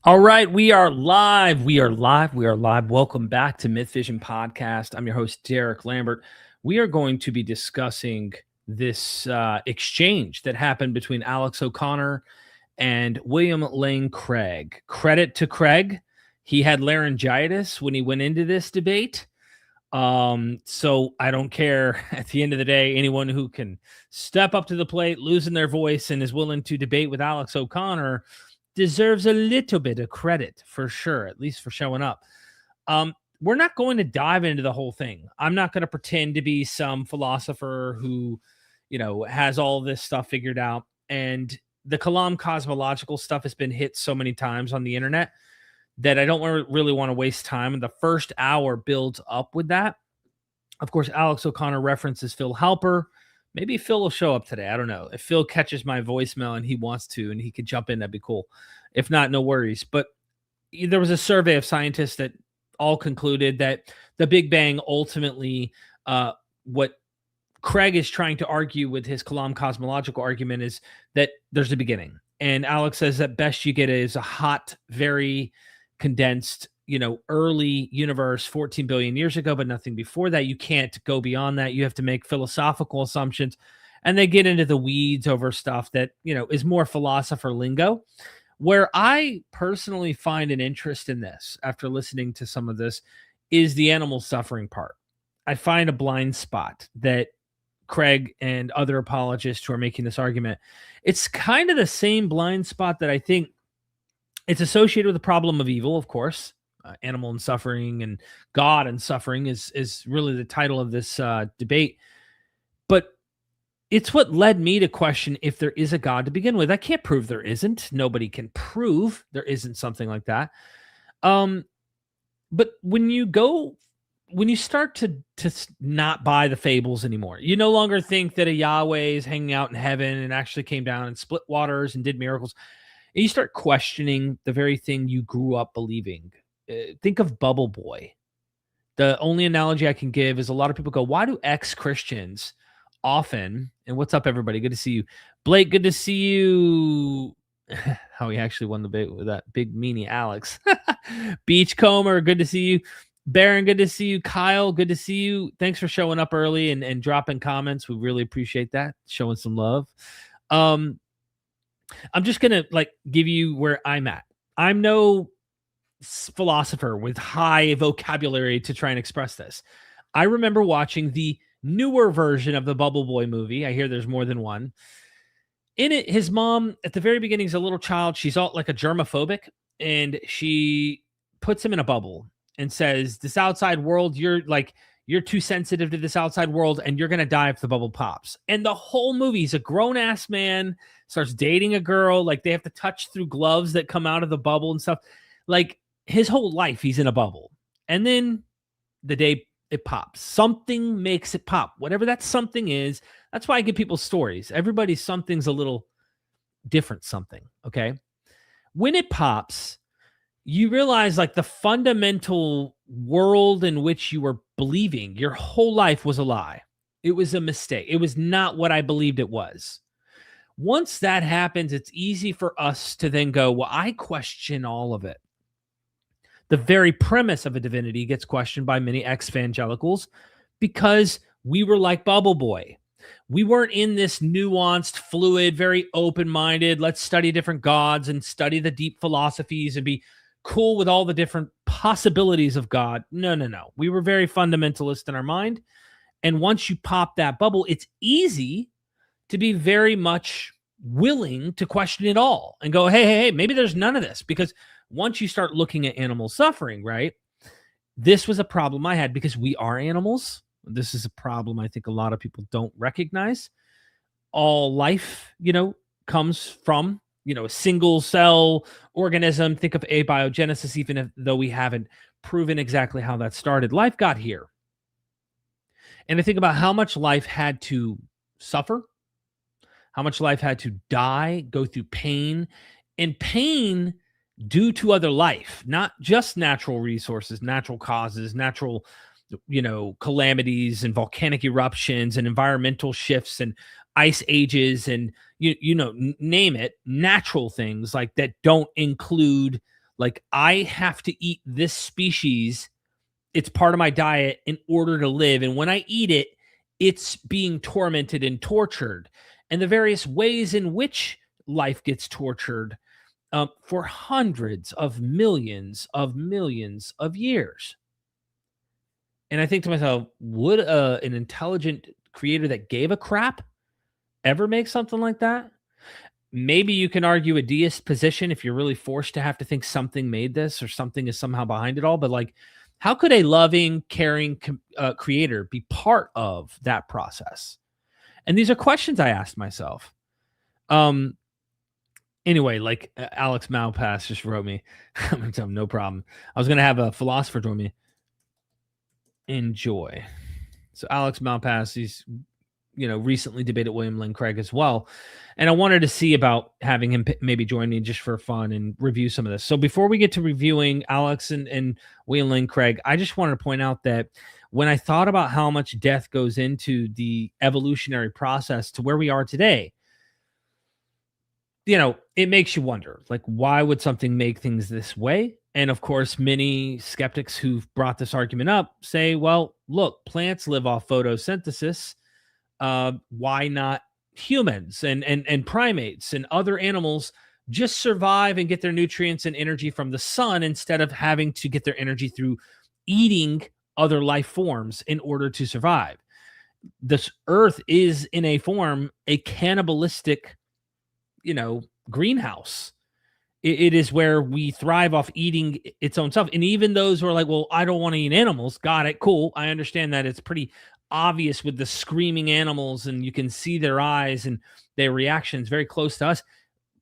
All right, we are live. We are live. We are live. Welcome back to MythVision Podcast. I'm your host, Derek Lambert. We are going to be discussing this exchange that happened between Alex O'Connor and William Lane Craig. Credit to Craig. He had laryngitis when he went into this debate. So I don't care at the end of the day, anyone who can step up to the plate, losing their voice, and is willing to debate with Alex O'Connor deserves a little bit of credit for sure, at least for showing up. We're not going to dive into the whole thing. I'm not going to pretend to be some philosopher who, has all this stuff figured out. And the Kalam cosmological stuff has been hit so many times on the internet that I don't really want to waste time. And the first hour builds up with that. Of course, Alex O'Connor references Phil Halper. Maybe Phil will show up today. I don't know. If Phil catches my voicemail and he wants to, and he could jump in, that'd be cool. If not, no worries. But there was a survey of scientists that all concluded that the Big Bang ultimately, what Craig is trying to argue with his Kalam cosmological argument is that there's a beginning. And Alex says that best you get is a hot, very condensed, early universe 14 billion years ago, but nothing before that. You can't go beyond that. You have to make philosophical assumptions. And they get into the weeds over stuff that, is more philosopher lingo. Where I personally find an interest in this after listening to some of this is the animal suffering part. I find a blind spot that Craig and other apologists who are making this argument, it's kind of the same blind spot that I think it's associated with the problem of evil, of course. Animal and suffering and God and suffering is really the title of this debate. But it's what led me to question if there is a God to begin with. I can't prove there isn't. Nobody can prove there isn't something like that. But when you start to not buy the fables anymore, you no longer think that a Yahweh is hanging out in heaven and actually came down and split waters and did miracles. And you start questioning the very thing you grew up believing. Think of Bubble Boy. The only analogy I can give is a lot of people go, why do ex-Christians often, and what's up, everybody? Good to see you. Blake, good to see you. How he actually won the big with that big meanie Alex. Beachcomber, good to see you. Baron, good to see you. Kyle, good to see you. Thanks for showing up early and dropping comments. We really appreciate that. Showing some love. I'm just going to give you where I'm at. I'm no philosopher with high vocabulary to try and express this. I remember watching the newer version of the Bubble Boy movie. I hear there's more than one. In it, his mom at the very beginning is a little child. She's all like a germophobic, and she puts him in a bubble and says, this outside world, you're too sensitive to this outside world and you're going to die if the bubble pops. And the whole movie, he's a grown ass man, starts dating a girl. Like they have to touch through gloves that come out of the bubble and stuff. Like his whole life, he's in a bubble. And then the day it pops, something makes it pop. Whatever that something is, that's why I give people stories. Everybody's something's a little different something, okay? When it pops, you realize the fundamental world in which you were believing your whole life was a lie. It was a mistake. It was not what I believed it was. Once that happens, it's easy for us to then go, well, I question all of it. The very premise of a divinity gets questioned by many ex-evangelicals because we were like Bubble Boy. We weren't in this nuanced, fluid, very open-minded, let's study different gods and study the deep philosophies and be cool with all the different possibilities of God. No. We were very fundamentalist in our mind. And once you pop that bubble, it's easy to be very much willing to question it all and go, hey, maybe there's none of this. Because once you start looking at animal suffering, right? This was a problem I had because we are animals. This is a problem I think a lot of people don't recognize. All life, comes from, a single cell organism. Think of abiogenesis, even though we haven't proven exactly how that started. Life got here. And I think about how much life had to suffer, how much life had to die, go through pain, and pain due to other life, not just natural resources, natural causes, natural, calamities and volcanic eruptions and environmental shifts and ice ages and, name it, natural things like that don't include Like, I have to eat this species. It's part of my diet in order to live. And when I eat it, it's being tormented and tortured. And the various ways in which life gets tortured for hundreds of millions of years. And I think to myself, would an intelligent creator that gave a crap ever make something like that? Maybe you can argue a deist position if you're really forced to have to think something made this or something is somehow behind it all. But like, how could a loving, caring creator be part of that process? And these are questions I asked myself. Anyway, like Alex Malpass just wrote me. I'm gonna tell him no problem. I was gonna have a philosopher join me. Enjoy. So Alex Malpass, he's recently debated William Lane Craig as well. And I wanted to see about having him maybe join me just for fun and review some of this. So before we get to reviewing Alex and William Lane Craig, I just wanted to point out that when I thought about how much death goes into the evolutionary process to where we are today, it makes you wonder, like, why would something make things this way? And of course, many skeptics who've brought this argument up say, well, look, plants live off photosynthesis. Why not humans and primates and other animals just survive and get their nutrients and energy from the sun instead of having to get their energy through eating other life forms in order to survive? This earth is in a form a cannibalistic greenhouse. It is where we thrive off eating its own stuff. And even those who are like, well, I don't want to eat animals. Got it. Cool. I understand that. It's pretty obvious with the screaming animals and you can see their eyes and their reactions very close to us.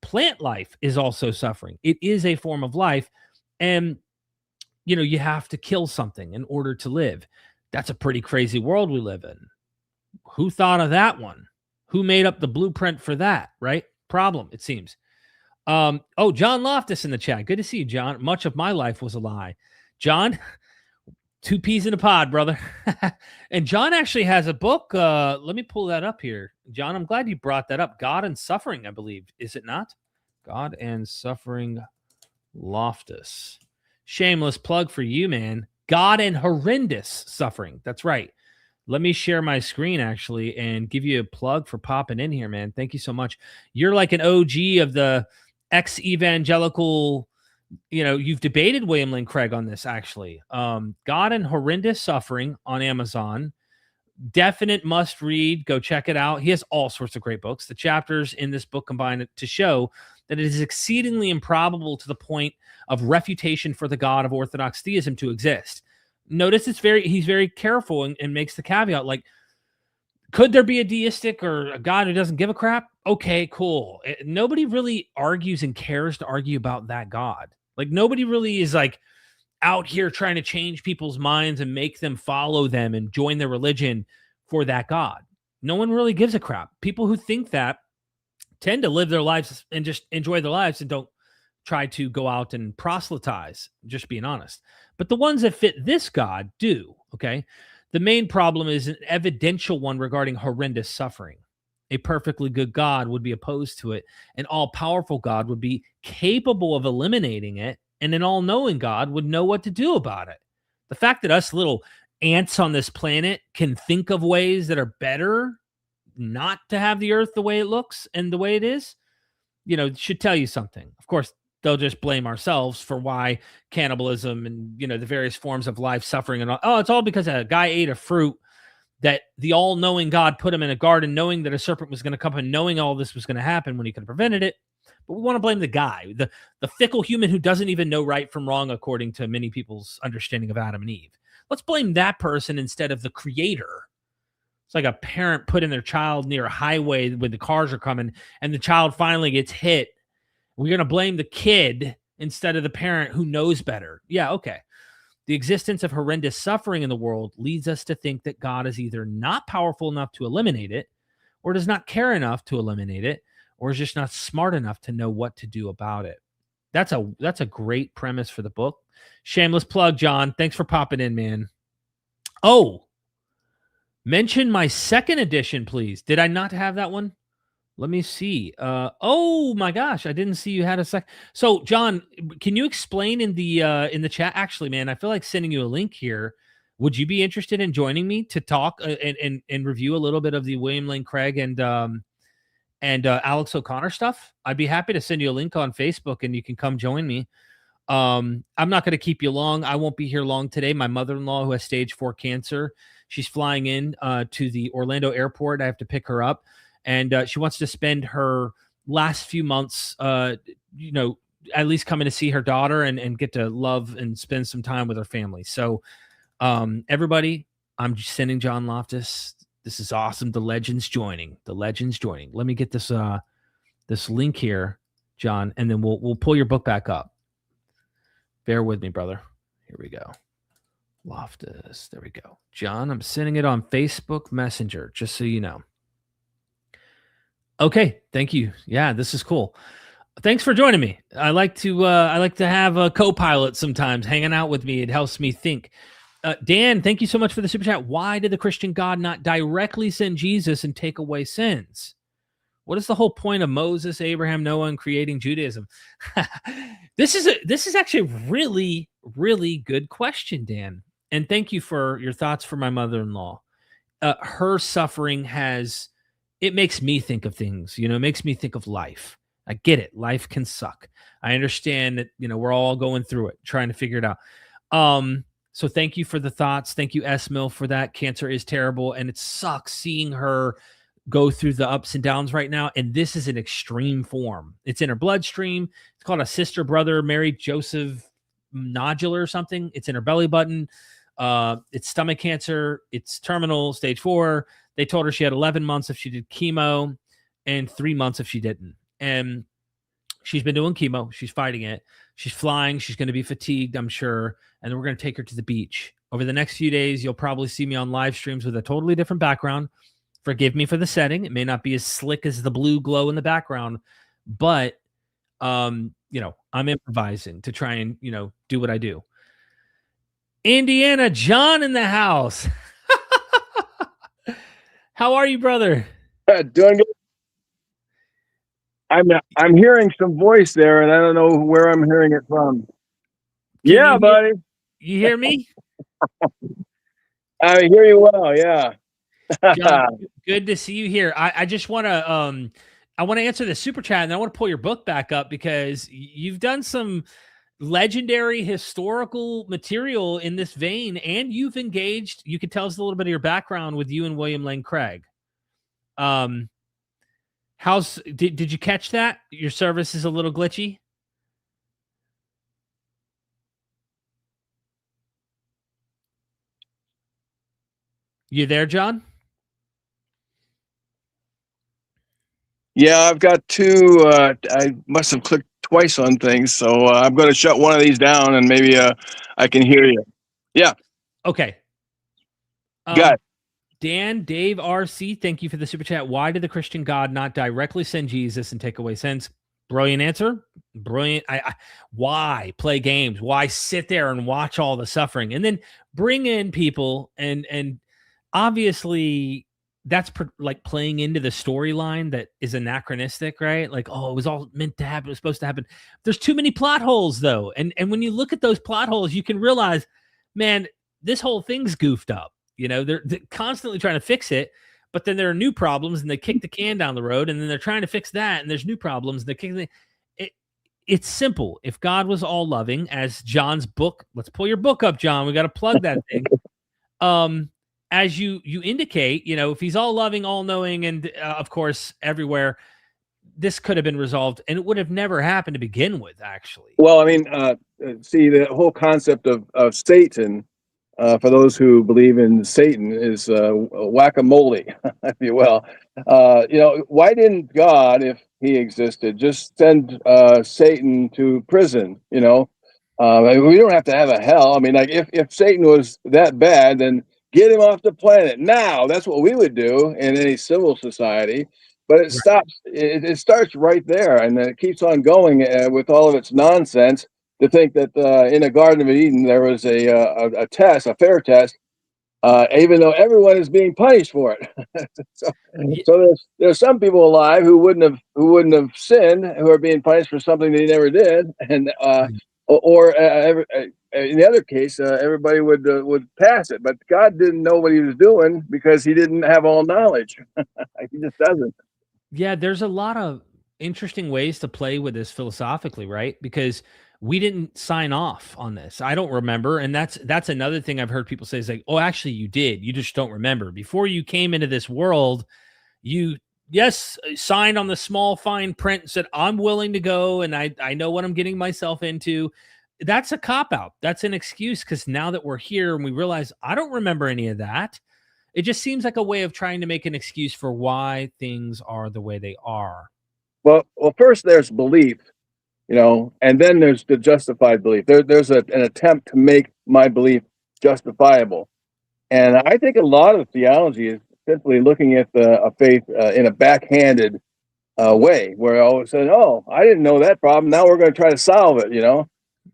Plant life is also suffering. It is a form of life. And, you have to kill something in order to live. That's a pretty crazy world we live in. Who thought of that one? Who made up the blueprint for that, right? Problem, it seems. John Loftus in the chat. Good to see you, John. Much of my life was a lie. John, 2 peas in a pod, brother. And John actually has a book. Let me pull that up here. John, I'm glad you brought that up. God and Suffering, I believe. Is it not? God and Suffering Loftus. Shameless plug for you, man. God and Horrendous Suffering. That's right. Let me share my screen, actually, and give you a plug for popping in here, man. Thank you so much. You're like an OG of the ex-evangelical, you've debated William Lane Craig on this, actually. God and Horrendous Suffering on Amazon. Definite must read. Go check it out. He has all sorts of great books. The chapters in this book combine to show that it is exceedingly improbable to the point of refutation for the God of Orthodox theism to exist. Notice he's very careful and makes the caveat, like, could there be a deistic or a God who doesn't give a crap? Okay, cool. Nobody really argues and cares to argue about that God. Like, nobody really is like out here trying to change people's minds and make them follow them and join their religion for that God. No one really gives a crap. People who think that tend to live their lives and just enjoy their lives and don't try to go out and proselytize, just being honest. But the ones that fit this God do, okay? The main problem is an evidential one regarding horrendous suffering. A perfectly good God would be opposed to it. An all-powerful God would be capable of eliminating it, and an all-knowing God would know what to do about it. The fact that us little ants on this planet can think of ways that are better not to have the earth the way it looks and the way it is, should tell you something. Of course, they'll just blame ourselves for why cannibalism and, the various forms of life suffering and all. Oh, it's all because a guy ate a fruit that the all-knowing God put him in a garden, knowing that a serpent was going to come and knowing all this was going to happen when he could have prevented it. But we want to blame the guy, the fickle human who doesn't even know right from wrong, according to many people's understanding of Adam and Eve. Let's blame that person instead of the creator. It's like a parent putting their child near a highway when the cars are coming and the child finally gets hit. We're going to blame the kid instead of the parent who knows better. Yeah, okay. The existence of horrendous suffering in the world leads us to think that God is either not powerful enough to eliminate it, or does not care enough to eliminate it, or is just not smart enough to know what to do about it. That's a great premise for the book. Shameless plug, John. Thanks for popping in, man. Oh, mention my second edition, please. Did I not have that one? Let me see. Oh my gosh, I didn't see you had a sec. So, John, can you explain in the chat? Actually, man, I feel like sending you a link here. Would you be interested in joining me to talk and review a little bit of the William Lane Craig and Alex O'Connor stuff? I'd be happy to send you a link on Facebook, and you can come join me. I'm not going to keep you long. I won't be here long today. My mother-in-law, who has stage 4 cancer, she's flying in to the Orlando airport. I have to pick her up. And she wants to spend her last few months, at least coming to see her daughter and get to love and spend some time with her family. So, everybody, I'm just sending John Loftus. This is awesome. The Legends joining. Let me get this this link here, John, and then we'll pull your book back up. Bear with me, brother. Here we go. Loftus. There we go. John, I'm sending it on Facebook Messenger, just so you know. Okay, thank you. Yeah, this is cool. Thanks for joining me. I like to have a co-pilot sometimes hanging out with me. It helps me think. Dan, thank you so much for the super chat. Why did the Christian God not directly send Jesus and take away sins? What is the whole point of Moses, Abraham, Noah, and creating Judaism? This is actually a really, really good question, Dan. And thank you for your thoughts for my mother-in-law. Her suffering it makes me think of things, it makes me think of life. I get it. Life can suck. I understand that, we're all going through it, trying to figure it out. So thank you for the thoughts. Thank you, S. Mill, for that. Cancer is terrible, and it sucks seeing her go through the ups and downs right now. And this is an extreme form. It's in her bloodstream. It's called a sister brother Mary Joseph nodule or something. It's in her belly button. It's stomach cancer. It's terminal, stage 4. They told her she had 11 months if she did chemo and 3 months if she didn't. And she's been doing chemo. She's fighting it. She's flying. She's going to be fatigued, I'm sure. And then we're going to take her to the beach. Over the next few days, you'll probably see me on live streams with a totally different background. Forgive me for the setting. It may not be as slick as the blue glow in the background, but, I'm improvising to try and, do what I do. Indiana, John in the house. How are you, brother? Doing good. I'm hearing some voice there, and I don't know where I'm hearing it from. Yeah, buddy. You hear me? I hear you well. Yeah. John, good to see you here. I just want to answer the super chat, and I want to pull your book back up because you've done some legendary historical material in this vein, and you've engaged. You could tell us a little bit of your background with you and William Lane Craig. Did you catch that? Your service is a little glitchy. You there, John? Yeah, I've got two. I must have clicked twice on things, so I'm going to shut one of these down, and maybe I can hear you. Yeah. Okay. Got it. Dan, Dave, RC, thank you for the super chat. Why did the Christian God not directly send Jesus and take away sins? Brilliant answer. Brilliant. Why play games? Why sit there and watch all the suffering and then bring in people and obviously that's like playing into the storyline that is anachronistic, right? Like, oh, it was all meant to happen. It was supposed to happen. There's too many plot holes though. And when you look at those plot holes, you can realize, man, this whole thing's goofed up. They're constantly trying to fix it, but then there are new problems and they kick the can down the road, and then they're trying to fix that, and there's new problems. And they kick it's simple. If God was all loving, as John's book, let's pull your book up, John. We got to plug that thing. As you indicate, if he's all loving, all knowing, and of course everywhere, this could have been resolved, and it would have never happened to begin with. Actually, well, I mean, see, the whole concept of Satan. For those who believe in Satan, is whack-a-mole, if you will. Why didn't God, if he existed, just send Satan to prison? We don't have to have a hell. I mean, like if Satan was that bad, then get him off the planet now. That's what we would do in any civil society. But it stops. It starts right there, and then it keeps on going with all of its nonsense. To think that in the Garden of Eden there was a test, a fair test, even though everyone is being punished for it. so, so there's some people alive who wouldn't have sinned, who are being punished for something they never did, and in the other case, everybody would pass it. But God didn't know what He was doing because He didn't have all knowledge. He just doesn't. Yeah, there's a lot of interesting ways to play with this philosophically, right? Because we didn't sign off on this. I don't remember, and that's another thing I've heard people say is like, "Oh, actually, you did. You just don't remember. Before you came into this world, you signed on the small fine print and said, I'm willing to go, and I know what I'm getting myself into." That's a cop out. That's an excuse, because now that we're here and we realize I don't remember any of that. It just seems like a way of trying to make an excuse for why things are the way they are. Well, first there's belief, and then there's the justified belief. There's an attempt to make my belief justifiable, and I think a lot of theology is simply looking at a faith in a backhanded way, where all of a sudden, oh, I didn't know that problem. Now we're going to try to solve it,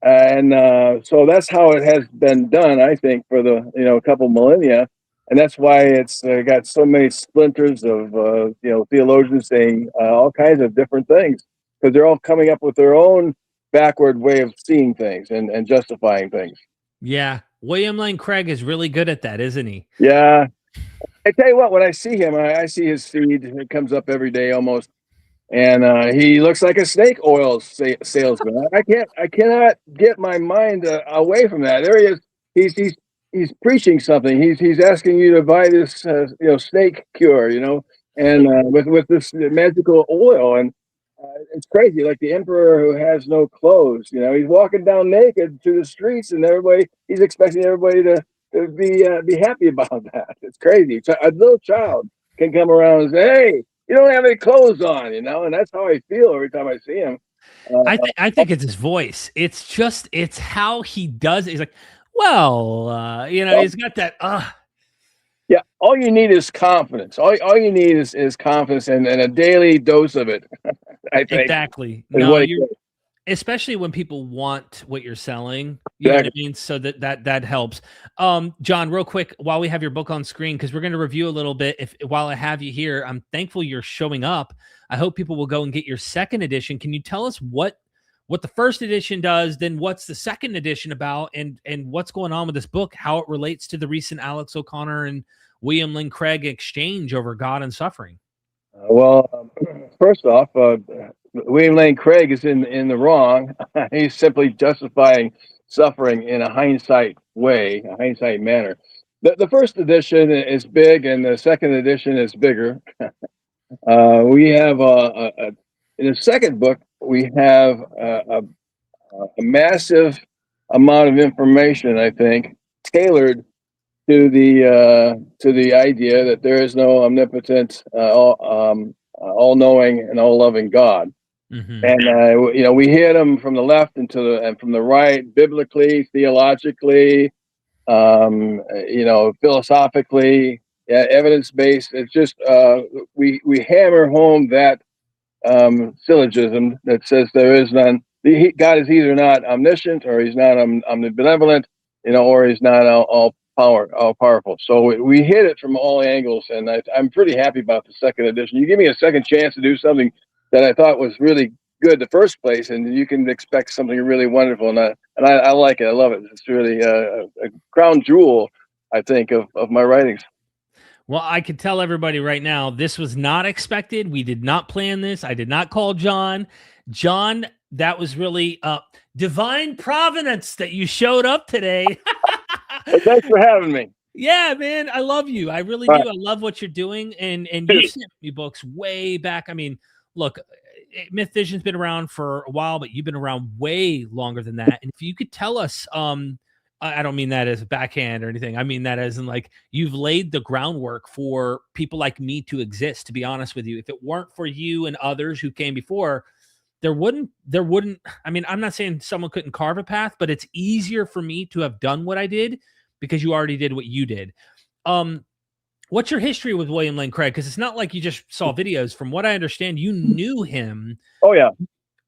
and so that's how it has been done, I think, for a couple millennia. And that's why it's got so many splinters of theologians saying all kinds of different things, because they're all coming up with their own backward way of seeing things and justifying things. Yeah, William Lane Craig is really good at that, isn't he? Yeah, I tell you what, when I see him, I see his feed. It comes up every day almost, and he looks like a snake oil salesman. I cannot get my mind away from that. There he is. He's preaching something. He's asking you to buy this, snake cure, and with this magical oil, and it's crazy. Like the emperor who has no clothes, he's walking down naked through the streets, and he's expecting everybody to be happy about that. It's crazy. A little child can come around and say, "Hey, you don't have any clothes on," and that's how I feel every time I see him. I think it's his voice. It's how he does it. He's like, well, he's got that. Yeah, all you need is confidence. All you need is confidence and a daily dose of it. I think exactly. No, especially when people want what you're selling. You know what I mean? So that helps. John, real quick, while we have your book on screen, because we're going to review a little bit. While I have you here, I'm thankful you're showing up. I hope people will go and get your second edition. Can you tell us what the first edition does, then what's the second edition about, and what's going on with this book, how it relates to the recent Alex O'Connor and William Lane Craig exchange over God and suffering? First off, William Lane Craig is in the wrong. He's simply justifying suffering in a hindsight way, a hindsight manner. The first edition is big, and the second edition is bigger. We have in the second book, we have a massive amount of information, I think, tailored to the idea that there is no omnipotent, all-knowing and all-loving God. Mm-hmm. And we hit them from the left and from the right, biblically, theologically, philosophically, evidence-based. It's just we hammer home that syllogism that says there is none. God is either not omniscient, or he's not omnibenevolent, or he's not all powerful. So we hit it from all angles, and I'm pretty happy about the second edition. You give me a second chance to do something that I thought was really good the first place, and you can expect something really wonderful. And I like it. I love it. It's really a crown jewel, I think, of my writings. Well, I could tell everybody right now, this was not expected. We did not plan this. I did not call John. John, that was really divine providence that you showed up today. Well, thanks for having me. Yeah, man, I love you. I really do. I love what you're doing. And you sent me books way back. I mean, look, MythVision's been around for a while, but you've been around way longer than that. And if you could tell us, I don't mean that as a backhand or anything. I mean that as in, like, you've laid the groundwork for people like me to exist, to be honest with you. If it weren't for you and others who came before, there wouldn't, I mean, I'm not saying someone couldn't carve a path, but it's easier for me to have done what I did because you already did what you did. What's your history with William Lane Craig? Because it's not like you just saw videos. From what I understand, you knew him. Oh, yeah.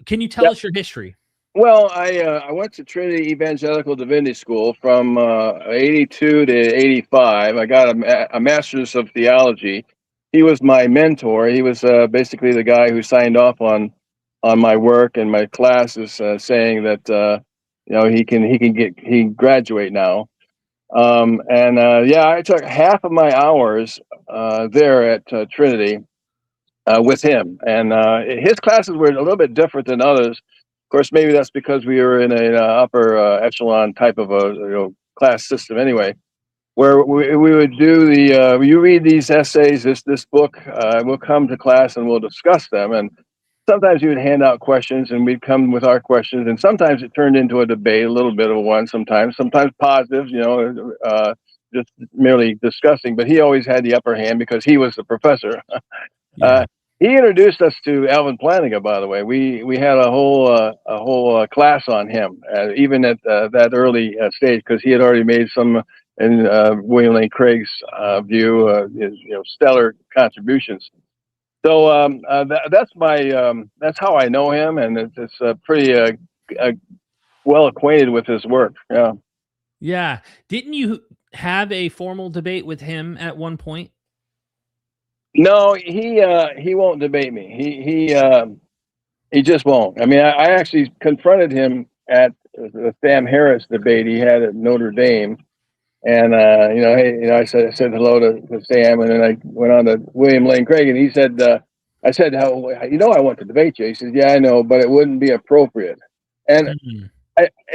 Can you tell us your history? Well, I went to Trinity Evangelical Divinity School from 82 to 85. I got a master's of theology. He was my mentor. He was basically the guy who signed off on my work and my classes, saying that he can graduate now. I took half of my hours there at Trinity with him, and his classes were a little bit different than others. Of course, maybe that's because we were in an upper echelon type of a class system anyway, where we would do you read these essays, this book, we'll come to class and we'll discuss them, and sometimes you would hand out questions and we'd come with our questions, and sometimes it turned into a debate, a little bit of one, sometimes positive, just merely discussing, but he always had the upper hand because he was the professor. Yeah. He introduced us to Alvin Plantinga, by the way. We had a whole class on him, even at that early stage, because he had already made some, in William Lane Craig's view, his stellar contributions. So that's how I know him, and it's pretty well acquainted with his work. Yeah. Yeah. Didn't you have a formal debate with him at one point? No, he won't debate me. He just won't. I mean, I actually confronted him at the Sam Harris debate he had at Notre Dame, and I said hello to Sam, and then I went on to William Lane Craig, and he said, I said, I want to debate you. He said, yeah, I know, but it wouldn't be appropriate. And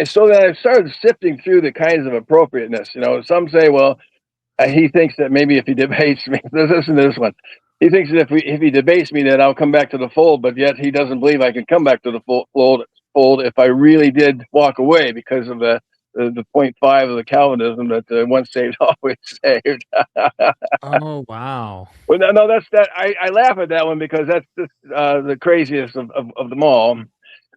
so then I started sifting through the kinds of appropriateness. Some say, well, he thinks that maybe if he debates me, listen to this one. He thinks that if he debates me, that I'll come back to the fold, but yet he doesn't believe I can come back to the fold if I really did walk away, because of the 0.5 of the Calvinism that once saved, always saved. Oh, wow. Well, no, that's that. I laugh at that one because that's just the craziest of them all.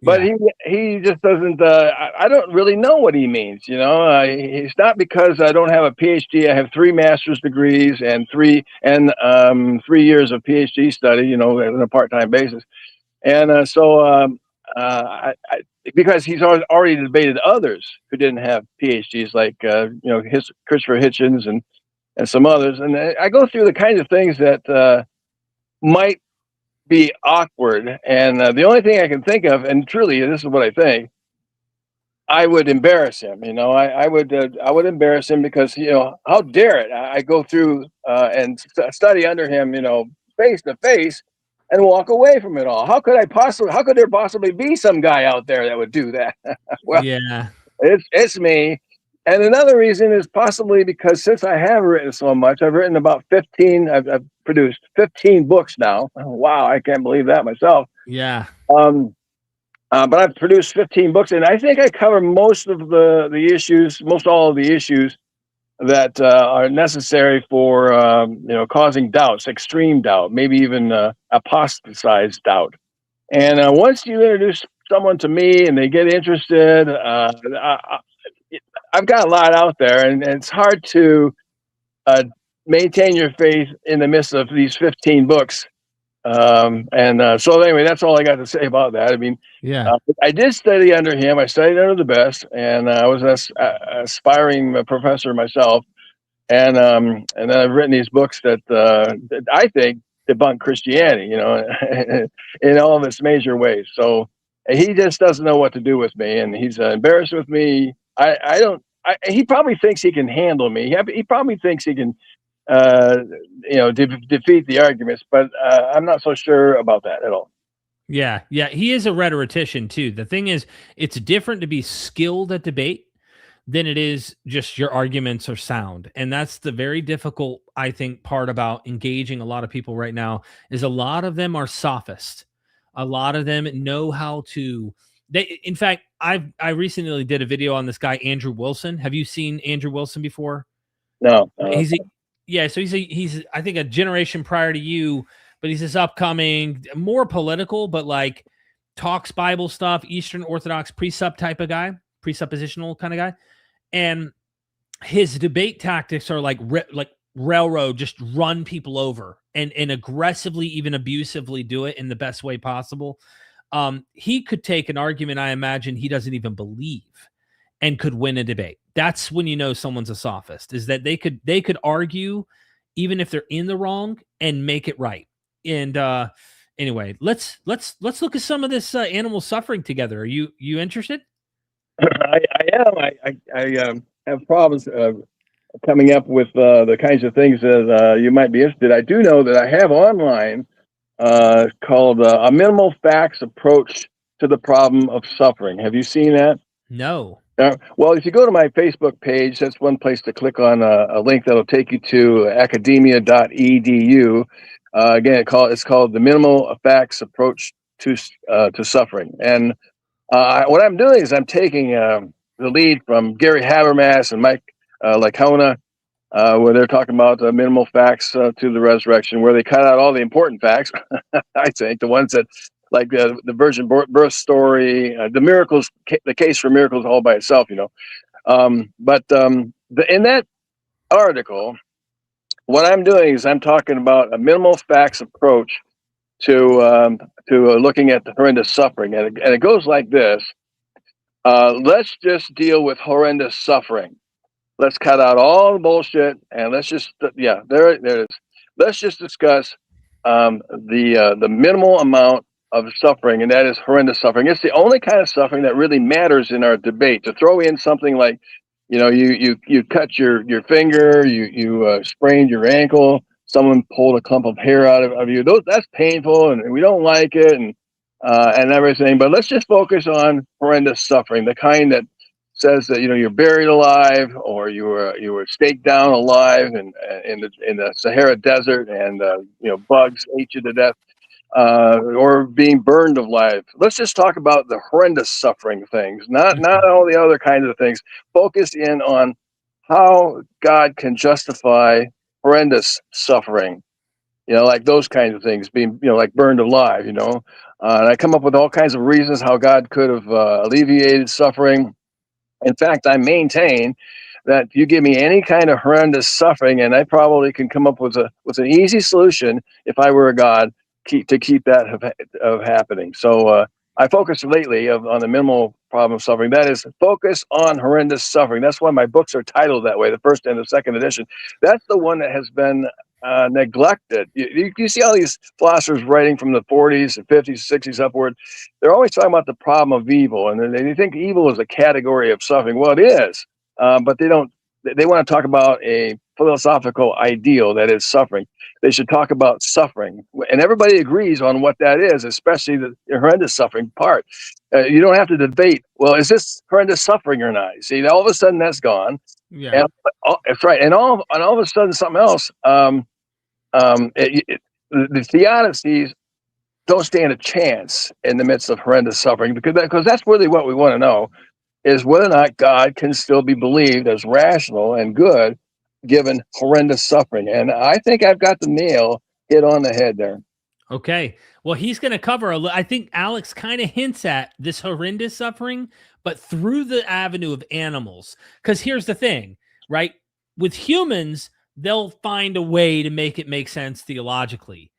But Yeah. he just doesn't. I don't really know what he means. It's not because I don't have a PhD. I have 3 master's degrees and 3 years of PhD study. On a part-time basis, and because he's already debated others who didn't have PhDs, like Christopher Hitchens and some others, and I go through the kinds of things that might be awkward, and the only thing I can think of, and truly this is what I think, I would embarrass him. I would embarrass him, because how dare it? I go through and study under him, face to face, and walk away from it all. How could there possibly be some guy out there that would do that? Well, yeah. it's me. And another reason is possibly because since I have written so much, I've written about 15, I've produced 15 books now. Oh, wow, I can't believe that myself. Yeah. But I've produced 15 books, and I think I cover most of the issues, most all of the issues that are necessary for causing doubts, extreme doubt, maybe even apostatized doubt. And once you introduce someone to me and they get interested, I've got a lot out there, and it's hard to maintain your faith in the midst of these 15 books. So anyway, that's all I got to say about that. I mean, Yeah. I did study under him. I studied under the best, and I was an aspiring professor myself. And then I've written these books that I think debunk Christianity, in all of its major ways. So he just doesn't know what to do with me, and he's embarrassed with me. He probably thinks he can handle me. He probably thinks he can, defeat the arguments, but I'm not so sure about that at all. Yeah. Yeah. He is a rhetorician too. The thing is, it's different to be skilled at debate than it is just your arguments are sound. And that's the very difficult, I think, part about engaging a lot of people right now, is a lot of them are sophists. A lot of them know how to, in fact, I recently did a video on this guy, Andrew Wilson. Have you seen Andrew Wilson before? No. So he's I think a generation prior to you, but he's this upcoming, more political, but like talks Bible stuff, Eastern Orthodox precept type of guy, presuppositional kind of guy. And his debate tactics are like railroad, just run people over and aggressively, even abusively do it in the best way possible. he could take an argument I imagine he doesn't even believe and could win a debate. That's when you know someone's a sophist, is that they could argue even if they're in the wrong and make it right. And anyway, let's look at some of this animal suffering together. Are you interested? I am. I have problems coming up with the kinds of things that you might be interested. I do know that I have online called A Minimal Facts Approach to the Problem of Suffering. Have you seen that? No. Well, if you go to my Facebook page, that's one place to click on a link that'll take you to academia.edu. Again, it's called The Minimal Facts Approach to Suffering. And what I'm doing is I'm taking the lead from Gary Habermas and Mike Licona, where they're talking about minimal facts to the resurrection, where they cut out all the important facts. I think the ones that, like the virgin birth story, the miracles, the case for miracles all by itself, in that article, what I'm doing is I'm talking about a minimal facts approach to looking at the horrendous suffering, and it goes like this: let's just deal with horrendous suffering. Let's cut out all the bullshit, and let's just there it is. Let's just discuss the minimal amount of suffering, and that is horrendous suffering. It's the only kind of suffering that really matters in our debate. To throw in something like, you cut your finger, you sprained your ankle, someone pulled a clump of hair out of you. That's painful, and we don't like it, and everything. But let's just focus on horrendous suffering, the kind that says that you're buried alive, or you were staked down alive in the Sahara Desert, and bugs ate you to death, or being burned alive. Let's just talk about the horrendous suffering things, not all the other kinds of things. Focus in on how God can justify horrendous suffering. Like those kinds of things, being like burned alive. And I come up with all kinds of reasons how God could have alleviated suffering. In fact, I maintain that you give me any kind of horrendous suffering, and I probably can come up with an easy solution if I were a God to keep that of happening. So I focus lately on the minimal problem of suffering. That is, focus on horrendous suffering. That's why my books are titled that way, the first and the second edition. That's the one that has been neglected. You see all these philosophers writing from the 40s, 50s, 60s upward. They're always talking about the problem of evil, and they think evil is a category of suffering. Well, it is, but they don't. They want to talk about a philosophical ideal that is suffering. They should talk about suffering, and everybody agrees on what that is, especially the horrendous suffering part. You don't have to debate, well, is this horrendous suffering or not? See, all of a sudden that's gone. Yeah, that's right. And all of a sudden something else. The theodicies don't stand a chance in the midst of horrendous suffering, because that's really what we want to know, is whether or not God can still be believed as rational and good given horrendous suffering. And I think I've got the nail hit on the head there. Okay. Well, he's going to cover I think Alex kind of hints at this horrendous suffering, but through the avenue of animals. Because here's the thing, right? With humans, they'll find a way to make it make sense theologically.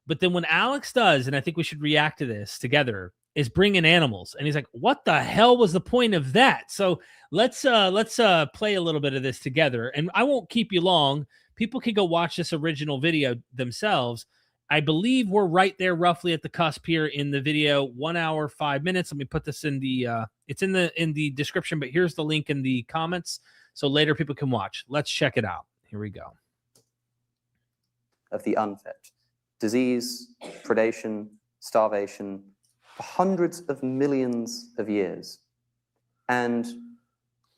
But then when Alex does, and I think we should react to this together, is bring in animals. And he's like, what the hell was the point of that? So let's play a little bit of this together. And I won't keep you long. People can go watch this original video themselves. I believe we're right there roughly at the cusp here in the video, 1 hour, 5 minutes. Let me put this in it's in the description, but here's the link in the comments. So later people can watch. Let's check it out. Here we go. Of the unfit. Disease, predation, starvation, for hundreds of millions of years. And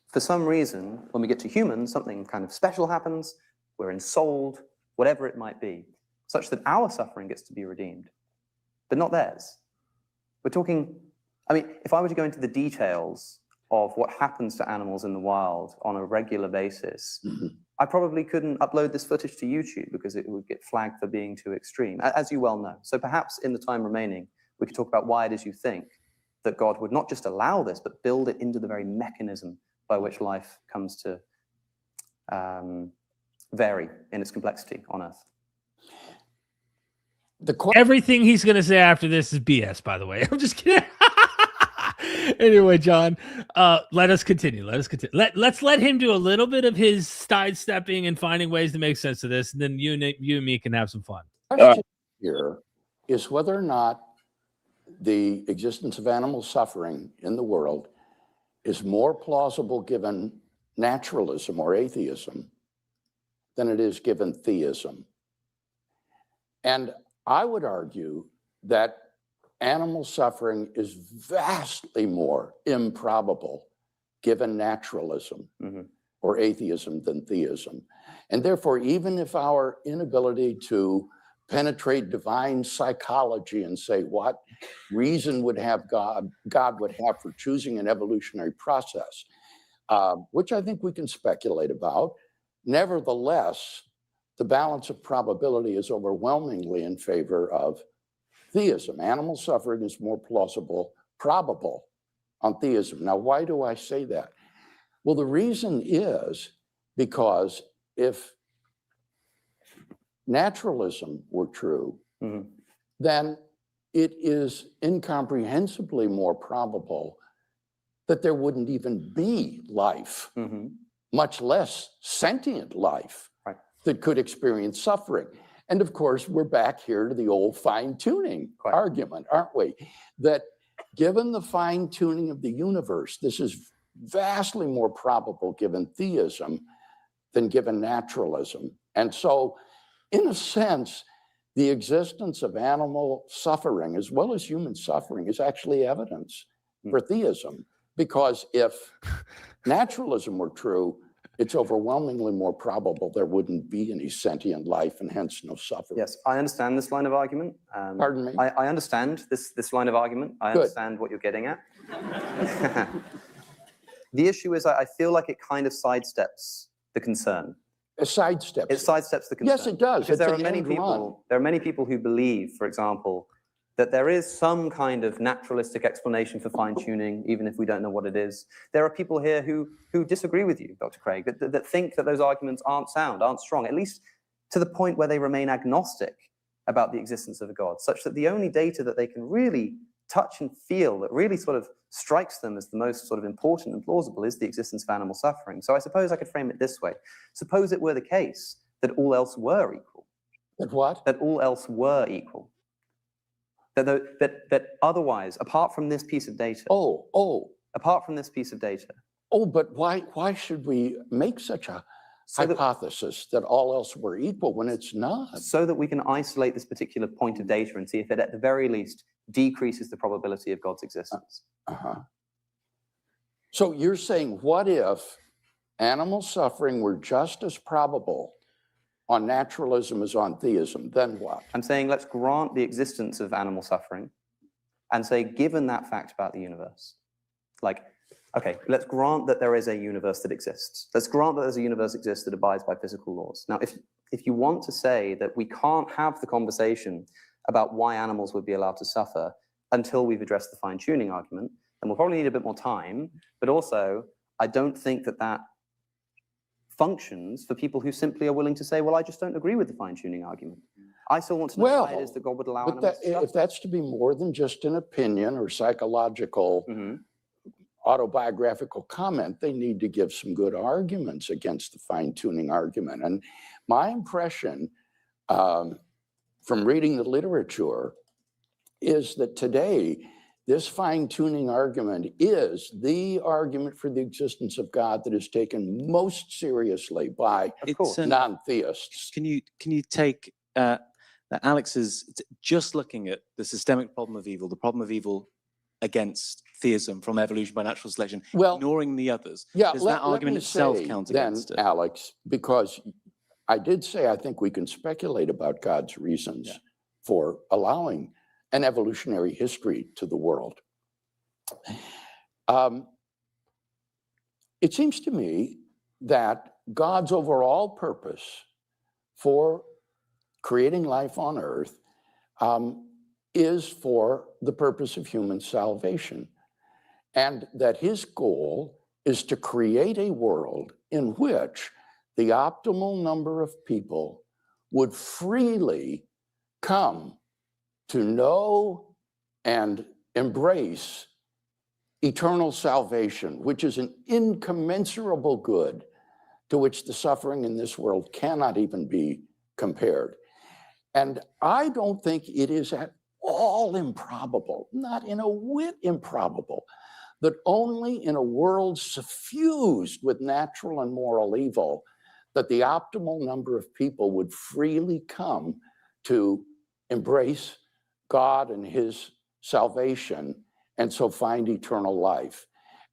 for some reason, when we get to humans, something kind of special happens, we're ensouled, whatever it might be, such that our suffering gets to be redeemed, but not theirs. We're talking, if I were to go into the details of what happens to animals in the wild on a regular basis, I probably couldn't upload this footage to YouTube because it would get flagged for being too extreme, as you well know. So perhaps in the time remaining, we could talk about why it is you think that God would not just allow this, but build it into the very mechanism by which life comes to vary in its complexity on Earth. Everything he's going to say after this is BS, by the way. I'm just kidding. Anyway, John, let us continue. Let's let him do a little bit of his sidestepping and finding ways to make sense of this, and then you and me can have some fun. The question here is whether or not the existence of animal suffering in the world is more plausible given naturalism or atheism than it is given theism. And I would argue that animal suffering is vastly more improbable given naturalism or atheism than theism. And therefore, even if our inability to penetrate divine psychology and say what reason would have God would have for choosing an evolutionary process, which I think we can speculate about, nevertheless, the balance of probability is overwhelmingly in favor of theism. Animal suffering is more probable on theism. Now, why do I say that? Well, the reason is because if naturalism were true, then it is incomprehensibly more probable that there wouldn't even be life, much less sentient life that could experience suffering. And of course, we're back here to the old fine-tuning argument, aren't we? That given the fine-tuning of the universe, this is vastly more probable given theism than given naturalism. And so, in a sense, the existence of animal suffering as well as human suffering is actually evidence for theism. Because if naturalism were true, it's overwhelmingly more probable there wouldn't be any sentient life and hence no suffering. Yes, I understand this line of argument. Pardon me? I understand this line of argument. I understand what you're getting at. The issue is I feel like it kind of sidesteps the concern. It sidesteps. It sidesteps the concern. Yes, it does. Because there are many people who believe, for example, that there is some kind of naturalistic explanation for fine-tuning, even if we don't know what it is. There are people here who disagree with you, Dr. Craig, that think that those arguments aren't sound, aren't strong, at least to the point where they remain agnostic about the existence of a God, such that the only data that they can really touch and feel that really sort of strikes them as the most sort of important and plausible is the existence of animal suffering. So I suppose I could frame it this way. Suppose it were the case that all else were equal. That what? That all else were equal. That otherwise, apart from this piece of data. Apart from this piece of data. But why should we make such a hypothesis that all else were equal when it's not? So that we can isolate this particular point of data and see if it at the very least decreases the probability of God's existence. So you're saying, what if animal suffering were just as probable on naturalism as on theism? Then what? I'm saying let's grant the existence of animal suffering and say, given that fact about the universe, like, okay, let's grant that there is a universe that exists. Let's grant that there's a universe that exists that abides by physical laws. Now, if you want to say that we can't have the conversation about why animals would be allowed to suffer until we've addressed the fine-tuning argument, then we'll probably need a bit more time. But also, I don't think that functions for people who simply are willing to say, well, I just don't agree with the fine-tuning argument. I still want to know why it is that God would allow animals to suffer. If that's to be more than just an opinion or psychological autobiographical comment, they need to give some good arguments against the fine-tuning argument. And my impression from reading the literature is that today, this fine-tuning argument is the argument for the existence of God that is taken most seriously by non-theists. Can you take that Alex is just looking at the systemic problem of evil, the problem of evil against theism from evolution by natural selection, ignoring the others? Does that argument itself count against it? Alex, because I did say I think we can speculate about God's reasons for allowing an evolutionary history to the world. It seems to me that God's overall purpose for creating life on earth is for the purpose of human salvation, and that his goal is to create a world in which the optimal number of people would freely come to know and embrace eternal salvation, which is an incommensurable good to which the suffering in this world cannot even be compared. And I don't think it is at all improbable, not in a whit improbable, that only in a world suffused with natural and moral evil, that the optimal number of people would freely come to embrace God and his salvation, and so find eternal life.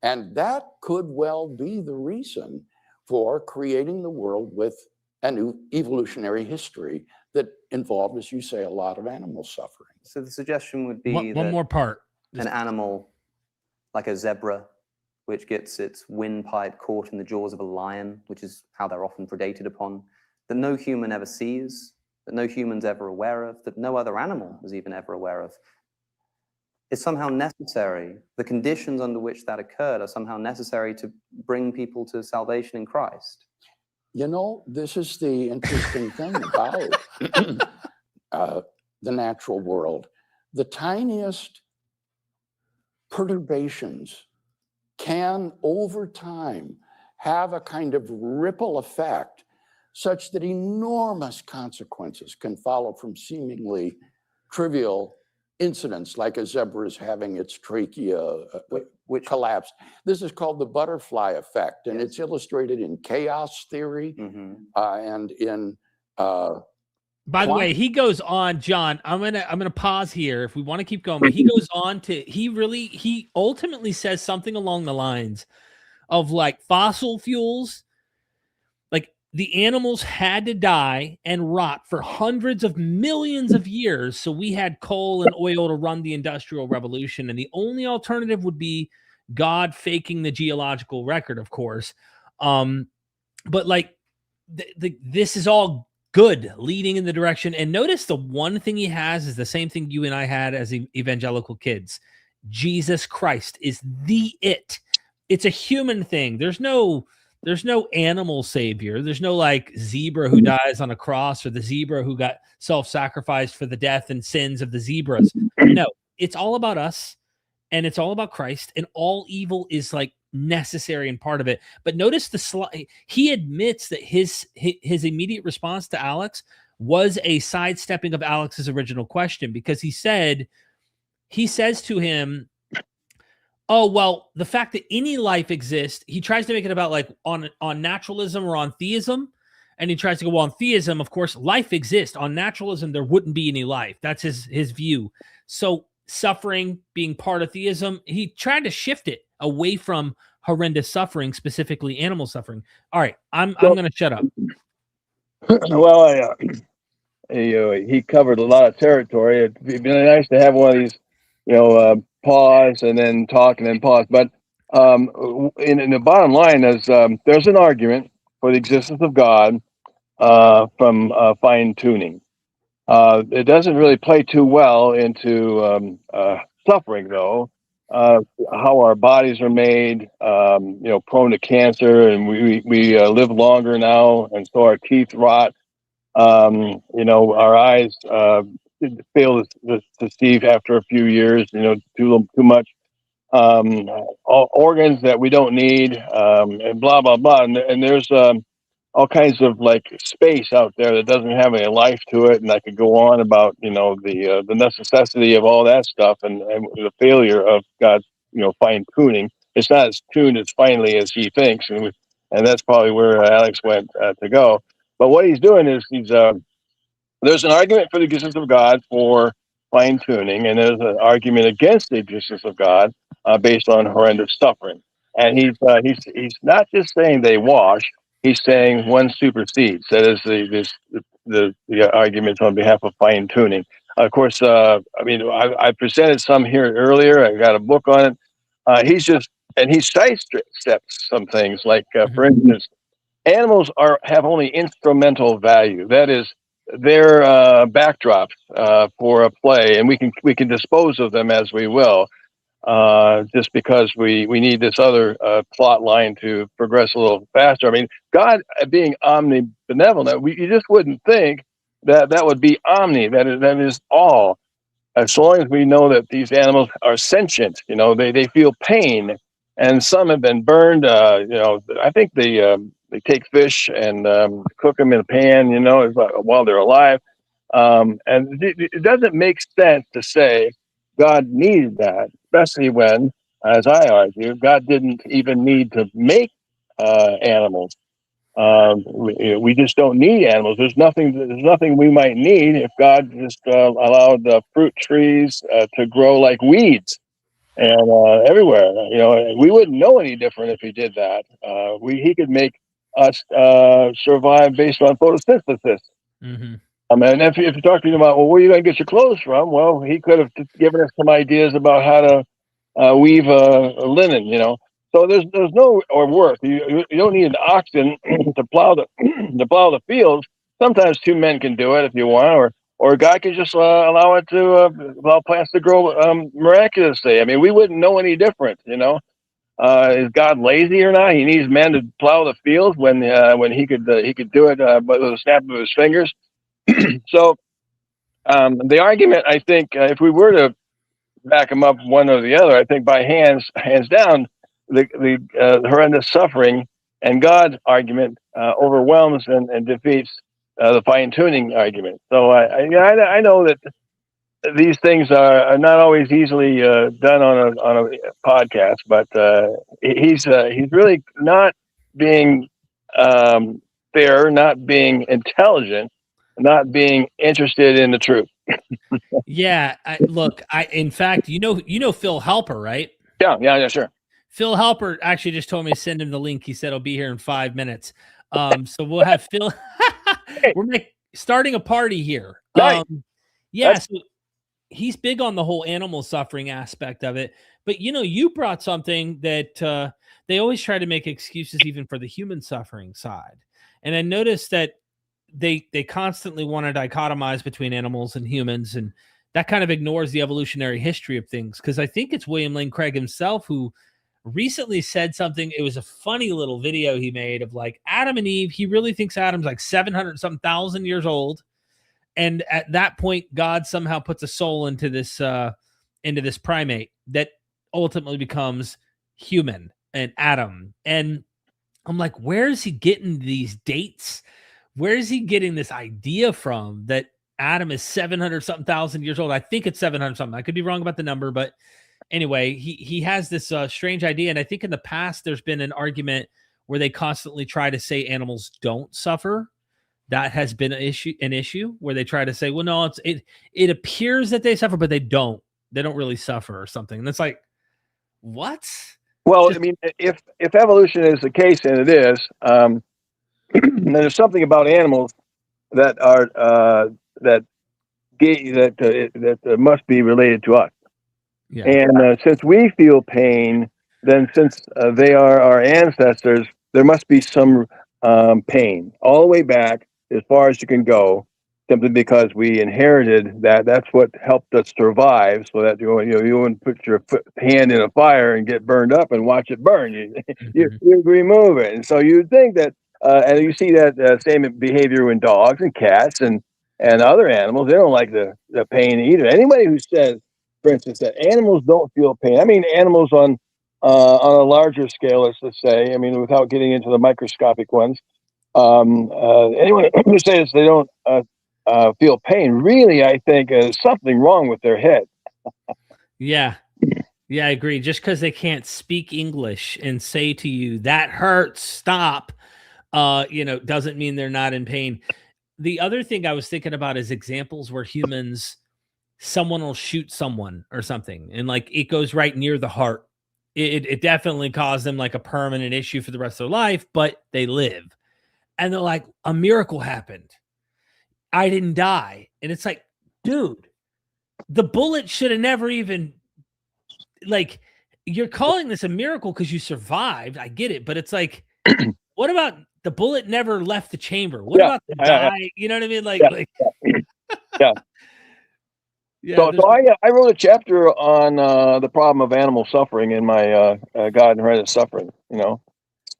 And that could well be the reason for creating the world with a new evolutionary history that involved, as you say, a lot of animal suffering. So the suggestion would be one more part. An animal like a zebra, which gets its windpipe caught in the jaws of a lion, which is how they're often predated upon, that no human ever sees, that no human's ever aware of, that no other animal is even ever aware of, is somehow necessary. The conditions under which that occurred are somehow necessary to bring people to salvation in Christ. You know, this is the interesting thing about the natural world. The tiniest perturbations can, over time, have a kind of ripple effect such that enormous consequences can follow from seemingly trivial incidents, like a zebra's having its trachea which collapse. This is called the butterfly effect, and it's illustrated in chaos theory and in by the way, he goes on, John, I'm gonna pause here if we want to keep going, but he goes on to, he ultimately says something along the lines of like fossil fuels, like the animals had to die and rot for hundreds of millions of years, so we had coal and oil to run the Industrial Revolution, and the only alternative would be God faking the geological record, of course. But like this is all good, leading in the direction. And notice the one thing he has is the same thing you and I had as evangelical kids. Jesus Christ is the it. It's a human thing. There's no animal savior. There's no like zebra who dies on a cross, or the zebra who got self-sacrificed for the death and sins of the zebras. No, it's all about us, and it's all about Christ, and all evil is like necessary and part of it. But notice he admits that his immediate response to Alex was a sidestepping of Alex's original question, because he says to him, oh, well, the fact that any life exists, he tries to make it about like on naturalism or on theism. And he tries to go, well, on theism, of course, life exists. On naturalism, there wouldn't be any life. That's his view. So suffering being part of theism, he tried to shift it away from horrendous suffering, specifically animal suffering. All right, I'm going to shut up. Well, he covered a lot of territory. It'd be really nice to have one of these, pause and then talk and then pause. But in the bottom line is there's an argument for the existence of God from fine tuning. It doesn't really play too well into suffering, though. How our bodies are made, prone to cancer, and we live longer now, and so our teeth rot. Our eyes fail to see after a few years, too much. All organs that we don't need, and blah blah blah. And there's all kinds of like space out there that doesn't have any life to it, and I could go on about the necessity of all that stuff, and the failure of God's fine tuning. It's not as tuned as finely as he thinks, and that's probably where Alex went to go. But what he's doing is there's an argument for the existence of God for fine tuning, and there's an argument against the existence of God based on horrendous suffering. And he's not just saying they wash. He's saying one supersedes. That is the argument on behalf of fine tuning. Of course, I presented some here earlier. I got a book on it. He sidesteps some things, like for instance, animals have only instrumental value. That is, they're backdrops for a play, and we can dispose of them as we will. Just because we need this other plot line to progress a little faster. I mean, God being omnibenevolent, you just wouldn't think that would be omni. That is all. as long as we know that these animals are sentient, they feel pain, and some have been burned. I think they take fish and cook them in a pan, while they're alive. And it doesn't make sense to say God needed that, especially when, as I argue, God didn't even need to make animals. We just don't need animals. There's nothing we might need if God just allowed the fruit trees to grow like weeds and everywhere. We wouldn't know any different if he did that. He could make us survive based on photosynthesis. Mm-hmm. And if you're talking about, well, where are you going to get your clothes from? Well, he could have given us some ideas about how to weave a linen, So there's no or work. You don't need an oxen to plow the fields. Sometimes two men can do it if you want, or a guy can just allow it to allow plants to grow miraculously. I mean, we wouldn't know any different, Is God lazy or not? He needs men to plow the fields when he could do it with a snap of his fingers. So the argument, I think, if we were to back them up one or the other, I think by hands down, the horrendous suffering and God argument overwhelms and defeats the fine-tuning argument. So I know that these things are not always easily done on a podcast, but he's really not being fair, not being intelligent, not being interested in the truth. Yeah, in fact, you know Phil Halper, right? Yeah, sure. Phil Halper actually just told me to send him the link. He said he'll be here in 5 minutes. So we'll have Phil. We're starting a party here. Nice. So he's big on the whole animal suffering aspect of it. But you brought something that they always try to make excuses even for the human suffering side. And I noticed that they constantly want to dichotomize between animals and humans, and that kind of ignores the evolutionary history of things. Because I think it's William Lane Craig himself who recently said something. It was a funny little video he made of like Adam and Eve. He really thinks Adam's like 700-something thousand years old. And at that point, God somehow puts a soul into this primate that ultimately becomes human and Adam. And I'm like, where is he getting these dates? Where is he getting this idea from that Adam is 700-something thousand years old? I think it's 700-something. I could be wrong about the number, but anyway, he has this strange idea. And I think in the past, there's been an argument where they constantly try to say animals don't suffer. That has been an issue where they try to say, well, no, it appears that they suffer, but they don't really suffer or something. And it's like, what? Well, I mean, if evolution is the case, and it is, there's something about animals that are that must be related to us. Yeah. And since we feel pain, then since they are our ancestors, there must be some pain all the way back as far as you can go, simply because we inherited that. That's what helped us survive, so that you wouldn't put your hand in a fire and get burned up and watch it burn. You remove it. And so you'd think that, and you see that same behavior in dogs and cats and other animals. They don't like the pain either. Anybody who says, for instance, that animals don't feel pain, I mean animals on a larger scale, let's say, I mean, without getting into the microscopic ones, anyone who says they don't feel pain, really, I think there's something wrong with their head. Yeah, I agree. Just because they can't speak English and say to you, that hurts, stop, doesn't mean they're not in pain. The other thing I was thinking about is examples where someone will shoot someone or something, and like it goes right near the heart. It definitely caused them like a permanent issue for the rest of their life, but they live. And they're like, a miracle happened. I didn't die. And it's like, dude, the bullet should have never even, like, you're calling this a miracle because you survived. I get it. But it's like, what about the bullet never left the chamber? What about the die? You know what I mean? Yeah. So I wrote a chapter on the problem of animal suffering in my God and Horrendous Suffering,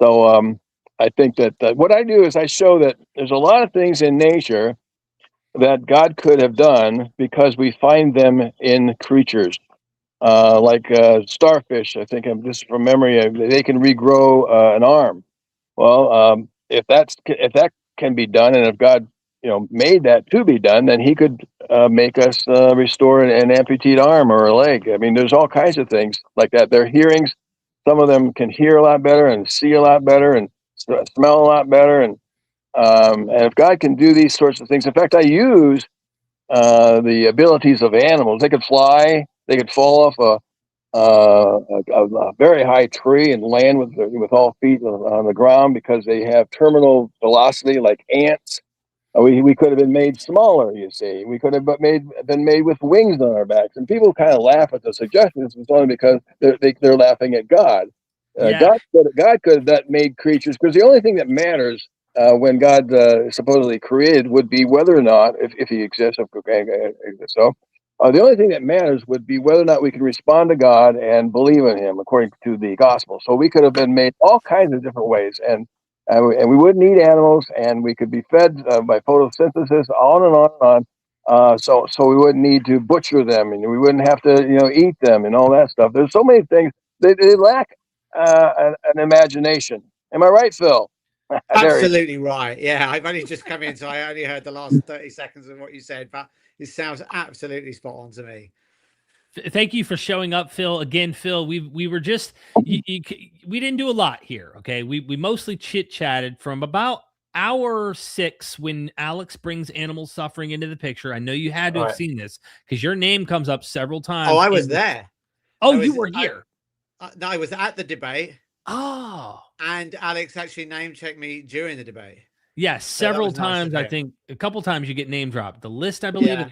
So I think that what I do is I show that there's a lot of things in nature that God could have done because we find them in creatures. Like starfish, I think, I'm just from memory, they can regrow an arm. Well, if that can be done, and if God, made that to be done, then He could make us restore an amputee arm or a leg. I mean, there's all kinds of things like that. Their hearings, some of them can hear a lot better and see a lot better and smell a lot better, and if God can do these sorts of things, in fact, I use the abilities of animals. They could fly. They could fall off a very high tree and land with all feet on the ground because they have terminal velocity like ants. We could have been made smaller, you see. We could have been made with wings on our backs. And people kind of laugh at the suggestions. It's only because they're laughing at God. God could have that made creatures, because the only thing that matters when God supposedly created would be whether or not, if He exists, the only thing that matters would be whether or not we can respond to God and believe in Him according to the gospel. So we could have been made all kinds of different ways, and we wouldn't eat animals, and we could be fed by photosynthesis, on and on and on. So we wouldn't need to butcher them, and we wouldn't have to eat them and all that stuff. There's so many things. They lack an imagination. Am I right, Phil? Absolutely right. Yeah, I've only just come in, so I only heard the last 30 seconds of what you said, but it sounds absolutely spot on to me. Thank you for showing up, Phil. Again, Phil, we were just we didn't do a lot here. Okay, we mostly chit chatted from about hour 6 when Alex brings animal suffering into the picture. I know you had to have seen this because your name comes up several times. Oh, I was there. Oh, you were here. No, I was at the debate. Oh, and Alex actually name checked me during the debate. Yes, several times. Nice, I think a couple times you get name dropped. The list, I believe,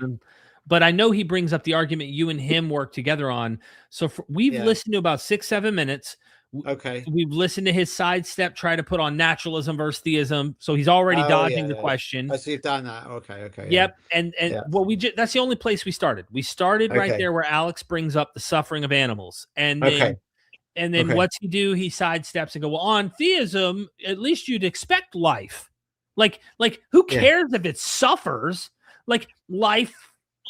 but I know he brings up the argument you and him work together on. So we've listened to about 6-7 minutes. Okay. We've listened to his sidestep, try to put on naturalism versus theism. So he's already dodging the question. Oh, so you've done that. Okay. Yep. And well, that's the only place we started. We started right there where Alex brings up the suffering of animals. And then what's he do? He sidesteps and go, well, on theism, at least you'd expect life. Like who cares if it suffers? Like life,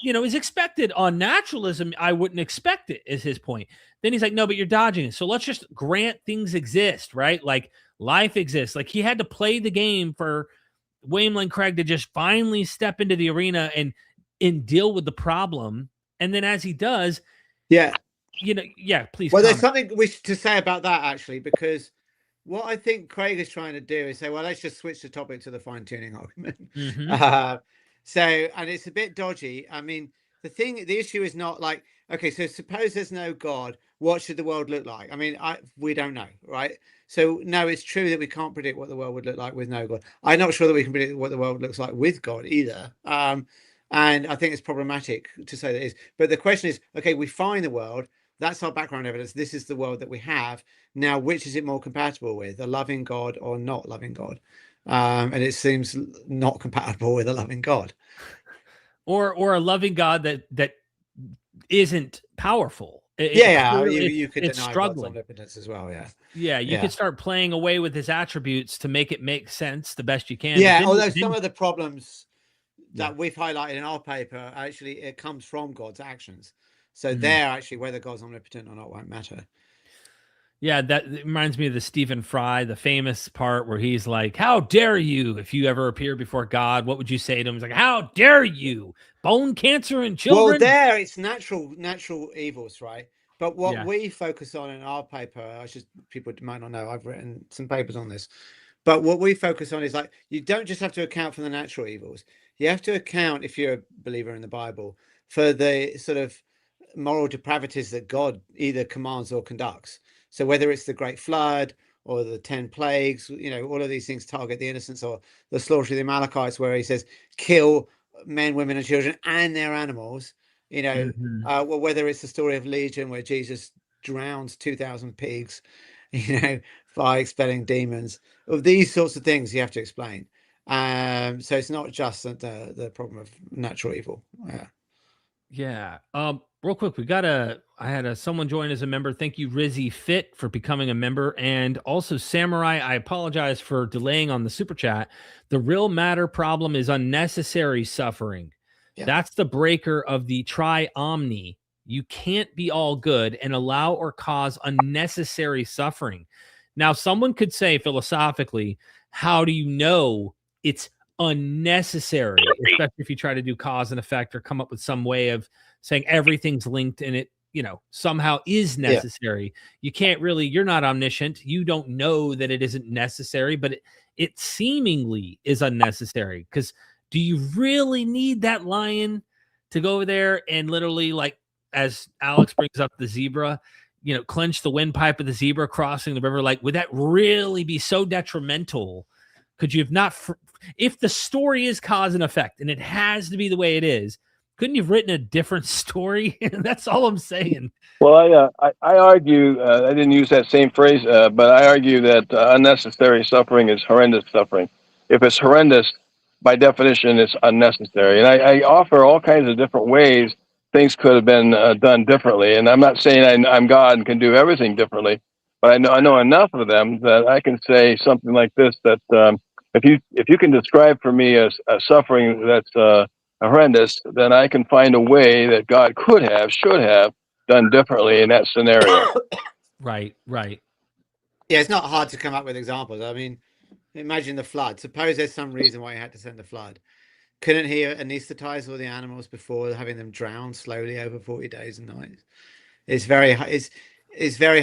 is expected. On naturalism, I wouldn't expect it, is his point. Then he's like, no, but you're dodging it. So let's just grant things exist, right? Like life exists. Like he had to play the game for William Lane Craig to just finally step into the arena and deal with the problem. And then as he does, please. Well, there's something to say about that, actually, because what I think Craig is trying to do is say, well, let's just switch the topic to the fine-tuning argument. Mm-hmm. And it's a bit dodgy. I mean, the issue is not like, okay, so suppose there's no God, what should the world look like? I mean, we don't know, right? So no, it's true that we can't predict what the world would look like with no God. I'm not sure that we can predict what the world looks like with God either. And I think it's problematic to say that it is. But the question is, okay, we find the world. That's our background evidence. This is the world that we have. Now, which is it more compatible with, a loving God or not loving God? And it seems not compatible with a loving God. Or a loving God that isn't powerful. You could it's deny struggling. God's omnipotence as well. You could start playing away with his attributes to make it make sense the best you can. Although some of the problems that we've highlighted in our paper, actually, it comes from God's actions. So there, actually, whether God's omnipotent or not won't matter. Yeah, that reminds me of the Stephen Fry, the famous part where he's like, how dare you? If you ever appear before God, what would you say to him? He's like, how dare you? Bone cancer in children? Well, there, it's natural evils, right? But what we focus on in our paper, people might not know, I've written some papers on this. But what we focus on is like, you don't just have to account for the natural evils. You have to account, if you're a believer in the Bible, for the sort of moral depravities that God either commands or conducts. So whether it's the Great Flood or the 10 plagues, all of these things target the innocents, or the slaughter of the Amalekites, where he says, kill men, women, and children and their animals, or whether it's the story of Legion, where Jesus drowns 2,000 pigs, by expelling demons. Of these sorts of things you have to explain. So it's not just the problem of natural evil. real quick, I had someone join as a member. Thank you, Rizzy Fit, for becoming a member. And also Samurai, I apologize for delaying on the super chat. The real matter problem is unnecessary suffering. Yeah. That's the breaker of the tri-omni. You can't be all good and allow or cause unnecessary suffering. Now, someone could say philosophically, how do you know it's unnecessary, especially if you try to do cause and effect or come up with some way of saying everything's linked and it, somehow is necessary. Yeah. You can't really, you're not omniscient. You don't know that it isn't necessary, but it seemingly is unnecessary. Because do you really need that lion to go over there and literally, like, as Alex brings up the zebra, clench the windpipe of the zebra crossing the river? Like, would that really be so detrimental? Could you have not, if the story is cause and effect and it has to be the way it is, couldn't you have written a different story? That's all I'm saying. Well, I argue, I didn't use that same phrase, but I argue that unnecessary suffering is horrendous suffering. If it's horrendous, by definition, it's unnecessary. And I offer all kinds of different ways things could have been done differently. And I'm not saying I'm God and can do everything differently, but I know enough of them that I can say something like this, that if you can describe for me a suffering that's horrendous, then I can find a way that God should have done differently in that scenario. Right. Yeah, it's not hard to come up with examples. I mean, imagine the flood. Suppose there's some reason why he had to send the flood. Couldn't he anesthetize all the animals before having them drown slowly over 40 days and nights? It's very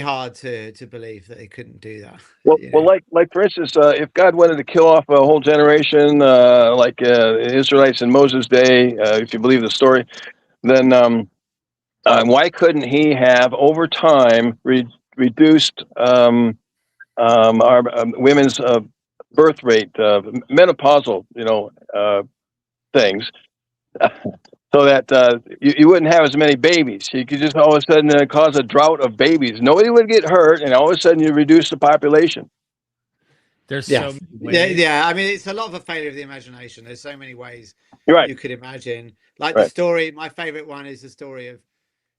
hard to believe that he couldn't do that. Well, like for instance, if God wanted to kill off a whole generation, like the Israelites in Moses' day, if you believe the story, then why couldn't he have over time reduced our women's birth rate, menopausal, things, so that you wouldn't have as many babies? You could just all of a sudden cause a drought of babies. Nobody would get hurt, and all of a sudden you reduce the population. There's so many ways. Yeah. I mean, it's a lot of a failure of the imagination. There's so many ways you could imagine. Like the story, my favorite one is the story of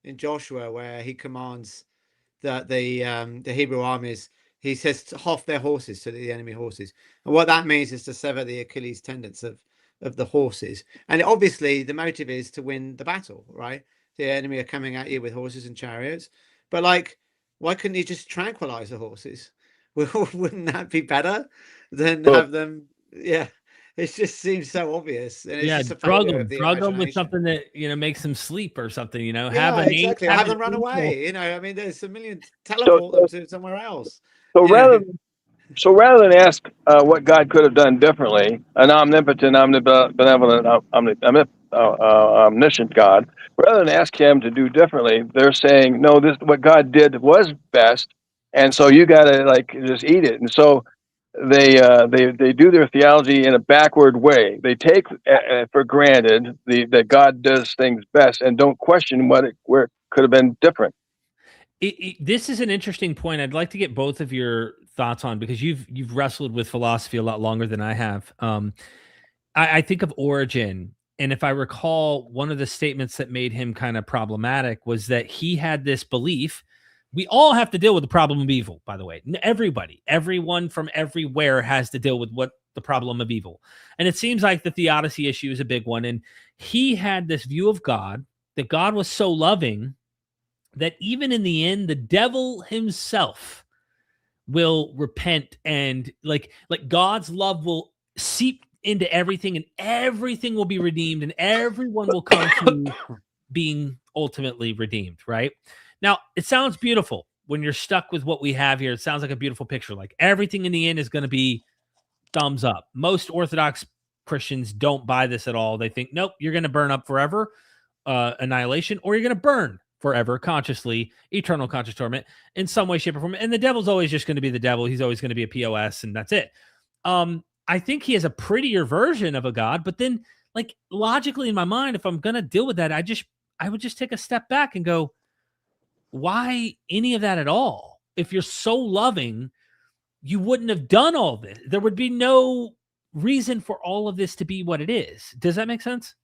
in Joshua, where he commands that the Hebrew armies, he says to off their horses, to the enemy horses, and what that means is to sever the Achilles tendons of the horses. And obviously the motive is to win the battle, right? The enemy are coming at you with horses and chariots, but like, why couldn't he just tranquilize the horses? Wouldn't that be better than have them? Yeah, it just seems so obvious. And it's just a drug them with something that makes them sleep or something. Have them run away. I mean, there's a million, teleport them to somewhere else. So rather than ask what God could have done differently, an omnipotent, omnibenevolent, omniscient God, rather than ask him to do differently, they're saying, no, this what God did was best, and so you got to just eat it. And so they do their theology in a backward way. They take for granted that God does things best and don't question where it could have been different. This is an interesting point. I'd like to get both of your thoughts on, because you've wrestled with philosophy a lot longer than I have. I think of Origen, and if I recall, one of the statements that made him kind of problematic was that he had this belief. We all have to deal with the problem of evil, by the way. Everyone from everywhere has to deal with the problem of evil. And it seems like the theodicy issue is a big one. And he had this view of God, that God was so loving that even in the end, the devil himself will repent, and like God's love will seep into everything, and everything will be redeemed, and everyone will come to being ultimately redeemed, right? Now, it sounds beautiful when you're stuck with what we have here. It sounds like a beautiful picture. Like everything in the end is going to be thumbs up. Most Orthodox Christians don't buy this at all. They think, nope, you're going to burn up forever, annihilation, or you're going to burn forever, consciously, eternal conscious torment in some way, shape, or form. And the devil's always just going to be the devil. He's always going to be a POS, and that's it. I think he has a prettier version of a God, but then logically in my mind, if I'm going to deal with that, I would just take a step back and go, why any of that at all? If you're so loving, you wouldn't have done all this. There would be no reason for all of this to be what it is. Does that make sense?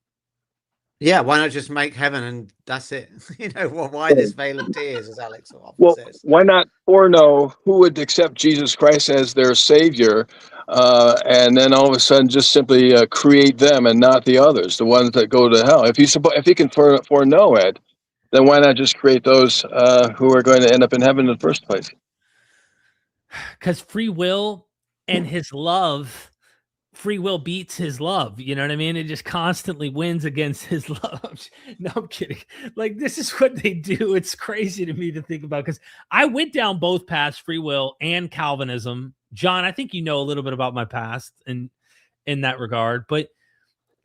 Yeah, why not just make heaven and that's it? You know, why this veil of tears, as Alex often Well, says? why not foreknow who would accept Jesus Christ as their Savior, and then all of a sudden just simply create them and not the others, the ones that go to hell? If he can foreknow it, then why not just create those who are going to end up in heaven in the first place? Because free will and his love, free will beats his love. You know what I mean? It just constantly wins against his love. No, I'm kidding. Like, this is what they do. It's crazy to me to think about, because I went down both paths, free will and Calvinism. John, I think you know a little bit about my past in that regard, but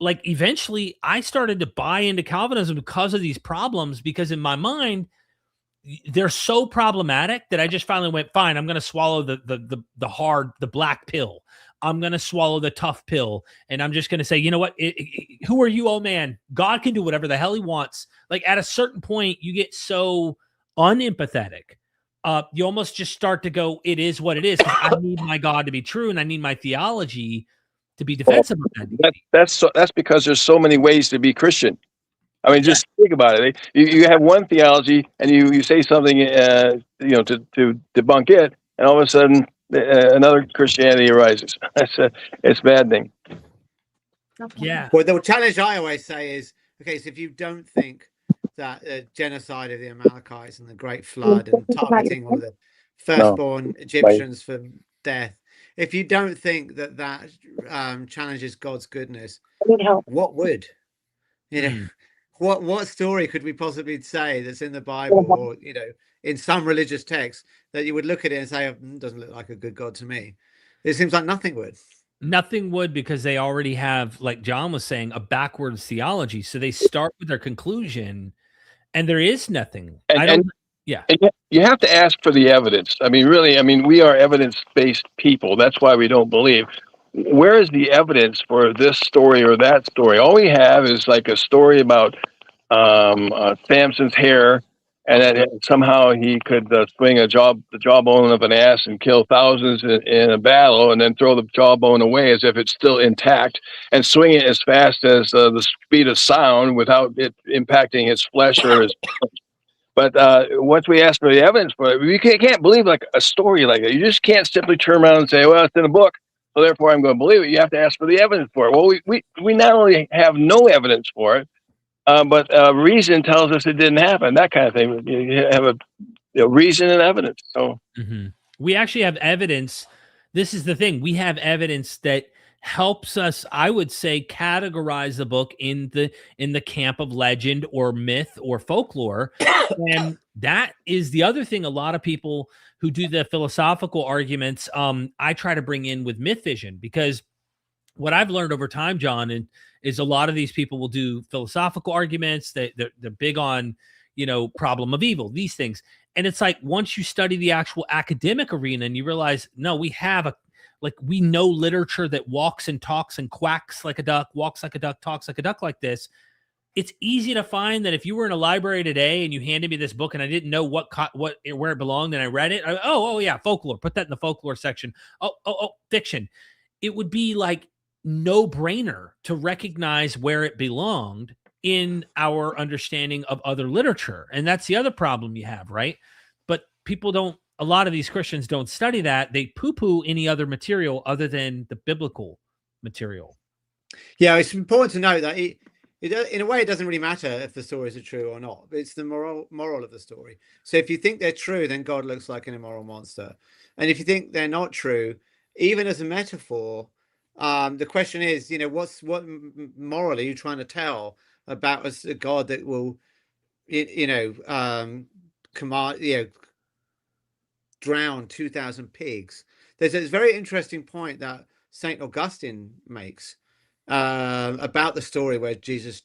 like eventually I started to buy into Calvinism because of these problems, because in my mind, they're so problematic that I just finally went, fine, I'm going to swallow the hard, the black pill. I'm going to swallow the tough pill. And I'm just going to say, you know what? Who are you, oh man? God can do whatever the hell he wants. Like, at a certain point, you get so unempathetic. You almost just start to go, it is what it is. I need my God to be true, and I need my theology to be defensive of that. That's because there's so many ways to be Christian. I mean, just think about it. You have one theology, and you say something, to debunk it, and all of a sudden another Christianity arises. It's maddening. Yeah. Well, the challenge I always say is, okay, so if you don't think that genocide of the Amalekites and the Great Flood and targeting all the firstborn Egyptians for death, if you don't think that challenges God's goodness, what would? You know, what story could we possibly say that's in the Bible or, you know, in some religious text that you would look at it and say, doesn't look like a good God to me? It seems like nothing would. Nothing would, because they already have, like John was saying, a backwards theology. So they start with their conclusion, and there is nothing. And you have to ask for the evidence. I mean, really, we are evidence-based people. That's why we don't believe. Where is the evidence for this story or that story? All we have is like a story about Samson's hair, and that somehow he could swing the jawbone of an ass and kill thousands in a battle, and then throw the jawbone away as if it's still intact, and swing it as fast as the speed of sound without it impacting his flesh or his. But once we ask for the evidence for it, we can't believe like a story like that. You just can't simply turn around and say, well, it's in a book, so therefore I'm going to believe it. You have to ask for the evidence for it. Well, we not only have no evidence for it, but reason tells us it didn't happen, that kind of thing. You have a reason and evidence. So we actually have evidence. This is the thing. We have evidence that helps us, I would say, categorize the book in the camp of legend or myth or folklore. And that is the other thing. A lot of people who do the philosophical arguments, I try to bring in with MythVision, because what I've learned over time, John, is a lot of these people will do philosophical arguments. They're big on, problem of evil, these things. And it's like, once you study the actual academic arena and you realize, no, we know literature that walks and talks and quacks like a duck, walks like a duck, talks like a duck like this. It's easy to find that if you were in a library today and you handed me this book and I didn't know where it belonged and I read it, oh yeah, folklore, put that in the folklore section. Oh, fiction. It would be like no brainer to recognize where it belonged in our understanding of other literature. And that's the other problem you have, right? But a lot of these Christians don't study that. They poo-poo any other material other than the biblical material. Yeah, it's important to note that in a way, it doesn't really matter if the stories are true or not. It's the moral of the story. So if you think they're true, then God looks like an immoral monster. And if you think they're not true, even as a metaphor, the question is, what moral are you trying to tell about a God that will, command, drown 2,000 pigs? There's a very interesting point that St. Augustine makes about the story where Jesus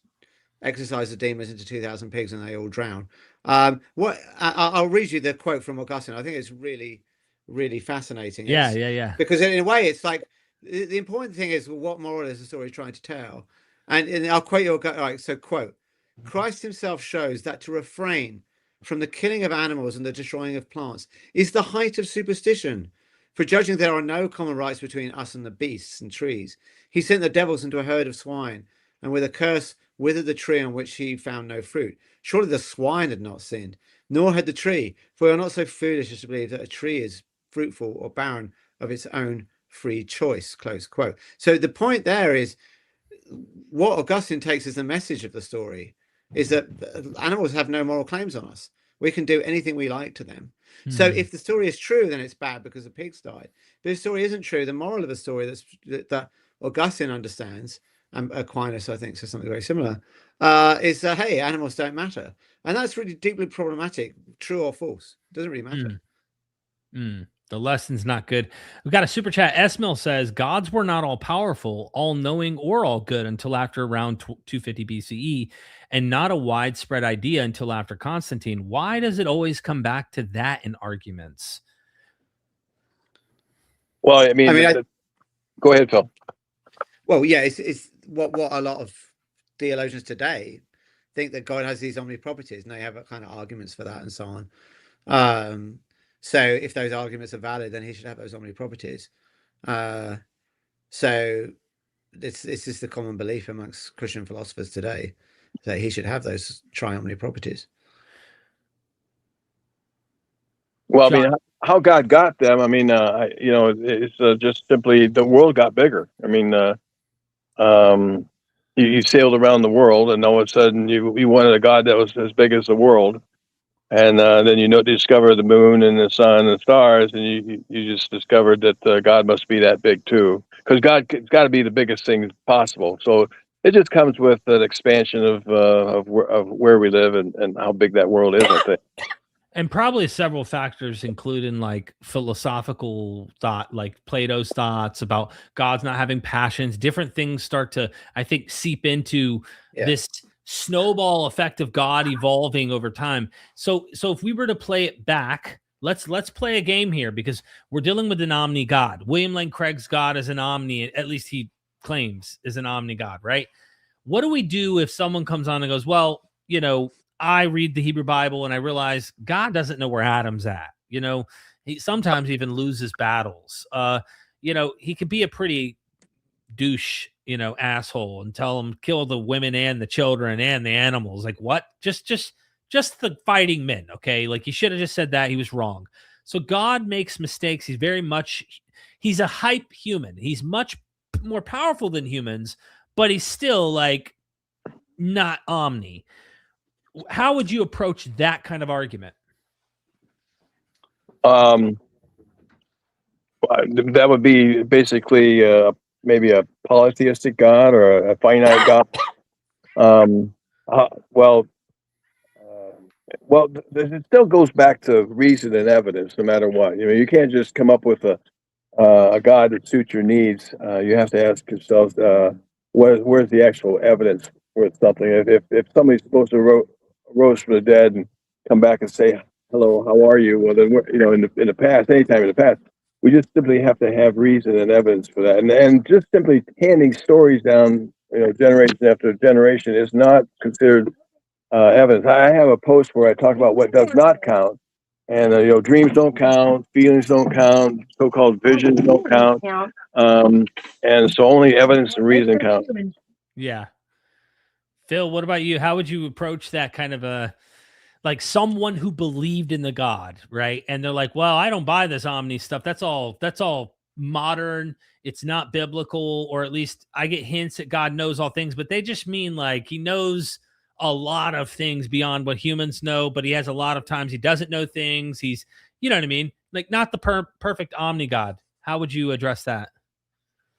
exorcised the demons into 2,000 pigs and they all drown. I'll read you the quote from Augustine. I think it's really, really fascinating. Yeah. Because in a way, it's like the important thing is, what moral is the story trying to tell? And I'll quote you. All right, so quote: Christ himself shows that to refrain from the killing of animals and the destroying of plants is the height of superstition. For judging there are no common rights between us and the beasts and trees, he sent the devils into a herd of swine, and with a curse withered the tree on which he found no fruit. Surely the swine had not sinned, nor had the tree. For we are not so foolish as to believe that a tree is fruitful or barren of its own free choice. Close quote. So the point there is, what Augustine takes as the message of the story is that animals have no moral claims on us. We can do anything we like to them. So if the story is true, then it's bad because the pigs died. But if the story isn't true, the moral of the story that Augustine understands, and Aquinas, I think, says something very similar, is hey, animals don't matter. And that's really deeply problematic, true or false. It doesn't really matter. The lesson's not good. We've got a super chat. Esmil says, gods were not all powerful, all knowing, or all good until after around 250 BCE, and not a widespread idea until after Constantine. Why does it always come back to that in arguments? Well, I mean, go ahead, Phil. Well, yeah, it's what a lot of theologians today think, that God has these omni properties, and they have kind of arguments for that and so on. So if those arguments are valid, then he should have those omni properties. So this is the common belief amongst Christian philosophers today, that he should have those tri-omni properties. Well, I mean, how God got them, I mean, it's just simply the world got bigger. I mean, you sailed around the world, and all of a sudden you wanted a God that was as big as the world. And then discover the moon and the sun and the stars, and you just discovered that God must be that big too, because God's got to be the biggest thing possible. So it just comes with an expansion of where we live and how big that world is, I think. And probably several factors, including like philosophical thought, like Plato's thoughts about God's not having passions. Different things start to, I think, seep into this snowball effect of God evolving over time. So if we were to play it back, let's play a game here, because we're dealing with an omni God. William Lane Craig's God is an omni, at least he claims is an omni God, right? What do we do if someone comes on and goes, well, I read the Hebrew Bible and I realize God doesn't know where Adam's at. He sometimes even loses battles. He could be a pretty douche, asshole, and tell him kill the women and the children and the animals. Like, what? Just the fighting men. Okay. Like, he should have just said that. He was wrong. So God makes mistakes. He's a hype human. He's much more powerful than humans, but he's still like not omni. How would you approach that kind of argument? That would be basically maybe a polytheistic God or a finite God. It still goes back to reason and evidence, no matter what. You can't just come up with a God that suits your needs. You have to ask yourself, where's the actual evidence for something? If somebody's supposed to rose from the dead and come back and say, hello, how are you? Well, then in the past, anytime in the past, we just simply have to have reason and evidence for that. And just simply handing stories down, generation after generation is not considered evidence. I have a post where I talk about what does not count. And, dreams don't count, feelings don't count, so-called visions don't count. And so only evidence and reason count. Yeah. Phil, what about you? How would you approach that kind of like someone who believed in the God, right? And they're like, well, I don't buy this omni stuff. That's all modern. It's not biblical, or at least I get hints that God knows all things, but they just mean like he knows a lot of things beyond what humans know, but he has a lot of times he doesn't know things. He's, you know what I mean? Like, not the perfect omni God. How would you address that?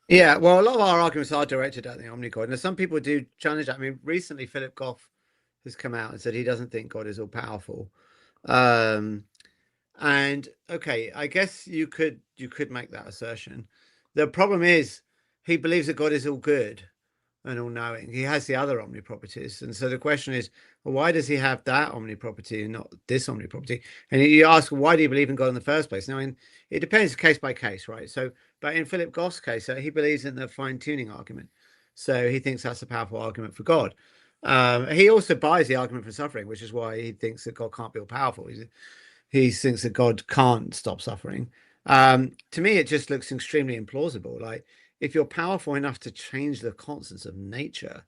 Yeah, well, a lot of our arguments are directed at the omni God. Now, some people do challenge that. I mean, recently Philip Goff has come out and said he doesn't think God is all powerful. And okay, I guess you could make that assertion. The problem is he believes that God is all good and all knowing. He has the other omni properties. And so the question is, well, why does he have that omni property and not this omni property? And you ask, why do you believe in God in the first place? Now, it depends case by case, right? So, but in Philip Goff's case, he believes in the fine-tuning argument. So he thinks that's a powerful argument for God. He also buys the argument for suffering, which is why he thinks that God can't be all powerful. He thinks that God can't stop suffering. To me, it just looks extremely implausible. Like, if you're powerful enough to change the constants of nature,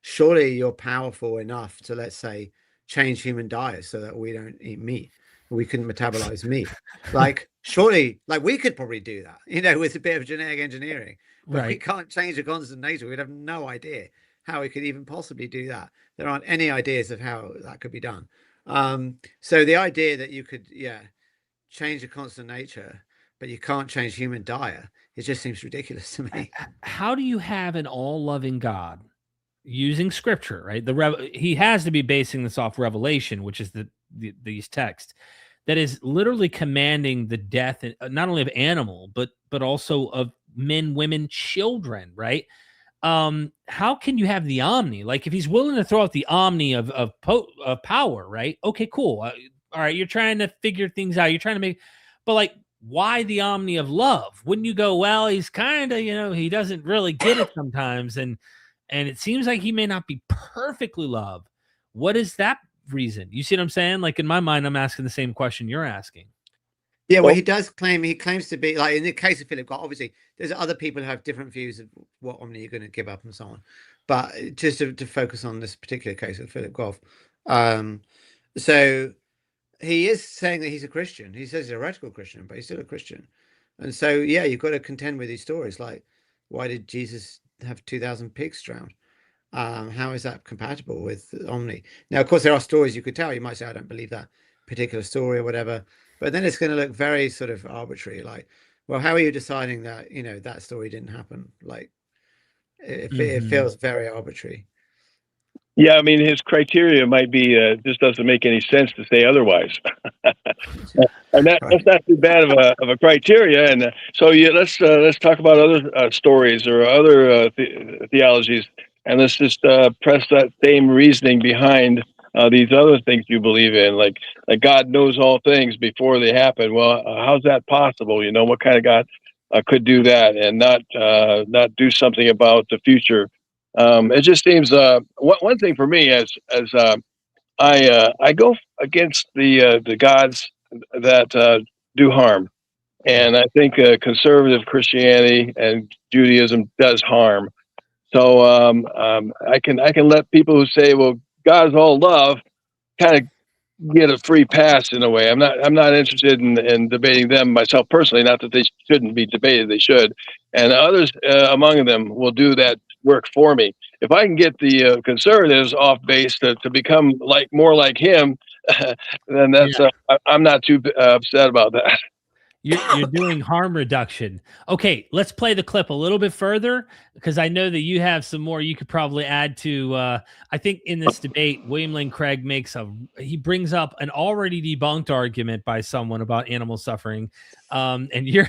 surely you're powerful enough to, let's say, change human diet so that we don't eat meat. We couldn't metabolize meat. Like, surely, like, we could probably do that, you know, with a bit of genetic engineering, but we can't change the constant nature. We'd have no idea how we could even possibly do that. There aren't any ideas of how that could be done. So the idea that you could, change the constant nature, but you can't change human diet, it just seems ridiculous to me. How do you have an all-loving God using scripture, right? He has to be basing this off Revelation, which is these texts, that is literally commanding the death not only of animal, but also of men, women, children, right? How can you have the omni? Like, if he's willing to throw out the omni of power, right? Okay, cool. All right, you're trying to figure things out. You're trying to make, but like, why the omni of love? Wouldn't you go, well, he's kind of, he doesn't really get it sometimes, and it seems like he may not be perfectly loved. What is that reason? You see what I'm saying? Like, in my mind, I'm asking the same question you're asking. Yeah, well, he claims to be, like, in the case of Philip God, obviously there's other people who have different views of what omni you're going to give up and so on. But just to focus on this particular case of Philip Goff, so he is saying that he's a Christian. He says he's a radical Christian, but he's still a Christian. And so, yeah, you've got to contend with these stories. Like, why did Jesus have 2,000 pigs drowned? How is that compatible with omni? Now, of course, there are stories you could tell. You might say, I don't believe that particular story or whatever. But then it's going to look very sort of arbitrary. Like, well, how are you deciding that, that story didn't happen? Like, it feels very arbitrary. Yeah, I mean, his criteria might be just doesn't make any sense to say otherwise, and that's not too bad of a criteria. And so let's talk about other stories or other theologies, and let's just press that same reasoning behind these other things you believe in, like God knows all things before they happen. Well, how's that possible? What kind of God could do that and not do something about the future? It just seems one thing for me as I go against the gods that do harm, and I think conservative Christianity and Judaism does harm. So I can let people who say, well, God is all love, kind of get a free pass in a way. I'm not interested in debating them myself personally. Not that they shouldn't be debated, they should, and others among them will do that work for me. If I can get the conservatives off base to become more like him, then that's I'm not too upset about that. You're doing harm reduction. Okay, let's play the clip a little bit further, because I know that you have some more you could probably add to. I think in this debate, William Lane Craig he brings up an already debunked argument by someone about animal suffering, and you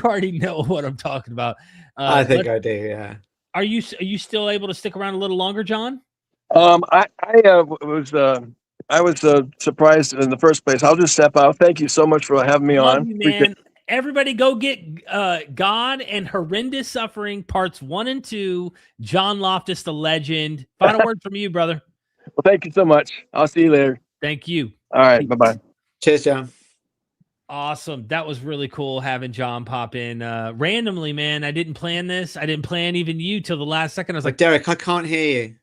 already know what I'm talking about. I think I do. Yeah. Are you still able to stick around a little longer, John? I was surprised in the first place. I'll just step out. Thank you so much for having me on. You, man. Everybody go get God and Horrendous Suffering parts 1 and 2. John Loftus, the legend. Final word from you, brother. Well, thank you so much. I'll see you later. Thank you. All right. Bye-bye. Cheers, John. Awesome. That was really cool having John pop in randomly, man. I didn't plan this. I didn't plan even you till the last second. I was like, Derek, I can't hear you.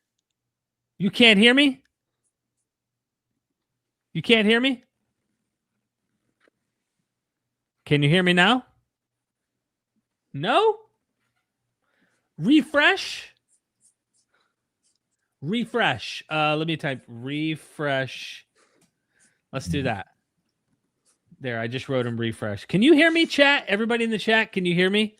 You can't hear me? You can't hear me? Can you hear me now? No? Refresh? Refresh. Let me type refresh. Let's do that. There, I just wrote him refresh. Can you hear me, chat? Everybody in the chat, can you hear me?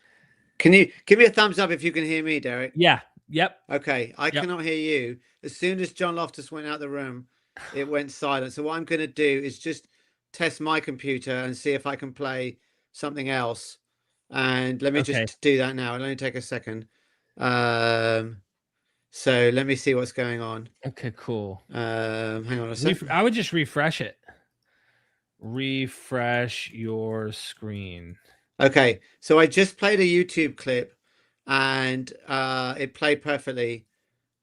Can you give me a thumbs up if you can hear me, Derek? Yeah. Yep. Okay. I cannot hear you. As soon as John Loftus went out the room, it went silent. So what I'm going to do is just test my computer and see if I can play something else. And let me just do that now. It'll only take a second. So let me see what's going on. Okay, cool. Hang on a second. I would just refresh it. Refresh your screen. Okay, so I just played a YouTube clip and it played perfectly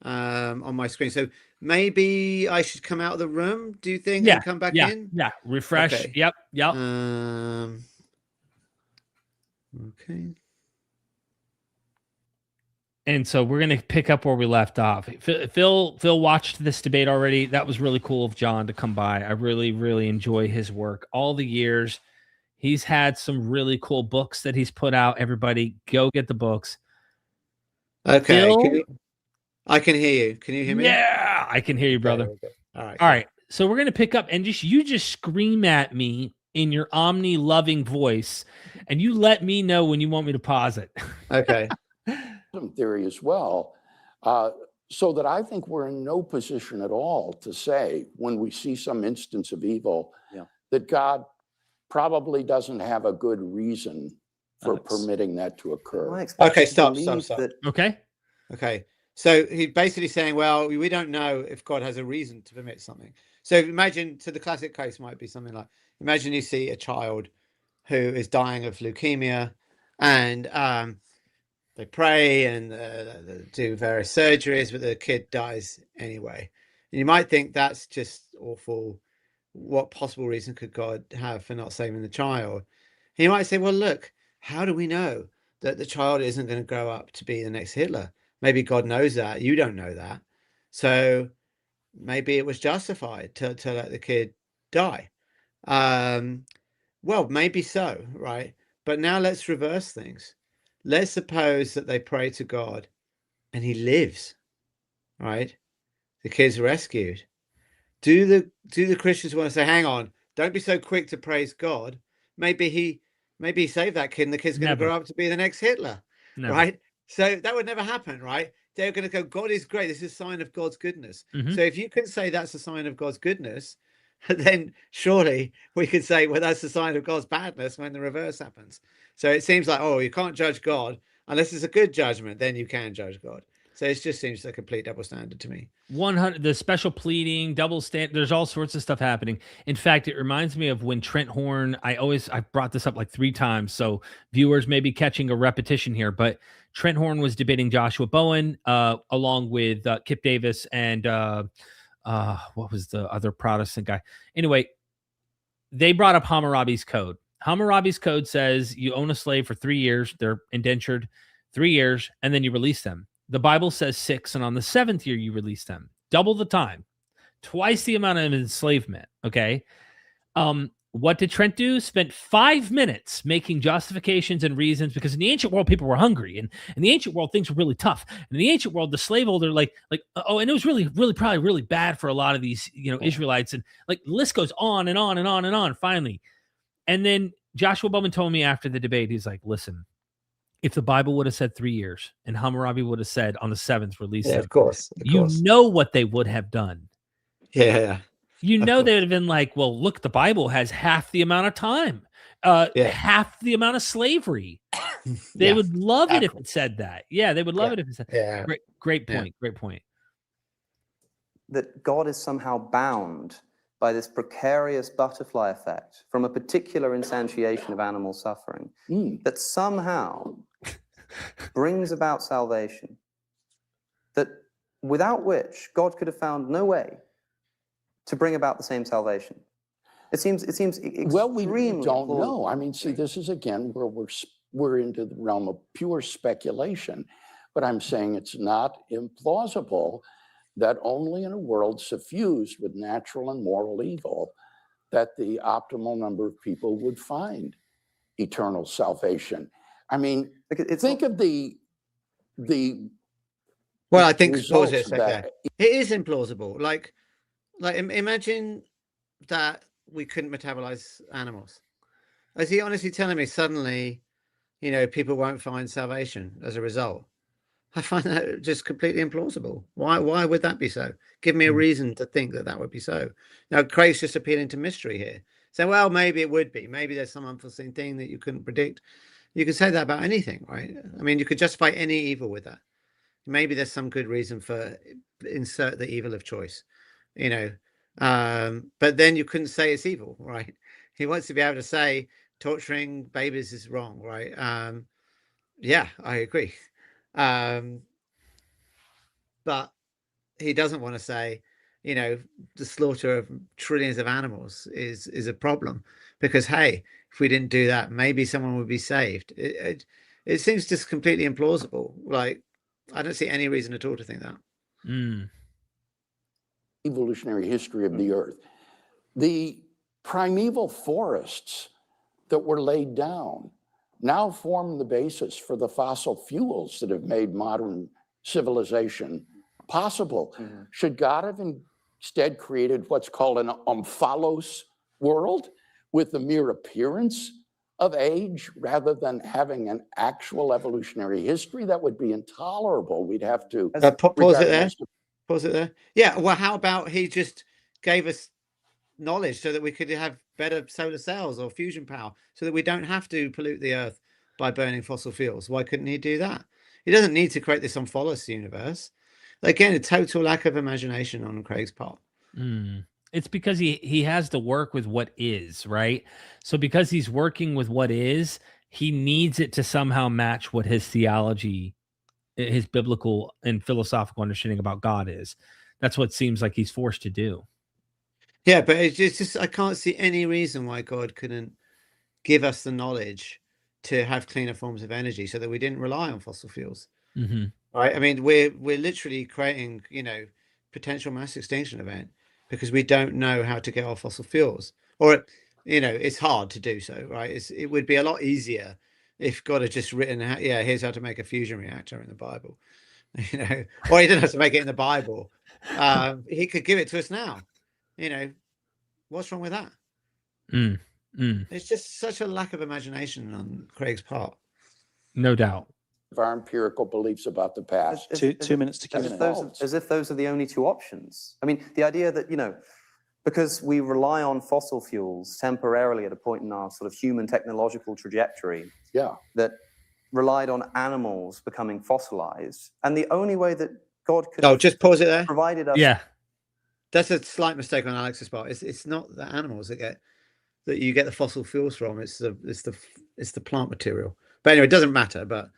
on my screen. So maybe I should come out of the room, do you think? Yeah. And come back in? Yeah. Refresh. Okay. Yep. Okay. And so we're going to pick up where we left off. Phil watched this debate already. That was really cool of John to come by. I really, really enjoy his work. All the years, he's had some really cool books that he's put out. Everybody, go get the books. Okay. Phil, I can hear you. Can you hear me? Yeah, I can hear you, brother. Okay. All right. All right. So we're going to pick up and you just scream at me in your omni-loving voice, and you let me know when you want me to pause it. Okay. Theory as well, so that I think we're in no position at all to say when we see some instance of evil that God probably doesn't have a good reason for permitting that to occur. Okay, stop. Okay. So he's basically saying, well, we don't know if God has a reason to permit something. So imagine, so the classic case might be something like, imagine you see a child who is dying of leukemia, and they pray and do various surgeries, but the kid dies anyway. And you might think that's just awful. What possible reason could God have for not saving the child? And you might say, well, look, how do we know that the child isn't going to grow up to be the next Hitler? Maybe God knows that. You don't know that. So maybe it was justified to let the kid die. Well, maybe so, right? But now let's reverse things. Let's suppose that they pray to God and he lives, right? The kid's rescued. Do the Christians want to say, hang on, don't be so quick to praise God. Maybe he saved that kid and the kid's going to grow up to be the next Hitler, right? So that would never happen, right? They're going to go, God is great. This is a sign of God's goodness. So if you can say that's a sign of God's goodness, then surely we could say, well, that's a sign of God's badness when the reverse happens. So it seems like, oh, you can't judge God unless it's a good judgment, then you can judge God. So it just seems a complete double standard to me. 100, the special pleading, double standard, there's all sorts of stuff happening. In fact, it reminds me of when Trent Horn, I brought this up like 3 times, so viewers may be catching a repetition here, but Trent Horn was debating Joshua Bowen along with Kip Davis and what was the other Protestant guy? Anyway, they brought up Hammurabi's Code. Hammurabi's Code says you own a slave for 3 years, they're indentured 3 years, and then you release them. The Bible says 6, and on the 7th year, you release them. Double the time. Twice the amount of enslavement, okay? What did Trent do? Spent 5 minutes making justifications and reasons, because in the ancient world, people were hungry, and in the ancient world, things were really tough. In the ancient world, the slaveholder, and it was really probably really bad for a lot of these, Israelites, and the list goes on and on and on and on, finally. And then Joshua Bowman told me after the debate, he's like, listen, if the Bible would have said 3 years and Hammurabi would have said on the 7th release, of course. You know what they would have done. Yeah. They would have been like, well, look, the Bible has half the amount of time, half the amount of slavery. They would love it if it said that. Yeah, they would love it if it said. Yeah. Great point. Great point. That God is somehow bound by this precarious butterfly effect from a particular instantiation of animal suffering that somehow brings about salvation, that without which God could have found no way to bring about the same salvation. It seems well, we don't plausible. know. I mean, see, this is again where we're into the realm of pure speculation, but I'm saying it's not implausible that only in a world suffused with natural and moral evil that the optimal number of people would find eternal salvation. I mean, think of the well, I think pause it a second. It is implausible. Like imagine that we couldn't metabolize animals. Is he honestly telling me suddenly, people won't find salvation as a result? I find that just completely implausible. Why would that be so? Give me a reason to think that would be so. Now, Craig's just appealing to mystery here. So, well, maybe it would be. Maybe there's some unforeseen thing that you couldn't predict. You could say that about anything, right? I mean, you could justify any evil with that. Maybe there's some good reason for insert the evil of choice, but then you couldn't say it's evil, right? He wants to be able to say torturing babies is wrong, right? Yeah, I agree. But he doesn't want to say, the slaughter of trillions of animals is a problem, because, hey, if we didn't do that, maybe someone would be saved. It seems just completely implausible. Like, I don't see any reason at all to think that. Evolutionary history of the Earth. The primeval forests that were laid down now form the basis for the fossil fuels that have made modern civilization possible. Should God have instead created what's called an omphalos world with the mere appearance of age rather than having an actual evolutionary history? That would be intolerable. We'd have to pause it there. Pause it there. Yeah. Well, how about he just gave us knowledge so that we could have better solar cells or fusion power so that we don't have to pollute the earth by burning fossil fuels? Why couldn't he do that? He doesn't need to create this omphalos universe. Again, a total lack of imagination on Craig's part. It's because he has to work with what is, right? So because he's working with what is, he needs it to somehow match what his theology, his biblical and philosophical understanding about God is. That's what it seems like he's forced to do. Yeah, but it's just I can't see any reason why God couldn't give us the knowledge to have cleaner forms of energy so that we didn't rely on fossil fuels. Right? I mean, we're literally creating, potential mass extinction event because we don't know how to get off fossil fuels, or it's hard to do so, right? It would be a lot easier if God had just written, here's how to make a fusion reactor in the Bible, or he didn't have to make it in the Bible. He could give it to us now. What's wrong with that? It's just such a lack of imagination on Craig's part. No doubt. Of our empirical beliefs about the past. Two minutes to Q&A. As if those are the only two options. I mean, the idea that, because we rely on fossil fuels temporarily at a point in our sort of human technological trajectory, that relied on animals becoming fossilized, and the only way that God could just pause it there. Provided us. Yeah, that's a slight mistake on Alex's part. It's not the animals that you get the fossil fuels from. It's the plant material. But anyway, it doesn't matter. But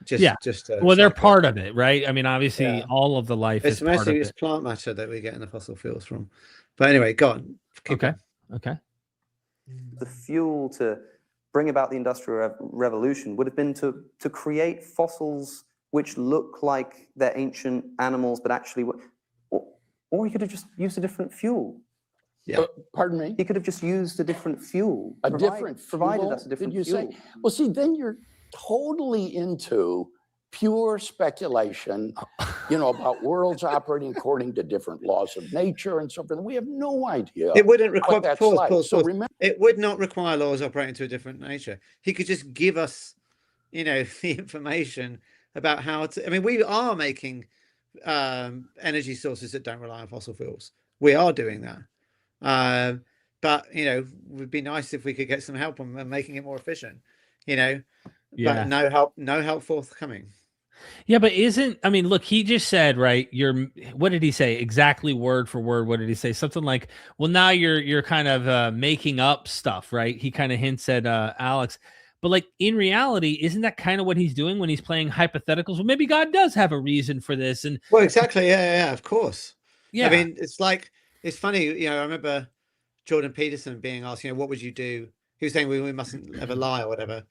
they're part of it, right? I mean, obviously, all of the life is part of it. It's plant matter that we're getting the fossil fuels from. But anyway, go on. Okay. The fuel to bring about the Industrial Revolution would have been to create fossils which look like they're ancient animals, but actually, or he could have just used a different fuel. Yeah. Pardon me? He could have just used a different fuel. Provided us a different fuel. Say? Well, see, then you're totally into pure speculation, about worlds operating according to different laws of nature and so forth. We have no idea. It wouldn't require remember, it would not require laws operating to a different nature. He could just give us, the information about how to. I mean, we are making energy sources that don't rely on fossil fuels. We are doing that. But it would be nice if we could get some help on making it more efficient. But no help forthcoming. Yeah, but look, he just said, right, what did he say? Exactly word for word, what did he say? Something like, well, now you're kind of making up stuff, right? He kind of hints at Alex. But like in reality, isn't that kind of what he's doing when he's playing hypotheticals? Well, maybe God does have a reason for this. And well, exactly. Yeah, of course. Yeah. I mean, it's funny, I remember Jordan Peterson being asked, what would you do? He was saying we mustn't ever lie or whatever.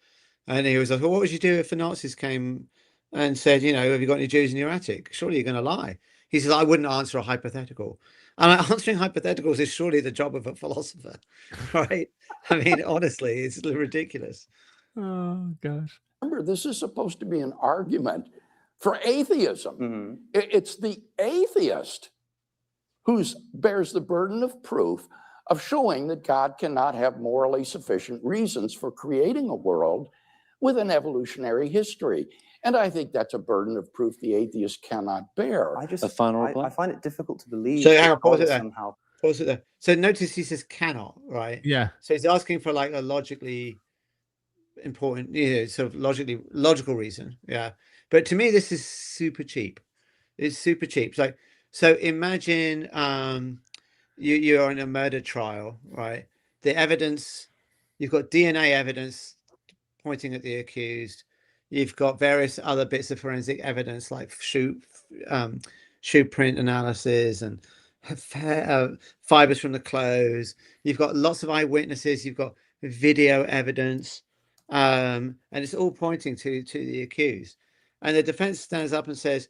And he was like, well, what would you do if the Nazis came and said, have you got any Jews in your attic? Surely you're going to lie. He says, I wouldn't answer a hypothetical. And answering hypotheticals is surely the job of a philosopher, right? I mean, honestly, it's ridiculous. Oh, gosh. Remember, this is supposed to be an argument for atheism. It's the atheist who bears the burden of proof of showing that God cannot have morally sufficient reasons for creating a world with an evolutionary history. And I think that's a burden of proof the atheist cannot bear. I find it difficult to believe. So pause it there. So notice he says cannot, right? Yeah. So he's asking for like a logically important, sort of logical reason. Yeah. But to me, this is super cheap. It's super cheap. So imagine you're in a murder trial, right? The evidence, you've got DNA evidence pointing at the accused. You've got various other bits of forensic evidence like shoe print analysis and fibers from the clothes. You've got lots of eyewitnesses. You've got video evidence, and it's all pointing to the accused. and the defense stands up and says,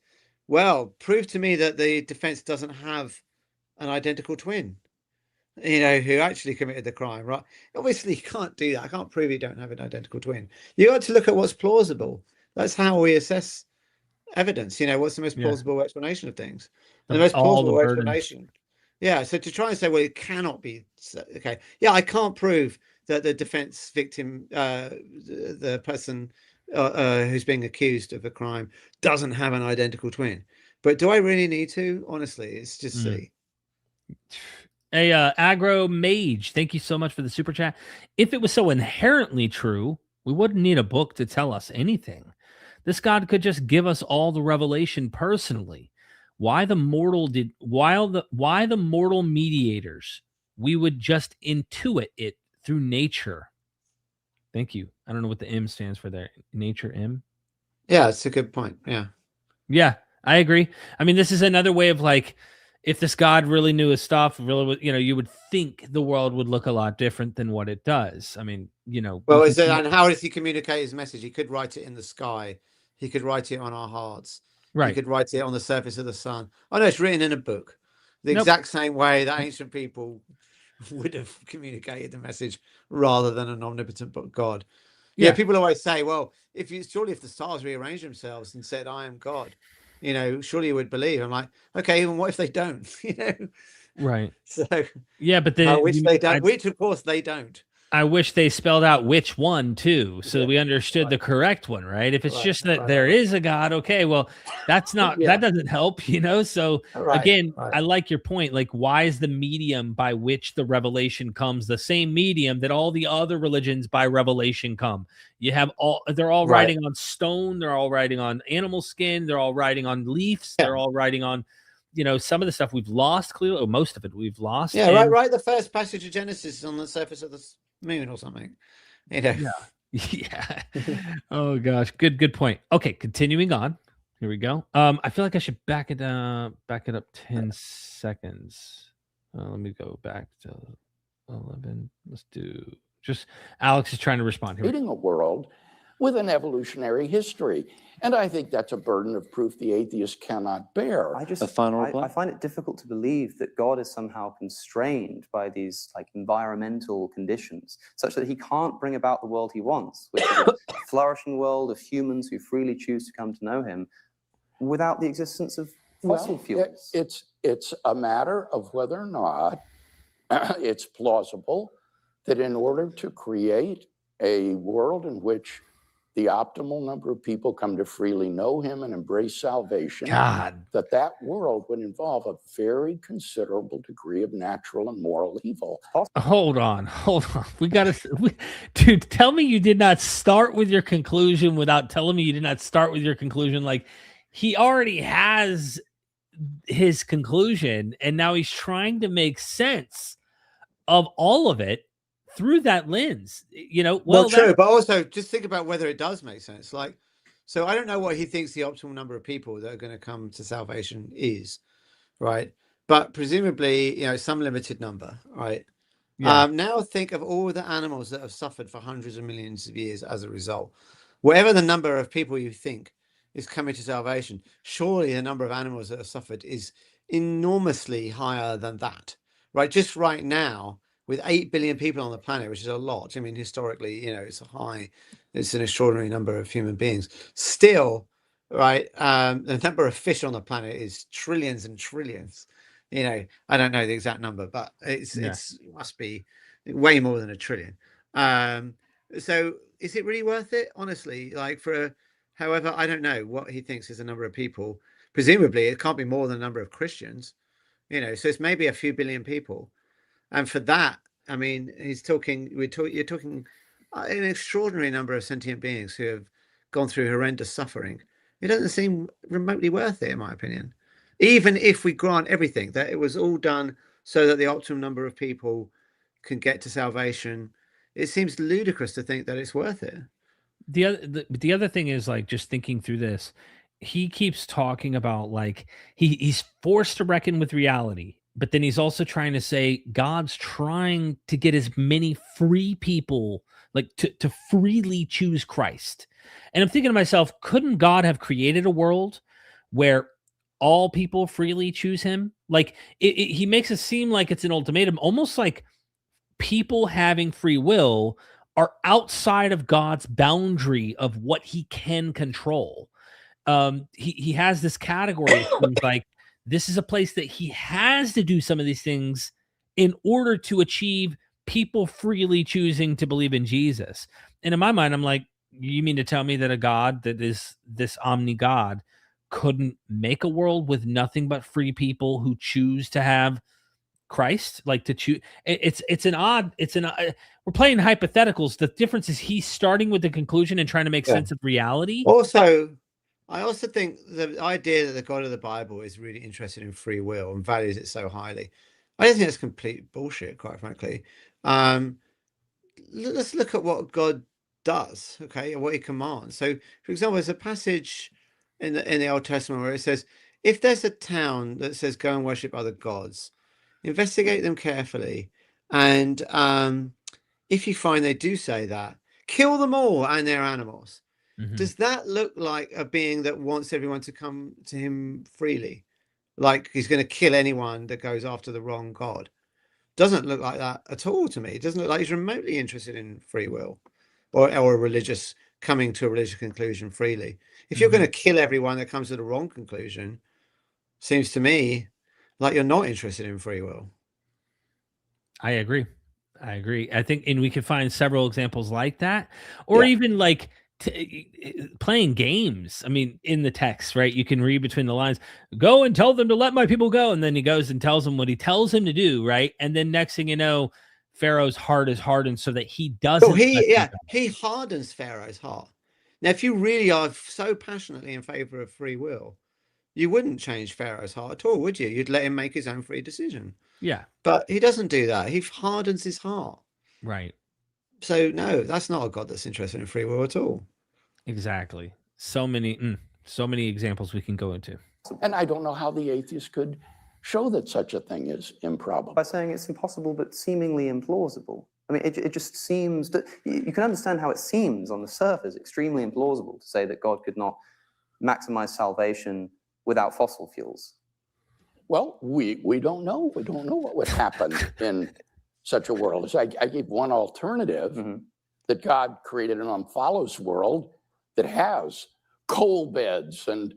well, prove to me that the defense doesn't have an identical twin, who actually committed the crime, right? Obviously, you can't do that. I can't prove you don't have an identical twin. You got to look at what's plausible. That's how we assess evidence. What's the most plausible explanation of things? And the most plausible explanation. Yeah. So to try and say, well, it cannot be. Okay. Yeah, I can't prove that the defense victim, the person who's being accused of a crime, doesn't have an identical twin. But do I really need to? Honestly, it's just silly. Hey, Agro Mage, thank you so much for the super chat. If it was so inherently true, we wouldn't need a book to tell us anything. This God could just give us all the revelation personally. Why the mortal mediators? We would just intuit it through nature. Thank you. I don't know what the M stands for there. Nature M? Yeah, it's a good point. Yeah. Yeah, I agree. I mean, this is another way of like, if this God really knew his stuff, really, you would think the world would look a lot different than what it does. I mean, Well, and how does he communicate his message? He could write it in the sky. He could write it on our hearts. Right. He could write it on the surface of the sun. Oh no, it's written in a book. The exact same way that ancient people would have communicated the message rather than an omnipotent God. Yeah, people always say, well, if the stars rearranged themselves and said, I am God, surely you would believe. I'm like, okay, even what if they don't? Right. So yeah, but then which they don't, which of course they don't. I wish they spelled out which one too, so we understood the correct one, right? If it's just that there is a God, okay, well, that's not that doesn't help, So again, I like your point. Like, why is the medium by which the revelation comes the same medium that all the other religions by revelation come? You have they're all writing on stone, they're all writing on animal skin, they're all writing on leaves, they're all writing on some of the stuff we've lost clearly, or most of it we've lost. Yeah, right. The first passage of Genesis is on the surface of the moon or something. Yeah. Oh gosh, good point. Okay, continuing on. Here we go. I feel like I should back it up 10 seconds. Let me go back to 11. Let's do just Alex is trying to respond here. Creating a world with an evolutionary history. And I think that's a burden of proof the atheist cannot bear. I find it difficult to believe that God is somehow constrained by these environmental conditions, such that he can't bring about the world he wants, which is a flourishing world of humans who freely choose to come to know him, without the existence of fossil fuels. It's a matter of whether or not it's plausible that in order to create a world in which the optimal number of people come to freely know him and embrace salvation, that world would involve a very considerable degree of natural and moral evil. Hold on. Dude, tell me you did not start with your conclusion without telling me you did not start with your conclusion. Like, he already has his conclusion, and now he's trying to make sense of all of it through that lens, well, true, but also just think about whether it does make sense. So I don't know what he thinks the optimal number of people that are going to come to salvation is, right? But presumably, some limited number, right? Yeah. Now think of all the animals that have suffered for hundreds of millions of years as a result. Whatever the number of people you think is coming to salvation, surely the number of animals that have suffered is enormously higher than that, right? Just right now, with 8 billion people on the planet, which is a lot. I mean, historically, it's an extraordinary number of human beings. Still, right, the number of fish on the planet is trillions and trillions. I don't know the exact number, but it must be way more than a trillion. So is it really worth it? Honestly, however, I don't know what he thinks is the number of people. Presumably, it can't be more than the number of Christians, so it's maybe a few billion people. And for that, I mean, you're talking an extraordinary number of sentient beings who have gone through horrendous suffering. It doesn't seem remotely worth it, in my opinion. Even if we grant everything, that it was all done so that the optimum number of people can get to salvation, it seems ludicrous to think that it's worth it. The other thing is, just thinking through this, he keeps talking about he's forced to reckon with reality. But then he's also trying to say God's trying to get as many free people, to freely choose Christ. And I'm thinking to myself, couldn't God have created a world where all people freely choose him? Like he makes it seem like it's an ultimatum, almost like people having free will are outside of God's boundary of what he can control. He has this category of things like this is a place that he has to do some of these things in order to achieve people freely choosing to believe in Jesus. And in my mind, I'm like, you mean to tell me that a God that is this omni God couldn't make a world with nothing but free people who choose to have Christ, like to choose? We're playing hypotheticals. The difference is he's starting with the conclusion and trying to make sense of reality. Also, I also think the idea that the God of the Bible is really interested in free will and values it so highly, I don't think that's complete bullshit, quite frankly. Let's look at what God does, okay, and what he commands. So, for example, there's a passage in the Old Testament where it says, if there's a town that says go and worship other gods, investigate them carefully, and if you find they do say that, kill them all and their animals. Does that look like a being that wants everyone to come to him freely? Like he's going to kill anyone that goes after the wrong God? Doesn't look like that at all to me. It doesn't look like he's remotely interested in free will or a religious coming to a religious conclusion freely. If you're going to kill everyone that comes to the wrong conclusion, seems to me like you're not interested in free will. I agree. I think, and we could find several examples like that, or even like playing games. I mean, in the text, right? You can read between the lines, go and tell them to let my people go. And then he goes and tells them what he tells him to do. Right. And then next thing you know, Pharaoh's heart is hardened so that he doesn't. So he hardens Pharaoh's heart. Now, if you really are so passionately in favor of free will, you wouldn't change Pharaoh's heart at all, would you? You'd let him make his own free decision. Yeah. But he doesn't do that. He hardens his heart. Right. So no, that's not a God that's interested in free will at all. Exactly. So many examples we can go into. And I don't know how the atheist could show that such a thing is improbable. By saying it's impossible but seemingly implausible. I mean, it just seems that you can understand how it seems on the surface extremely implausible to say that God could not maximize salvation without fossil fuels. Well, we don't know. We don't know what would happen in such a world. So I gave one alternative, that God created an Omphalos world that has coal beds and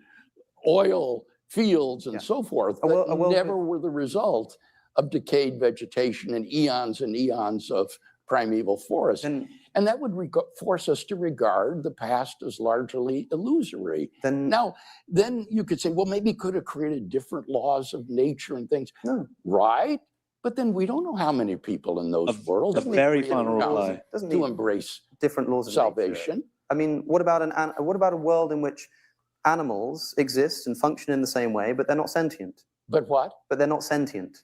oil fields and so forth, that never were the result of decayed vegetation and eons of primeval forests. And that would force us to regard the past as largely illusory. Then you could say, well, maybe could have created different laws of nature and things. No. Right? But then we don't know how many people in those worlds. A very final reply. To embrace different laws of salvation. Nature. I mean, what about a world in which animals exist and function in the same way, but they're not sentient? But what? But they're not sentient.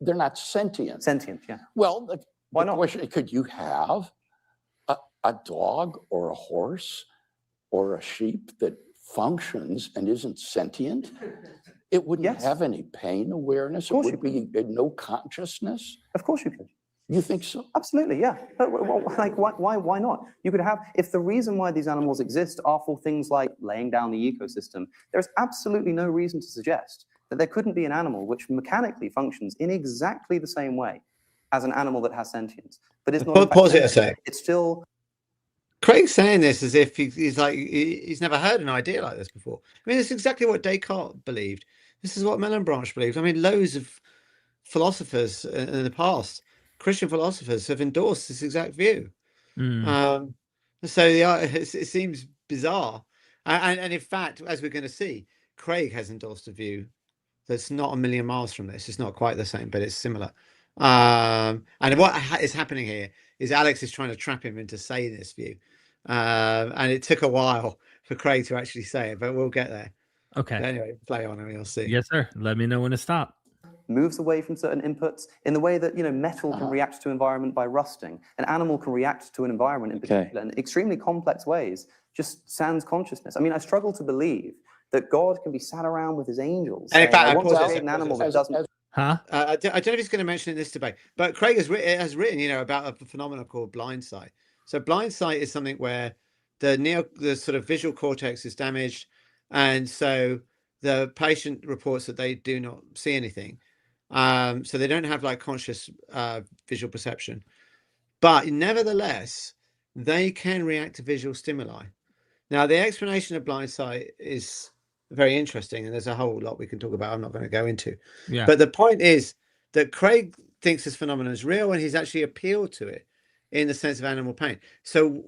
They're not sentient. Sentient, yeah. Well, why not? Question, could you have a dog or a horse or a sheep that functions and isn't sentient? It wouldn't have any pain awareness. It would be no consciousness. Of course you could. You think so? Absolutely, yeah. But, like, why not? You could have, if the reason why these animals exist are for things like laying down the ecosystem, there's absolutely no reason to suggest that there couldn't be an animal which mechanically functions in exactly the same way as an animal that has sentience. But it's not. Pause it a sec. It's still. Craig's saying this as if he's never heard an idea like this before. I mean, it's exactly what Descartes believed. This is what Mellenbranche believed. I mean, loads of philosophers in the past, Christian philosophers, have endorsed this exact view. So it seems bizarre. And in fact, as we're going to see, Craig has endorsed a view that's not a million miles from this. It's not quite the same, but it's similar. And what is happening here is Alex is trying to trap him into saying this view. And it took a while for Craig to actually say it, but we'll get there. Okay. But anyway, play on and you'll see. Yes, sir. Let me know when to stop. Moves away from certain inputs in the way that, metal can react to environment by rusting. An animal can react to an environment in particular in extremely complex ways, just sans consciousness. I mean, I struggle to believe that God can be sat around with his angels. And in fact, I want to create an animal that doesn't. Huh? I don't know if he's going to mention it in this debate, but Craig has written, about a phenomenon called blind sight. So blind sight is something where the sort of visual cortex is damaged, and so the patient reports that they do not see anything. So they don't have like conscious visual perception, but nevertheless, they can react to visual stimuli. Now, the explanation of blind sight is very interesting, and there's a whole lot we can talk about. I'm not going to go into. Yeah. But the point is that Craig thinks this phenomenon is real, and he's actually appealed to it in the sense of animal pain. So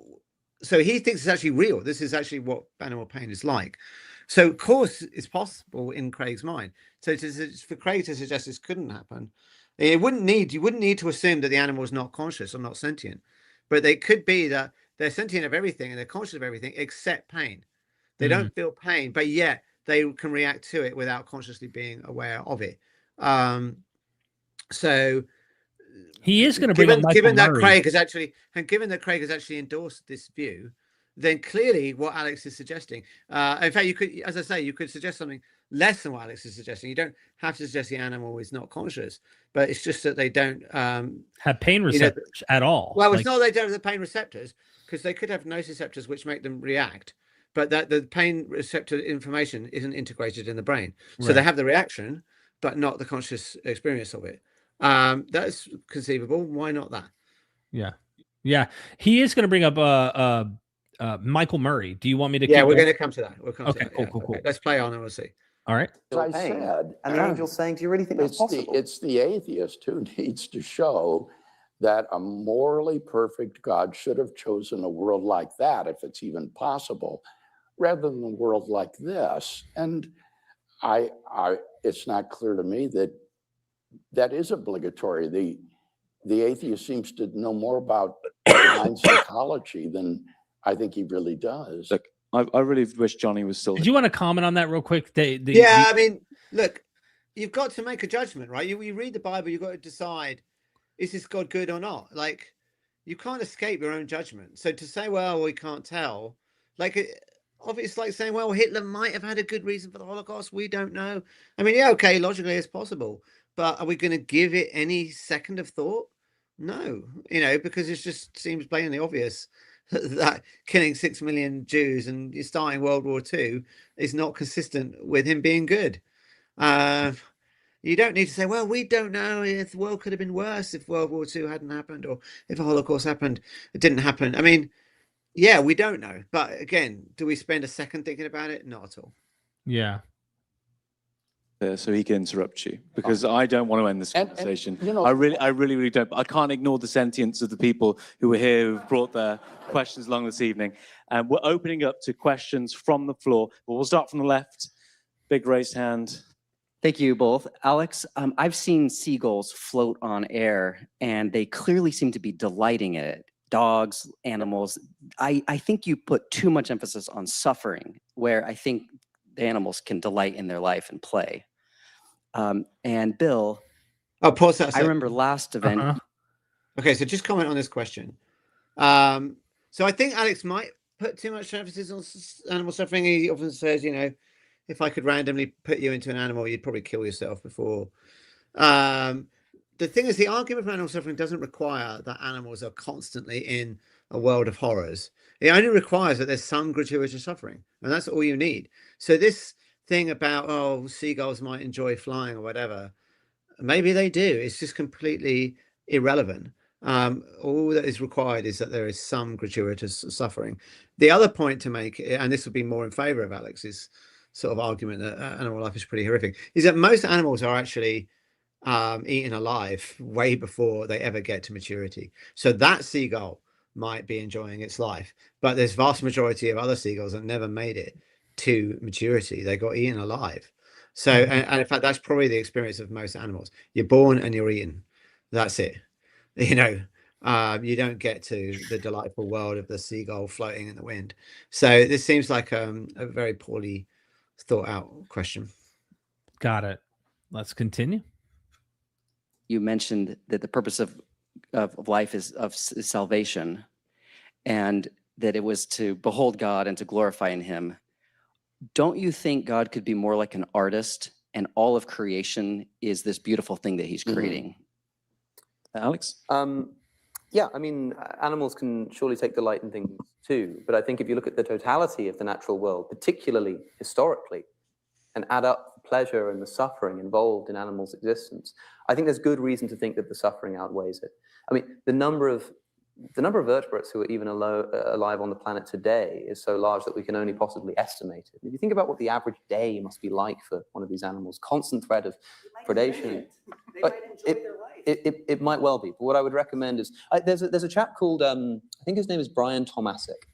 he thinks it's actually real. This is actually what animal pain is like. So, of course, it's possible in Craig's mind. So for Craig to suggest this couldn't happen, you wouldn't need to assume that the animal is not conscious or not sentient, but they could be that they're sentient of everything and they're conscious of everything except pain. They don't feel pain, but yet they can react to it without consciously being aware of it. So he is going to bring up given that Craig has actually endorsed this view, then clearly what Alex is suggesting, in fact, you could, as I say, you could suggest something less than what Alex is suggesting. You don't have to suggest the animal is not conscious, but it's just that they don't have pain receptors at all. Well, it's not they don't have the pain receptors, because they could have nociceptors which make them react, but that the pain receptor information isn't integrated in the brain. So they have the reaction, but not the conscious experience of it. That's conceivable. Why not that? Yeah. He is going to bring up Michael Murray. Do you want me to? Yeah, we're going to come to that. We'll come okay, to that. cool. Okay. Let's play on and we'll see. All right. As I said, and the angel's saying, do you really think that's possible? It's the atheist who needs to show that a morally perfect God should have chosen a world like that, if it's even possible, rather than a world like this. And it's not clear to me that that is obligatory. The atheist seems to know more about divine psychology than I think he really does. Look, I really wish Johnny was still. Did you want to comment on that real quick? I mean, look, you've got to make a judgment, right? You read the Bible, you've got to decide, is this God good or not? Like, you can't escape your own judgment. So to say, well, we can't tell, like, obviously, like saying, well, Hitler might have had a good reason for the Holocaust. We don't know. I mean, yeah, okay, logically it's possible, but are we going to give it any second of thought? No, because it just seems blatantly obvious that killing 6 million Jews and starting World War II is not consistent with him being good. You don't need to say, well, we don't know if the world could have been worse if World War II hadn't happened, or if a Holocaust happened, it didn't happen. I mean, yeah, we don't know. But again, do we spend a second thinking about it? Not at all. Yeah. So he can interrupt you, because I don't want to end this conversation. I really don't. But I can't ignore the sentience of the people who are here, who've brought their questions along this evening. And we're opening up to questions from the floor. But we'll start from the left. Big raised hand. Thank you both. Alex, I've seen seagulls float on air, and they clearly seem to be delighting in it. Dogs, animals. I think you put too much emphasis on suffering, where I think the animals can delight in their life and play. And Bill, pause that. I remember last event. Okay, so just comment on this question. So I think Alex might put too much emphasis on animal suffering. He often says, if I could randomly put you into an animal, you'd probably kill yourself before. The thing is, the argument for animal suffering doesn't require that animals are constantly in a world of horrors. It only requires that there's some gratuitous suffering, and that's all you need. So this thing about, seagulls might enjoy flying or whatever, maybe they do. It's just completely irrelevant. All that is required is that there is some gratuitous suffering. The other point to make, and this would be more in favor of Alex's sort of argument that animal life is pretty horrific, is that most animals are actually eaten alive way before they ever get to maturity. So that seagull might be enjoying its life, but there's vast majority of other seagulls that never made it to maturity. They got eaten alive. So and in fact, that's probably the experience of most animals. You're born and you're eaten. That's it. You don't get to the delightful world of the seagull floating in the wind. So this seems like a very poorly thought out question. Got it. Let's continue. You mentioned that the purpose of life is salvation, and that it was to behold God and to glorify in him. Don't you think God could be more like an artist, and all of creation is this beautiful thing that he's creating? Alex? Yeah, I mean, animals can surely take delight in things too. But I think if you look at the totality of the natural world, particularly historically, and add up the pleasure and the suffering involved in animals' existence, I think there's good reason to think that the suffering outweighs it. I mean, the number of vertebrates who are even alive on the planet today is so large that we can only possibly estimate it. If you think about what the average day must be like for one of these animals, constant threat of predation. It might well be, but what I would recommend is, there's a chap called, I think his name is Brian Tomasic,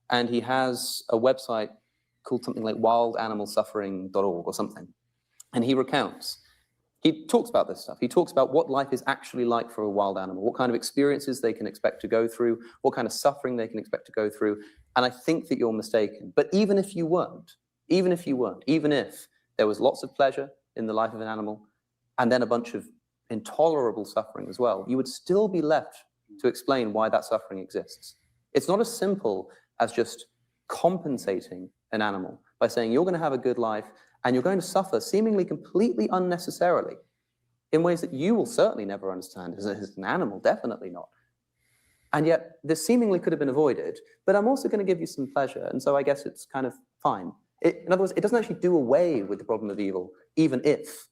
and he has a website called something like wildanimalsuffering.org or something. And he talks about this stuff. He talks about what life is actually like for a wild animal, what kind of experiences they can expect to go through, what kind of suffering they can expect to go through. And I think that you're mistaken. But even if there was lots of pleasure in the life of an animal, and then a bunch of intolerable suffering as well, you would still be left to explain why that suffering exists. It's not as simple as just compensating an animal by saying you're going to have a good life and you're going to suffer seemingly completely unnecessarily in ways that you will certainly never understand as an animal, definitely not. And yet this seemingly could have been avoided, but I'm also going to give you some pleasure, and so I guess it's kind of fine. In other words, it doesn't actually do away with the problem of evil, even if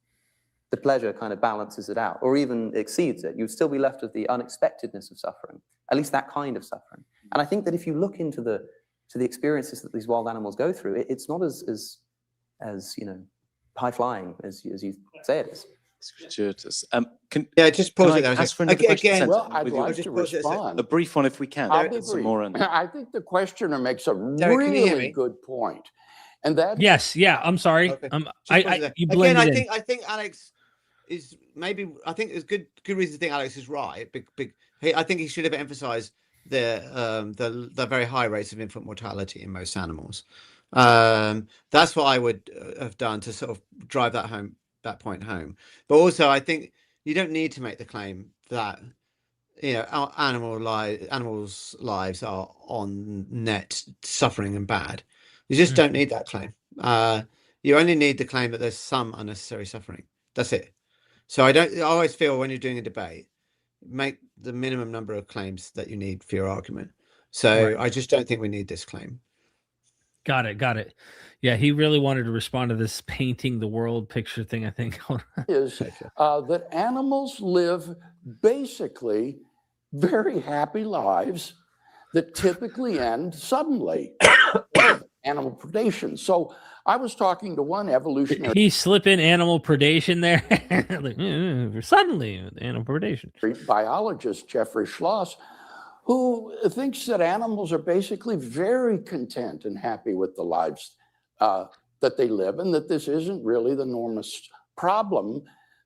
the pleasure kind of balances it out or even exceeds it. You'd still be left with the unexpectedness of suffering, at least that kind of suffering. And I think that if you look into the experiences that these wild animals go through, it's not as high flying as you say it is. It's gratuitous. Just pause it there. Ask for another question, Again, well, I'd with your- like to respond. a brief one if we can. I'll be Get some brief. more in. I think the questioner makes a Derek, can you hear really me? good point. And that Yes, yeah. I'm sorry. Okay. You blamed Again, it in. I think Alex is maybe. I think there's good reason to think Alex is right. I think he should have emphasised the very high rates of infant mortality in most animals. That's what I would have done to sort of drive that point home. But also, I think you don't need to make the claim that our animals' lives are on net suffering and bad. You just don't need that claim. You only need the claim that there's some unnecessary suffering. That's it. So I always feel when you're doing a debate, make the minimum number of claims that you need for your argument. So I just don't think we need this claim. Got it. Yeah, he really wanted to respond to this painting the world picture thing, I think. is that animals live basically very happy lives that typically end suddenly. Animal predation. So I was talking to one evolutionary. He slip in animal predation there. Suddenly, animal predation. Biologist Jeffrey Schloss, who thinks that animals are basically very content and happy with the lives that they live, and that this isn't really the enormous problem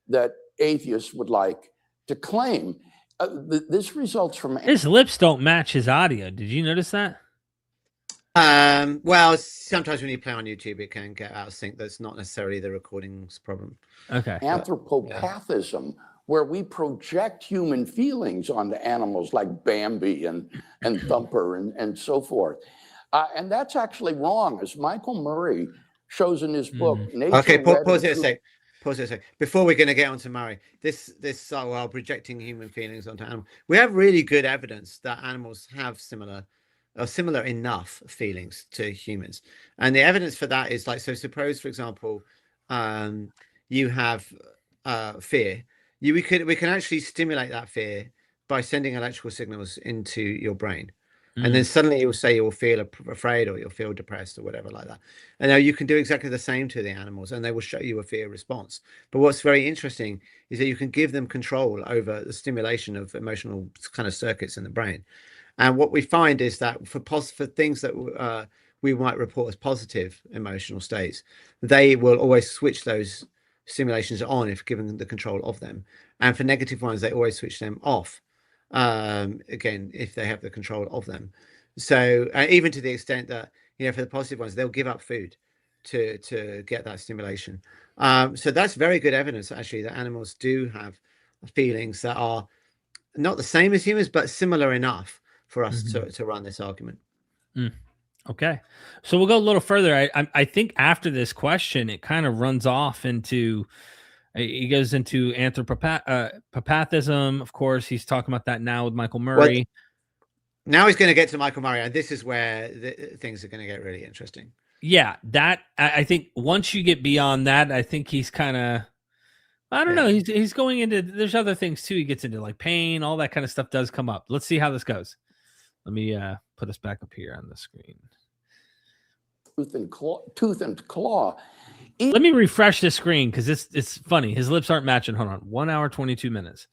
that atheists would like to claim. This results from his lips don't match his audio. Did you notice that? Well, sometimes when you play on YouTube, it can get out of sync. That's not necessarily the recording's problem. Okay. Anthropopathism, where we project human feelings onto animals like Bambi and Thumper and so forth. And that's actually wrong, as Michael Murray shows in his book. Okay, pause it a sec. Before we're going to get on to Murray, this while projecting human feelings onto animals, we have really good evidence that animals have similar enough feelings to humans, and the evidence for that is so suppose, for example, you have fear. We can actually stimulate that fear by sending electrical signals into your brain. And then suddenly you'll say you'll feel afraid or you'll feel depressed or whatever like that. And now you can do exactly the same to the animals and they will show you a fear response. But what's very interesting is that you can give them control over the stimulation of emotional kind of circuits in the brain. And what we find is that for things that we might report as positive emotional states, they will always switch those stimulations on if given the control of them. And for negative ones, they always switch them off. Again, if they have the control of them. So even to the extent that, for the positive ones, they'll give up food to get that stimulation. So that's very good evidence, actually, that animals do have feelings that are not the same as humans, but similar enough for us to run this argument. Okay. So we'll go a little further. I think after this question, it kind of runs off into He goes into anthropopathism. Of course, he's talking about that now with Michael Murray. Now he's going to get to Michael Murray, and this is where things are going to get really interesting. Yeah, that I think once you get beyond that, I think he's kind of, I don't know. He's going into, there's other things too. He gets into like pain, all that kind of stuff does come up. Let's see how this goes. Let me put us back up here on the screen. Tooth and claw. Let me refresh this screen because it's funny. His lips aren't matching. Hold on. 1 hour, 22 minutes.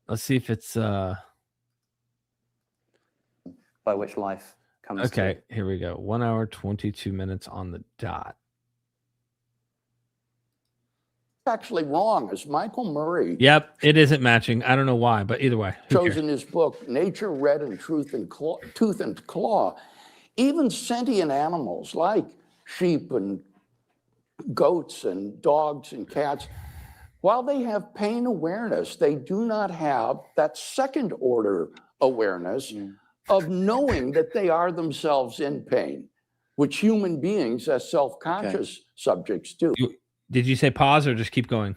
Let's see if it's by which life comes. Okay, here we go. 1 hour, 22 minutes on the dot. Actually wrong. It's Michael Murray. Yep, it isn't matching. I don't know why, but either way. Shows in his book, Nature, Red, and Tooth and Claw. Even sentient animals like sheep and goats and dogs and cats, while they have pain awareness, they do not have that second order awareness of knowing that they are themselves in pain, which human beings as self-conscious subjects do. Did you say pause or just keep going?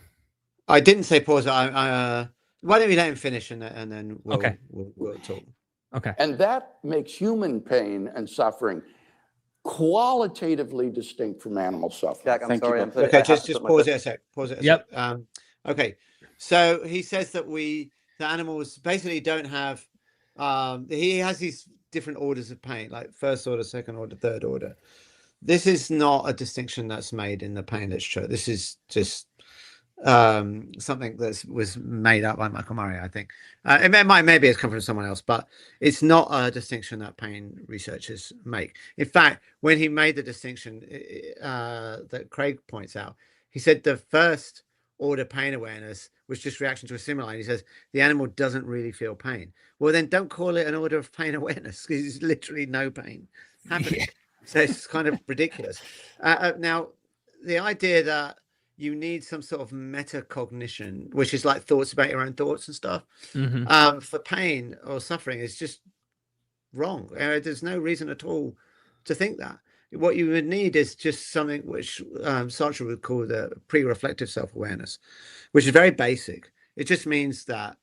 I didn't say pause. Why don't we let him finish and then we'll talk. Okay. And that makes human pain and suffering qualitatively distinct from animal suffering. Jack, I'm sorry. Okay, just pause it a sec. Pause it a sec. Okay. So he says that the animals basically don't have, he has these different orders of pain, like first order, second order, third order. This is not a distinction that's made in the pain literature. This is just something that was made up by Michael Murray, I think. Maybe it's come from someone else, but it's not a distinction that pain researchers make. In fact, when he made the distinction that Craig points out, he said the first order pain awareness was just reaction to a stimuli. He says the animal doesn't really feel pain. Well, then don't call it an order of pain awareness because there's literally no pain happening. So it's kind of ridiculous. Now, the idea that you need some sort of metacognition, which is like thoughts about your own thoughts and stuff, for pain or suffering is just wrong. There's no reason at all to think that. What you would need is just something which Sartre would call the pre-reflective self-awareness, which is very basic. It just means that,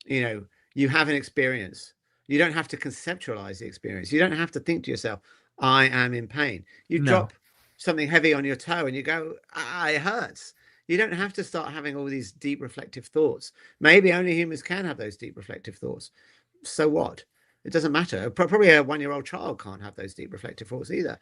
you have an experience. You don't have to conceptualize the experience. You don't have to think to yourself, I am in pain. You drop something heavy on your toe and you go, it hurts. You don't have to start having all these deep reflective thoughts. Maybe only humans can have those deep reflective thoughts. So what? It doesn't matter. Probably a 1-year-old child can't have those deep reflective thoughts either.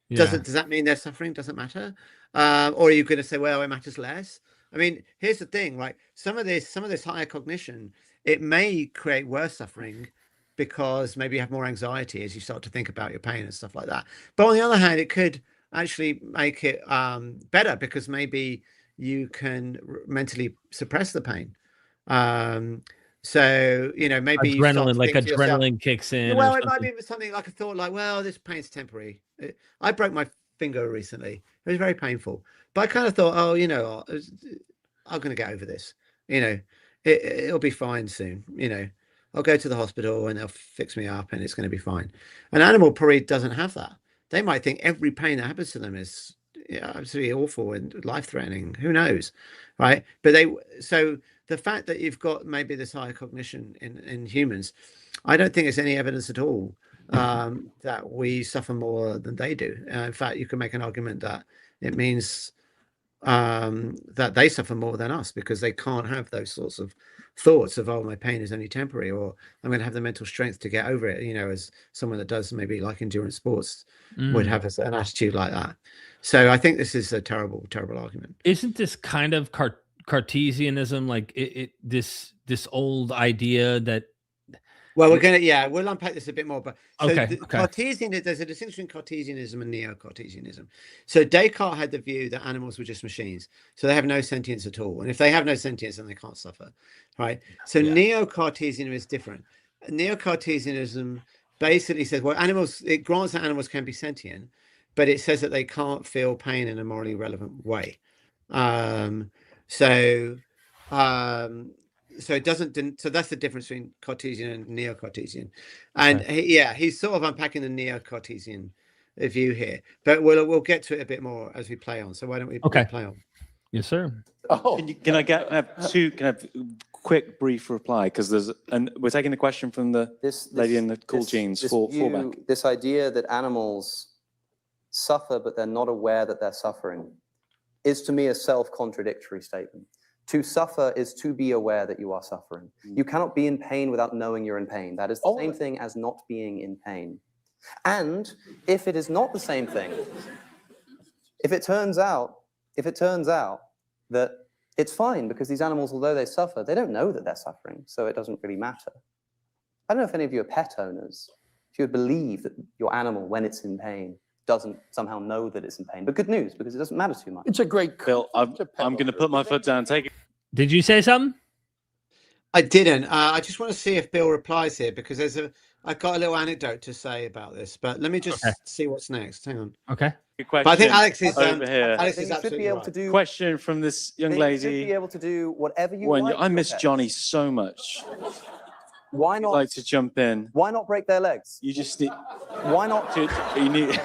Does that mean they're suffering? Doesn't matter. Or are you going to say, well, it matters less? I mean, here's the thing, right? Some of this higher cognition, it may create worse suffering because maybe you have more anxiety as you start to think about your pain and stuff like that. But on the other hand, it could actually make it better because maybe you can mentally suppress the pain. So, maybe adrenaline, like adrenaline kicks in. Well, it might be something like a thought like, well, this pain's temporary. I broke my finger recently. It was very painful. But I kind of thought, I'm going to get over this. It'll be fine soon. I'll go to the hospital and they'll fix me up and it's going to be fine. An animal probably doesn't have that. They might think every pain that happens to them is absolutely awful and life-threatening. Who knows, right? But so the fact that you've got maybe this higher cognition in humans, I don't think there's any evidence at all that we suffer more than they do. In fact, you can make an argument that it means that they suffer more than us because they can't have those sorts of thoughts of, oh, my pain is only temporary, or I'm going to have the mental strength to get over it, as someone that does maybe like endurance sports would have an attitude like that. So I think this is a terrible, terrible argument. Isn't this kind of Cartesianism, like this old idea that? Well, we'll unpack this a bit more, but Cartesian, there's a distinction between Cartesianism and Neo-Cartesianism. So Descartes had the view that animals were just machines, so they have no sentience at all, and if they have no sentience, then they can't suffer, right? So Neo-Cartesianism is different. Neo-Cartesianism basically says, well, it grants that animals can be sentient, but it says that they can't feel pain in a morally relevant way. So it doesn't. So that's the difference between Cartesian and Neo-Cartesian, and he's sort of unpacking the Neo-Cartesian view here. But we'll get to it a bit more as we play on. So why don't we play on? Yes, sir. Oh, Can I have quick brief reply? Because we're taking a question from the lady in the cool jeans, fallback. This idea that animals suffer, but they're not aware that they're suffering, is to me a self-contradictory statement. To suffer is to be aware that you are suffering. You cannot be in pain without knowing you're in pain. That is the same thing as not being in pain. And if it is not the same thing, if it turns out that it's fine because these animals, although they suffer, they don't know that they're suffering, so it doesn't really matter. I don't know if any of you are pet owners. If you would believe that your animal, when it's in pain, doesn't somehow know that it's in pain. But good news, because it doesn't matter too much. it's a great Bill, I'm going to put my foot down. Take it. Did you say something? I didn't. I just want to see if Bill replies here, because I got a little anecdote to say about this, but let me just see what's next. Hang on. Okay. But I think Alex is over here. Alex is you should be able to do. Question from this young lady. You should be able to do whatever you Warren, like. I miss Johnny so much. Why I'd not? like to jump in. Why not break their legs? You just need. Why not? You need.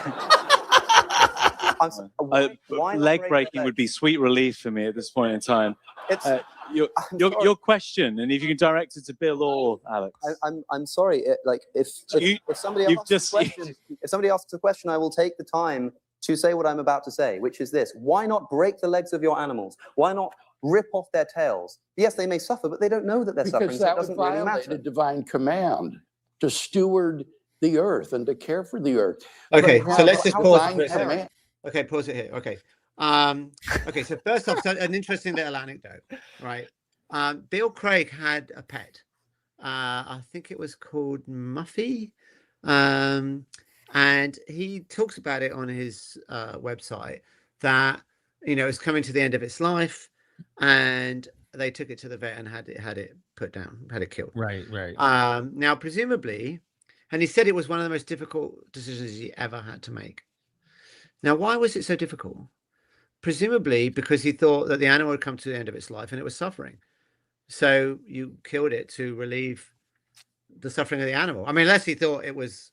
Why not leg break breaking their would be sweet relief for me at this point in time. It's, Your question, and if you can direct it to Bill or Alex. I'm sorry. If somebody asks a question, I will take the time to say what I'm about to say, which is this: why not break the legs of your animals? Why not rip off their tails? Yes, they may suffer, but they don't know that they're suffering. Because that so it would doesn't really violate matter. a divine command to steward the earth and to care for the earth. Okay, so let's just pause divine for a second. command. Okay, pause it here. Okay. Okay, so first off, an interesting little anecdote, right? Bill Craig had a pet. I think it was called Muffy. And he talks about it on his website that, it's coming to the end of its life, and they took it to the vet and had it put down, had it killed. Right. Now, presumably, and he said it was one of the most difficult decisions he ever had to make. Now, why was it so difficult? Presumably because he thought that the animal had come to the end of its life and it was suffering. So you killed it to relieve the suffering of the animal. I mean, unless he thought it was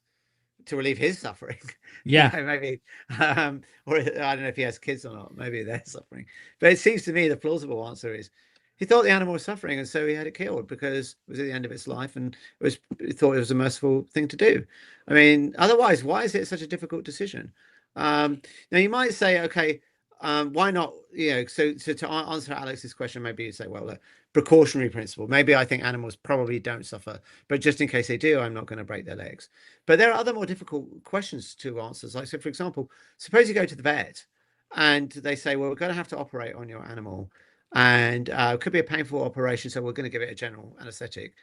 to relieve his suffering. Yeah. Maybe. Or I don't know if he has kids or not. Maybe they're suffering. But it seems to me the plausible answer is he thought the animal was suffering, and so he had it killed because it was at the end of its life, and he thought it was a merciful thing to do. I mean, otherwise, why is it such a difficult decision? Now you might say, okay, why not? So to answer Alex's question, maybe you say, well, look, precautionary principle. Maybe I think animals probably don't suffer, but just in case they do, I'm not going to break their legs. But there are other more difficult questions to answer. Like, so for example, suppose you go to the vet and they say, well, we're going to have to operate on your animal, and it could be a painful operation, so we're going to give it a general anesthetic.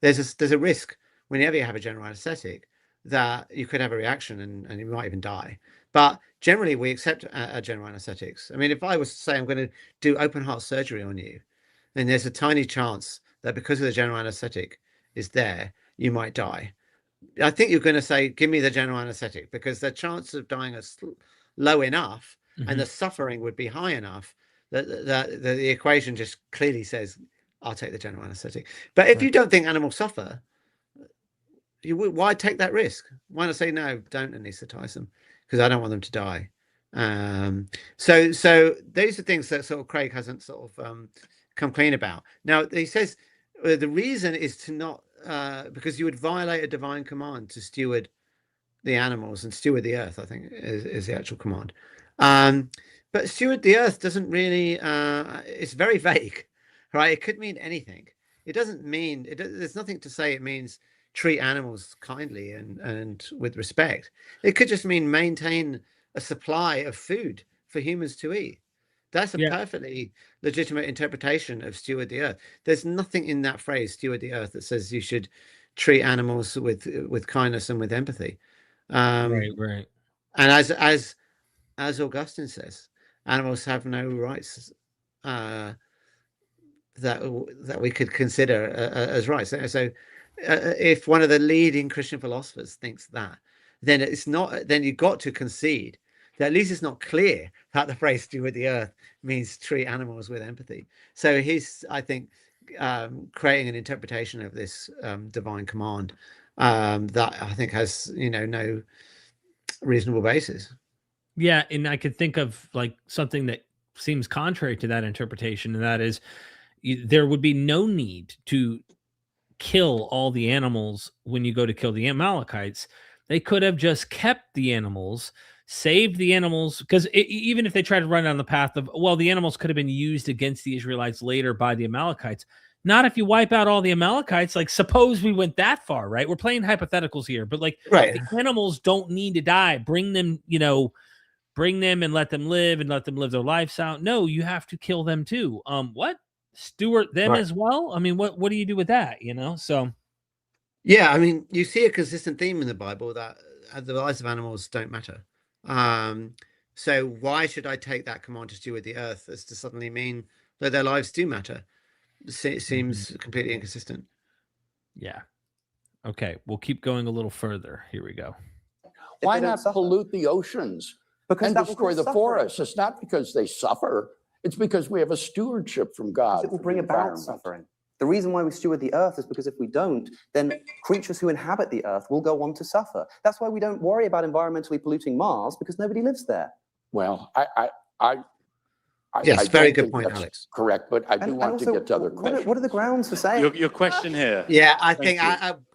There's a risk whenever you have a general anesthetic that you could have a reaction and you might even die. But generally, we accept general anesthetics. I mean, if I was to say I'm going to do open heart surgery on you, then there's a tiny chance that because of the general anesthetic is there, you might die. I think you're going to say, give me the general anesthetic, because the chance of dying is low enough and the suffering would be high enough that the equation just clearly says, I'll take the general anesthetic. But if you don't think animals suffer, why take that risk? Why not say, no, don't anesthetize them, because I don't want them to die. So those are things that sort of Craig hasn't sort of come clean about. Now he says the reason is to not because you would violate a divine command to steward the animals and steward the earth, I think is the actual command. But steward the earth doesn't really it's very vague, right? It could mean anything. It doesn't mean there's nothing to say it means treat animals kindly and with respect. It could just mean maintain a supply of food for humans to eat. That's a perfectly legitimate interpretation of steward the earth. There's nothing in that phrase, steward the earth, that says you should treat animals with kindness and with empathy. Right. And as Augustine says, animals have no rights that we could consider as rights. So if one of the leading Christian philosophers thinks that, then it's not. Then you've got to concede that at least it's not clear that the phrase "steward the earth" means treat animals with empathy. So he's, I think, creating an interpretation of this divine command that I think has, no reasonable basis. Yeah, and I could think of like something that seems contrary to that interpretation, and that is there would be no need to kill all the animals when you go to kill the Amalekites. They could have just kept the animals, saved the animals, because even if they tried to run down the path of, well, the animals could have been used against the Israelites later by the Amalekites. Not if you wipe out all the Amalekites. Like, suppose we went that far, right? We're playing hypotheticals here, but like, the animals don't need to die. Bring them, bring them and let them live their lives out. No, you have to kill them too. What? Steward them as well? I mean, what do you do with that? So. Yeah, I mean, you see a consistent theme in the Bible that the lives of animals don't matter. So why should I take that command to steward the earth as to suddenly mean that their lives do matter? It seems completely inconsistent. Yeah. Okay, we'll keep going a little further. Here we go. Why not pollute the oceans and destroy the forests? It's not because they suffer. It's because we have a stewardship from God. It will bring about suffering. The reason why we steward the earth is because if we don't, then creatures who inhabit the earth will go on to suffer. That's why we don't worry about environmentally polluting Mars, because nobody lives there. Well, yes, very good point, Alex. Correct, but I do want to get to other questions. What are the grounds for saying? Your question here. Yeah, I think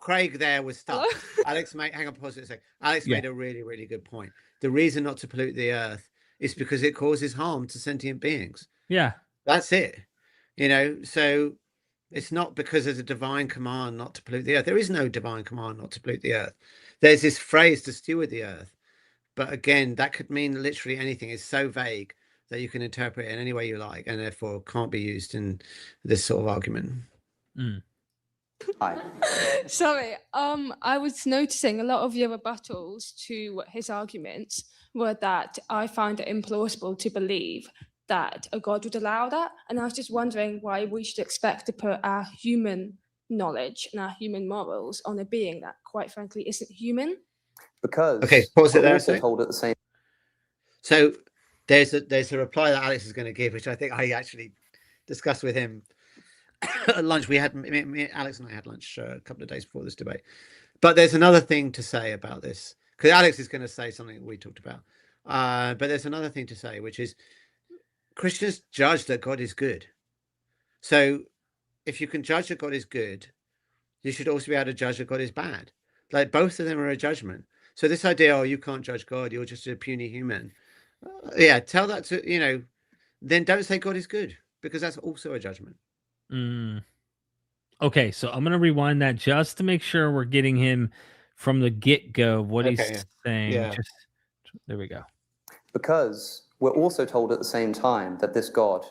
Craig there was stuck. Alex, hang on, pause it a second. Alex made a really, really good point. The reason not to pollute the earth is because it causes harm to sentient beings. Yeah. That's it. So it's not because there's a divine command not to pollute the earth. There is no divine command not to pollute the earth. There's this phrase to steward the earth. But again, that could mean literally anything. It's so vague that you can interpret it in any way you like, and therefore can't be used in this sort of argument. Hi. Sorry, I was noticing a lot of your rebuttals to his arguments were that I find it implausible to believe that a God would allow that. And I was just wondering why we should expect to put our human knowledge and our human morals on a being that, quite frankly, isn't human. Because pause it there. Also told at the same. So there's a reply that Alex is going to give, which I think I actually discussed with him at lunch. Alex and I had lunch a couple of days before this debate. But there's another thing to say about this, because Alex is going to say something that we talked about. But there's another thing to say, which is Christians judge that God is good. So if you can judge that God is good, you should also be able to judge that God is bad. Like, both of them are a judgment. So this idea, you can't judge God, you're just a puny human. Tell that to, then don't say God is good, because that's also a judgment. Okay, so I'm going to rewind that just to make sure we're getting him from the get-go, what he's saying. Yeah. There we go. Because we're also told at the same time that this God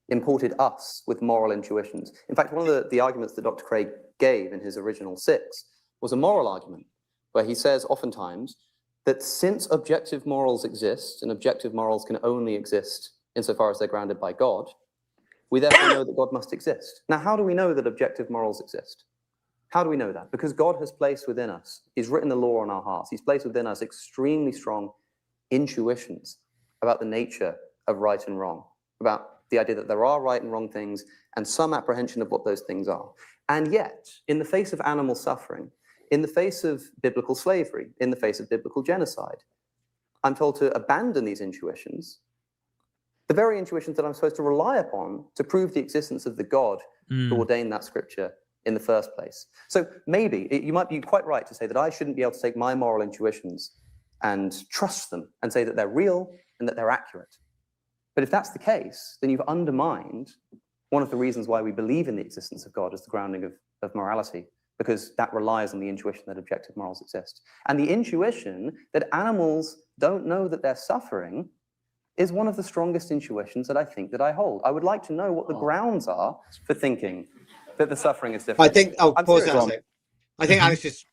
imported us with moral intuitions. In fact, one of the arguments that Dr. Craig gave in his original 6 was a moral argument, where he says oftentimes that since objective morals exist, and objective morals can only exist insofar as they're grounded by God, we therefore know that God must exist. Now, how do we know that objective morals exist? How do we know that? Because God has placed within us, he's written the law on our hearts, he's placed within us extremely strong intuitions about the nature of right and wrong, about the idea that there are right and wrong things, and some apprehension of what those things are. And yet, in the face of animal suffering, in the face of biblical slavery, in the face of biblical genocide, I'm told to abandon these intuitions, the very intuitions that I'm supposed to rely upon to prove the existence of the God who ordained that scripture in the first place. So maybe you might be quite right to say that I shouldn't be able to take my moral intuitions and trust them and say that they're real and that they're accurate. But if that's the case, then you've undermined one of the reasons why we believe in the existence of God as the grounding of morality, because that relies on the intuition that objective morals exist. And the intuition that animals don't know that they're suffering is one of the strongest intuitions that I think that I hold. I would like to know what the grounds are for thinking that the suffering is different. I think I'll pause that a second. I think Alex just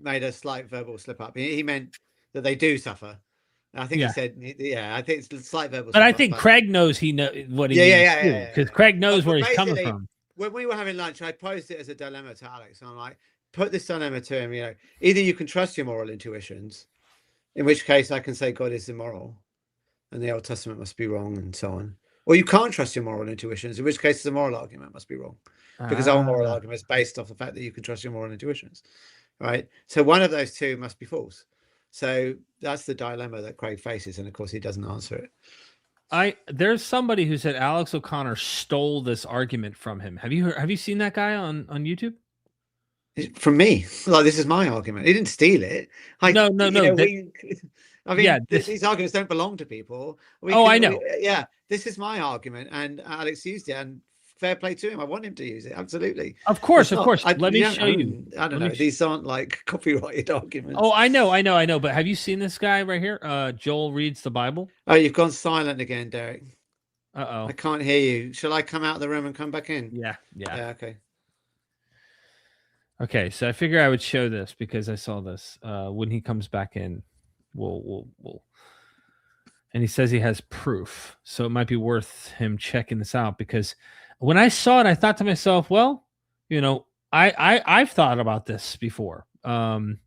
made a slight verbal slip up. He meant that they do suffer. I think he said, I think it's a slight verbal. But I think Craig knows what he means because Craig knows where he's coming from. When we were having lunch, I posed it as a dilemma to Alex. I'm like, put this dilemma to him. Either you can trust your moral intuitions, in which case I can say God is immoral, and the Old Testament must be wrong, and so on. Or you can't trust your moral intuitions, in which case the moral argument must be wrong, because our moral argument is based off the fact that you can trust your moral intuitions, right? So one of those two must be false. So that's the dilemma that Craig faces, and of course he doesn't answer it. There's somebody who said Alex O'Connor stole this argument from him. Have you seen that guy on YouTube? From me? Like, this is my argument. He didn't steal it. No. These arguments don't belong to people. I know. This is my argument, and Alex used it, and fair play to him. I want him to use it. Absolutely. Of course. Let me show you. I don't know. These aren't like copyrighted arguments. Oh, I know. But have you seen this guy right here? Joel reads the Bible. Oh, you've gone silent again, Derek. Uh-oh. I can't hear you. Shall I come out of the room and come back in? Yeah. Okay. Okay, so I figure I would show this because I saw this. When he comes back in, we'll and he says he has proof. So it might be worth him checking this out, because when I saw it, I thought to myself, well, I've thought about this before. What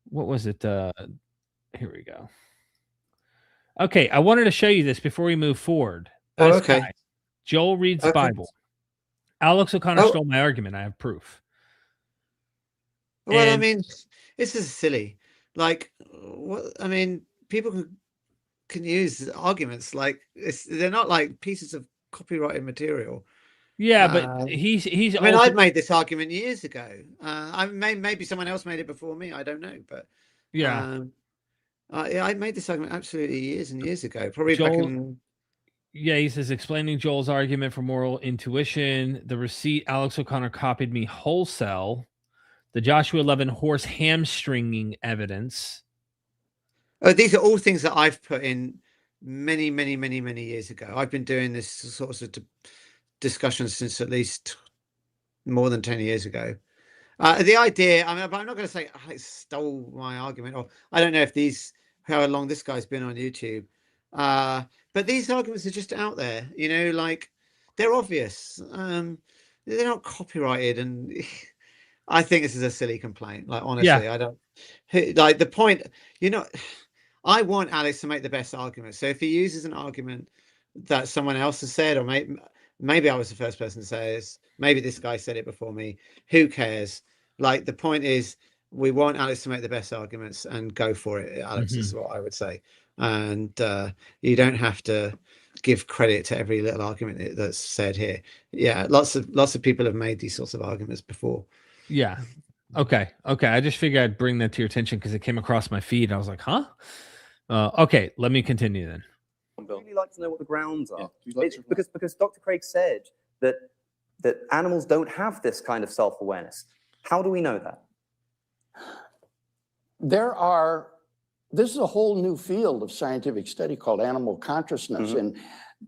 was it? Here we go. Okay, I wanted to show you this before we move forward. Okay. Joel reads the Bible. Alex O'Connor stole my argument. I have proof. Well, I mean, this is silly. Like, people can use arguments like they're not like pieces of copyrighted material. Yeah, but he's. I mean, I've made this argument years ago. Maybe someone else made it before me. I don't know, but yeah, I made this argument absolutely years and years ago. Probably Joel, back in. Yeah, he says, explaining Joel's argument for moral intuition. The receipt Alex O'Connor copied me wholesale. The Joshua 11 horse hamstringing evidence. Oh, these are all things that I've put in many years ago. I've been doing this sort of discussions since at least more than 10 years ago. The idea, I'm not going to say I stole my argument, or I don't know how long this guy's been on YouTube. But these arguments are just out there, like they're obvious. They're not copyrighted, and I think this is a silly complaint. Like, honestly, I don't like the point. I want Alex to make the best argument. So if he uses an argument that someone else has said, or maybe I was the first person to say this, maybe this guy said it before me, who cares? Like, the point is, we want Alex to make the best arguments, and go for it, Alex. Is what I would say. And you don't have to give credit to every little argument that's said here. Yeah, lots of people have made these sorts of arguments before. Yeah. Okay. I just figured I'd bring that to your attention because it came across my feed. I was like, huh? Okay, let me continue then. I'd really like to know what the grounds are. Yeah. Because Dr. Craig said that animals don't have this kind of self-awareness. How do we know that? This is a whole new field of scientific study called animal consciousness. In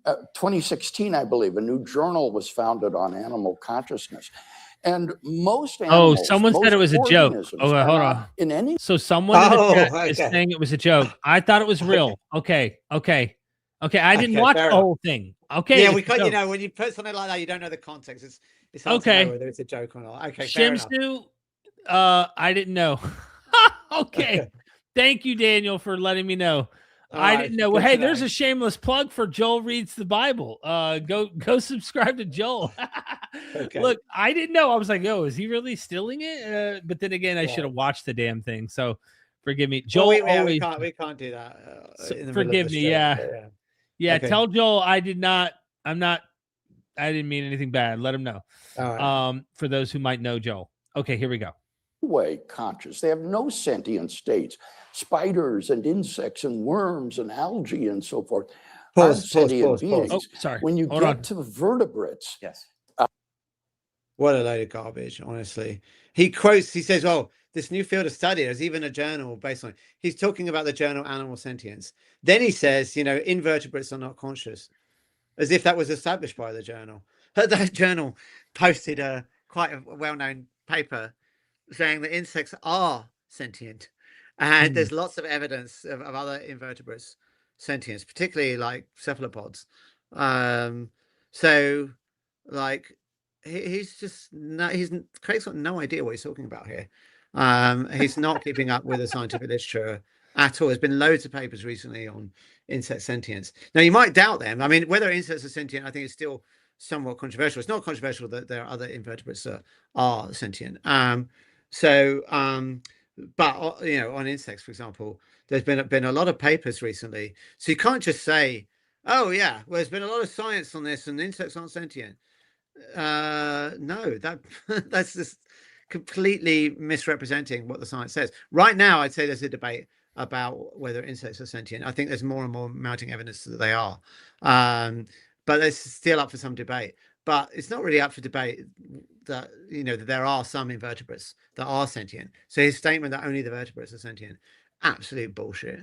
2016, I believe, a new journal was founded on animal consciousness. And most animals, someone said it was a joke. Hold on. So someone in the chat is saying it was a joke. I thought it was real. Okay. I didn't watch the whole thing. Okay. Yeah, we can't. When you put something like that, you don't know the context. It's hard to know whether it's a joke or not. Okay. Shamsu, I didn't know. Okay. Thank you, Daniel, for letting me know. I didn't know. Well, hey, there's a shameless plug for Joel Reads the Bible. Go subscribe to Joel. Okay. Look, I didn't know. I was like, is he really stealing it? But then again, I should have watched the damn thing. So forgive me. Joel, we can't do that. Forgive me. Yeah. Okay. Tell Joel I didn't mean anything bad. Let him know. All right. For those who might know Joel. Okay, here we go. Way conscious. They have no sentient states. Spiders and insects and worms and algae and so forth. Pause. Oh, sorry. When you get to the vertebrates. Yes. What a load of garbage, honestly. He says, this new field of study, there's even a journal based on it. He's talking about the journal Animal Sentience. Then he says, invertebrates are not conscious, as if that was established by the journal. That journal posted quite a well-known paper saying that insects are sentient. And there's lots of evidence of other invertebrates' sentience, particularly like cephalopods. So, like, Craig's got no idea what he's talking about here. He's not keeping up with the scientific literature at all. There's been loads of papers recently on insect sentience. Now, you might doubt them. I mean, whether insects are sentient, I think it's still somewhat controversial. It's not controversial that there are other invertebrates that are sentient. But on insects, for example, there's been a lot of papers recently. So you can't just say Oh yeah, well, there's been a lot of science on this, and insects aren't sentient. No, that's just completely misrepresenting what the science says. Right now, I'd say there's a debate about whether insects are sentient. I think there's more and more mounting evidence that they are, but it's still up for some debate. But it's not really up for debate that that there are some invertebrates that are sentient. So his statement that only the vertebrates are sentient, absolute bullshit.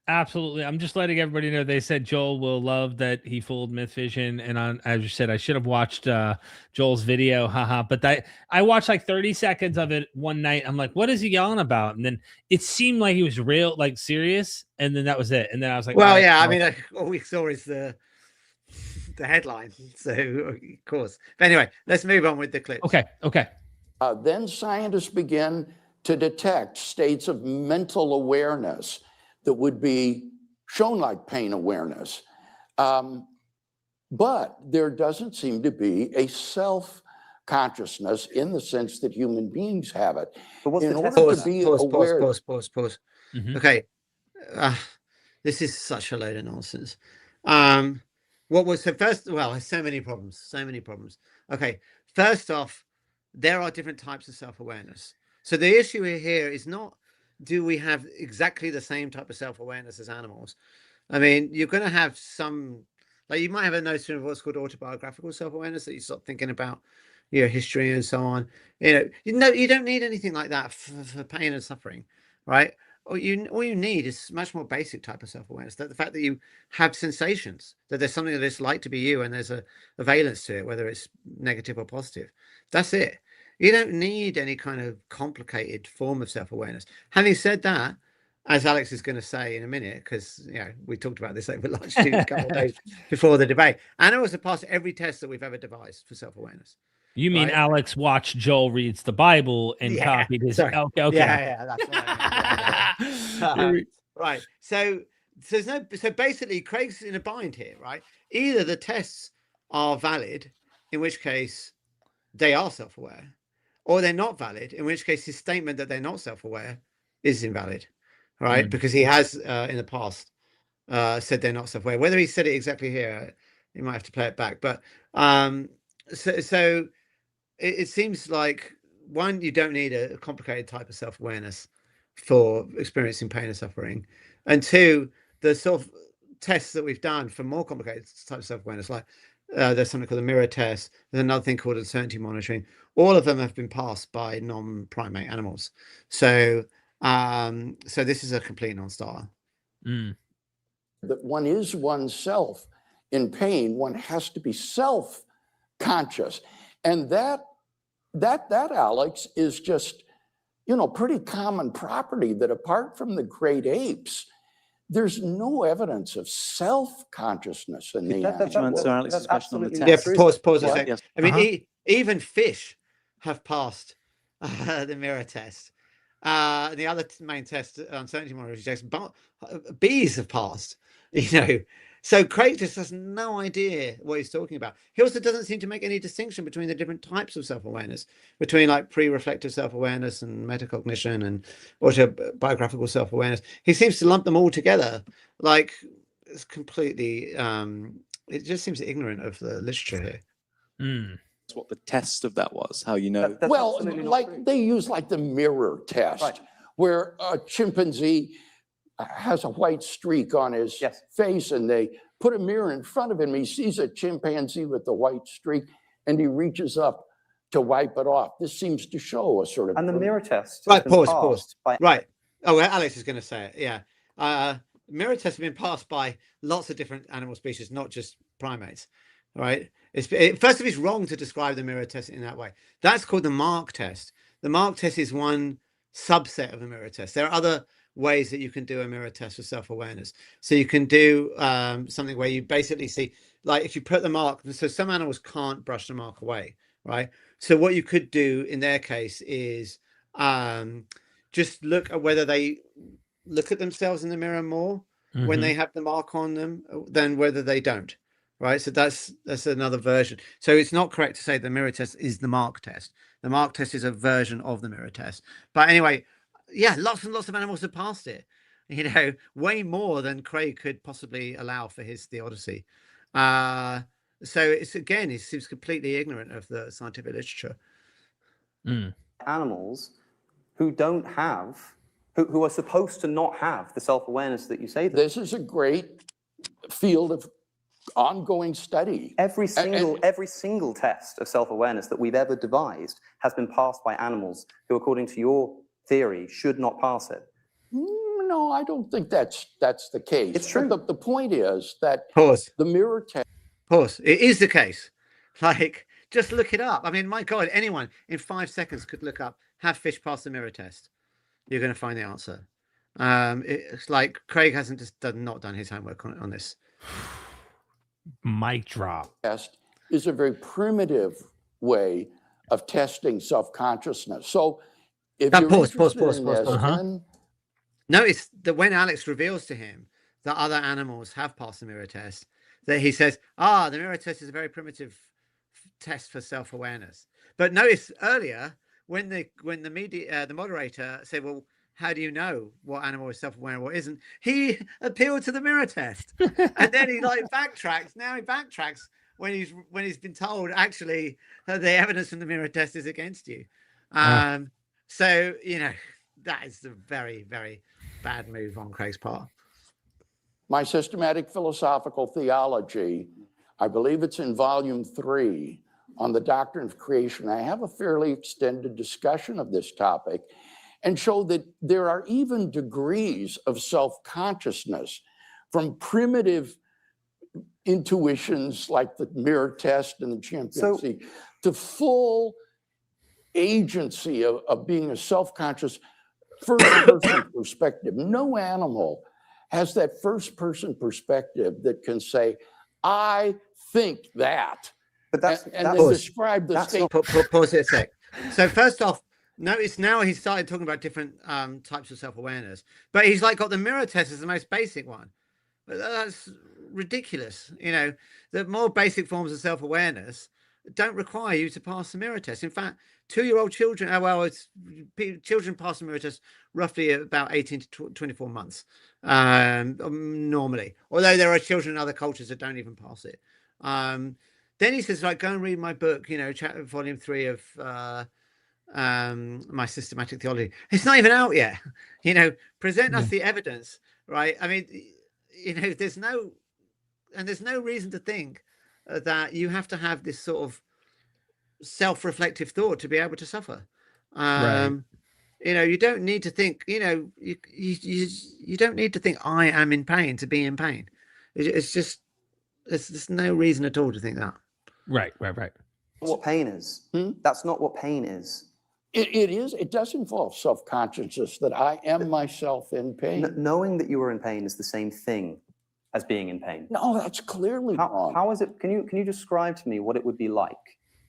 Absolutely. I'm just letting everybody know. They said Joel will love that he fooled MythVision. And as you said, I should have watched Joel's video. Haha. But I watched like 30 seconds of it one night. I'm like, what is he yelling about? And then it seemed like he was real, like serious. And then that was it. And then I was like, well, right, yeah, I mean, all we saw is the headline. So, of course. But anyway, let's move on with the clip. Okay. Then scientists begin to detect states of mental awareness that would be shown like pain awareness. But there doesn't seem to be a self-consciousness in the sense that human beings have it. But what's in the order test to for that? be aware. Pause. Mhm. Okay. This is such a load of nonsense. What was the first? Well, so many problems. Okay. First off, there are different types of self-awareness. So the issue here is not, do we have exactly the same type of self-awareness as animals? I mean, you're going to have some, like you might have a notion of what's called autobiographical self-awareness, that you start thinking about your history and so on. You don't need anything like that for pain and suffering, right? All you need is much more basic type of self-awareness. That the fact that you have sensations, that there's something that it's like to be you, and there's a valence to it, whether it's negative or positive. That's it. You don't need any kind of complicated form of self-awareness. Having said that, as Alex is going to say in a minute, because we talked about this over lunch a couple of days before the debate, animals have passed every test that we've ever devised for self-awareness. You mean right? Alex watched Joel reads the Bible and copied his? Sorry. Okay. Yeah, that's right. Right. So basically, Craig's in a bind here, right? Either the tests are valid, in which case they are self-aware, or they're not valid, in which case his statement that they're not self-aware is invalid, right? Because he has in the past said they're not self-aware. Whether he said it exactly here, you might have to play it back. But so it seems like, one, you don't need a complicated type of self-awareness for experiencing pain and suffering, and two, the sort of tests that we've done for more complicated types of self-awareness, like there's something called the mirror test, there's another thing called uncertainty monitoring, all of them have been passed by non-primate animals. So so this is a complete non-starter. That one is oneself. In pain, one has to be self-conscious, and that Alex is just pretty common property, that apart from the great apes, there's no evidence of self-consciousness in the animals. Alex's question on the test. Yeah, pause a second. Yes. I mean, even fish have passed the mirror test. The other main test, uncertainty monitoring, but bees have passed. So Craig just has no idea what he's talking about. He also doesn't seem to make any distinction between the different types of self-awareness, between like pre-reflective self-awareness and metacognition and autobiographical self-awareness. He seems to lump them all together. Like, it's completely, it just seems ignorant of the literature here. That's what the test of that was, how you know. Well, like they use like the mirror test, where a chimpanzee has a white streak on his face, and they put a mirror in front of him. He sees a chimpanzee with the white streak, and he reaches up to wipe it off. This seems to show a sort of... And the mirror test. Right, pause. Right. Oh, well, Alex is going to say it. Yeah. Mirror tests have been passed by lots of different animal species, not just primates. Right. First of all, it's wrong to describe the mirror test in that way. That's called the mark test. The mark test is one subset of the mirror test. There are other ways that you can do a mirror test for self-awareness. So you can do something where you basically see, like, if you put the mark, so some animals can't brush the mark away, right? So what you could do in their case is just look at whether they look at themselves in the mirror more when they have the mark on them than whether they don't, right? So that's another version. So it's not correct to say the mirror test is the mark test. The mark test is a version of the mirror test. But anyway, yeah, lots and lots of animals have passed it. you know, way more than Craig could possibly allow for his theodicy. So it's, again, he seems completely ignorant of the scientific literature. Animals who don't have, who are supposed to not have the self-awareness that you say that. This is a great field of ongoing study. Every single test of self-awareness that we've ever devised has been passed by animals who, according to your theory, should not pass it. No, I don't think that's the case. It's true. The point is that Pause. the mirror test. Pause. It is the case. Like, just look it up. I mean, my God, anyone in 5 seconds could look up, have fish pass the mirror test. You're going to find the answer. It's like Craig hasn't not done his homework on this. Mic drop. Test is a very primitive way of testing self-consciousness. So if you're Pause. then... Notice that when Alex reveals to him that other animals have passed the mirror test, that he says, the mirror test is a very primitive test for self-awareness. But notice earlier when the moderator said, well, how do you know what animal is self-aware and what isn't? He appealed to the mirror test. And then he backtracks. Now he backtracks when he's been told actually the evidence from the mirror test is against you. So, you know, that is a very, very bad move on Craig's part. My systematic philosophical theology, I believe it's in volume 3 on the doctrine of creation. I have a fairly extended discussion of this topic and show that there are even degrees of self-consciousness from primitive intuitions like the mirror test and the chimpanzee to full agency of being a self-conscious first-person perspective. No animal has that first-person perspective that can say, I think that. But that's and then describe the state. Pause it a sec. So first off, notice now he's started talking about different types of self-awareness, but he's got the mirror test as the most basic one. But that's ridiculous. You know, the more basic forms of self-awareness don't require you to pass the mirror test. In fact, 2-year-old children, children pass the mirror test roughly about 18 to 24 months normally, although there are children in other cultures that don't even pass it. Then he says, go and read my book, you know, volume 3 of my systematic theology. It's not even out yet. You know, present us the evidence, right? I mean, you know, there's no reason to think that you have to have this sort of self-reflective thought to be able to suffer. Right. You know, you don't need to think, you know, you don't need to think I am in pain to be in pain. It's just, there's no reason at all to think that. Right. What pain is. That's not what pain is. It is. It does involve self-consciousness that I am myself in pain. Knowing that you are in pain is the same thing as being in pain. No, that's clearly wrong. How is it? Can you describe to me what it would be like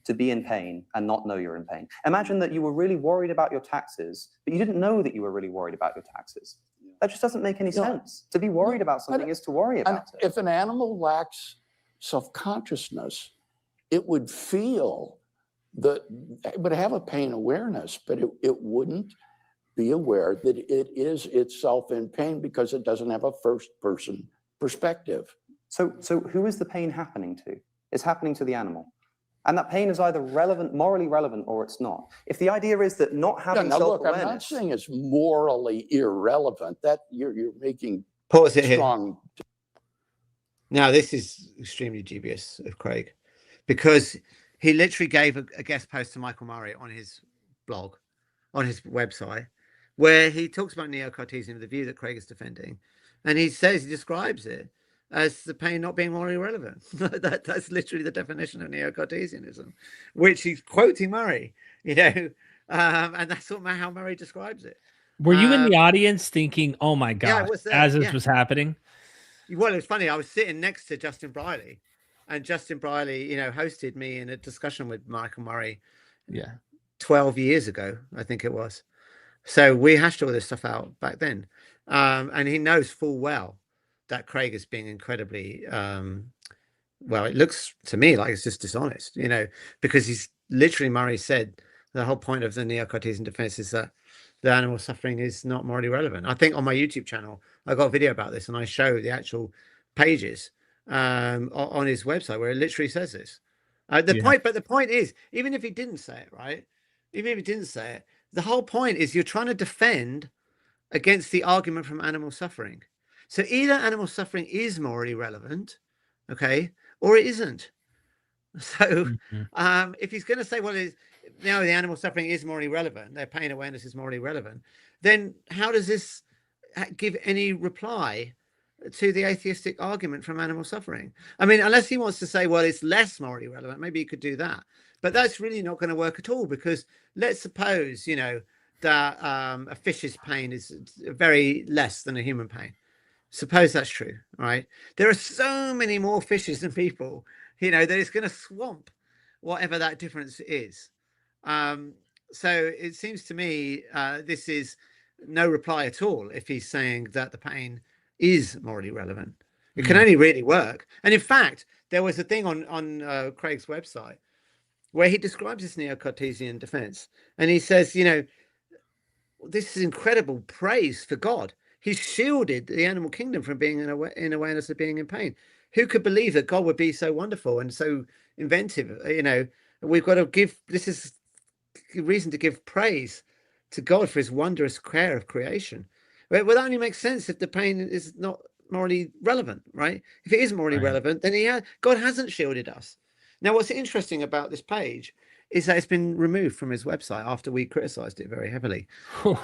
to be in pain and not know you're in pain? Imagine that you were really worried about your taxes, but you didn't know that you were really worried about your taxes. That just doesn't make any sense. To be worried about something is to worry about it. If an animal lacks self-consciousness, it would feel it would have a pain awareness, but it wouldn't be aware that it is itself in pain because it doesn't have a first-person perspective. So who is the pain happening to? It's happening to the animal. And that pain is either morally relevant, or it's not. If the idea is that not having self-awareness... Look, I'm not saying it's morally irrelevant. That you're making Pause it strong... Here. Now, this is extremely dubious of Craig, because he literally gave a guest post to Michael Murray on his blog, on his website, where he talks about Neo-Cartesian, the view that Craig is defending. And he describes it as the pain not being morally relevant. That's literally the definition of Neo-Cartesianism, which he's quoting Murray, you know, and that's how Murray describes it. Were you in the audience thinking, oh my God, as this was happening? Well, it's funny. I was sitting next to Justin Briley, and Justin Briley, you know, hosted me in a discussion with Michael Murray 12 years ago, I think it was. So we hashed all this stuff out back then. And he knows full well that Craig is being incredibly, well, it looks to me like it's just dishonest, you know, because he's literally, Murray said, the whole point of the Neo-Cartesian defense is that that animal suffering is not morally relevant. I think on my YouTube channel, I got a video about this, and I show the actual pages on his website where it literally says this. But the point is, even if he didn't say it, right? Even if he didn't say it, the whole point is you're trying to defend against the argument from animal suffering. So either animal suffering is morally relevant, okay, or it isn't. So if he's going to say, well, the animal suffering is morally relevant, their pain awareness is morally relevant, then how does this give any reply to the atheistic argument from animal suffering? I mean, unless he wants to say, well, it's less morally relevant, maybe he could do that. But that's really not going to work at all, because let's suppose, that a fish's pain is very less than a human pain. Suppose that's true, right? There are so many more fishes than people, that it's going to swamp whatever that difference is. So it seems to me this is no reply at all if he's saying that the pain is morally relevant. It can only really work. And in fact, there was a thing on Craig's website where he describes this neo-Cartesian defense. And he says, this is incredible praise for God. He's shielded the animal kingdom from being in awareness of being in pain. Who could believe that God would be so wonderful and so inventive? We've got to this is a reason to give praise to God for his wondrous care of creation. Well, that only makes sense if the pain is not morally relevant, right? If it is morally relevant, then God hasn't shielded us. Now, what's interesting about this page is that it's been removed from his website after we criticized it very heavily.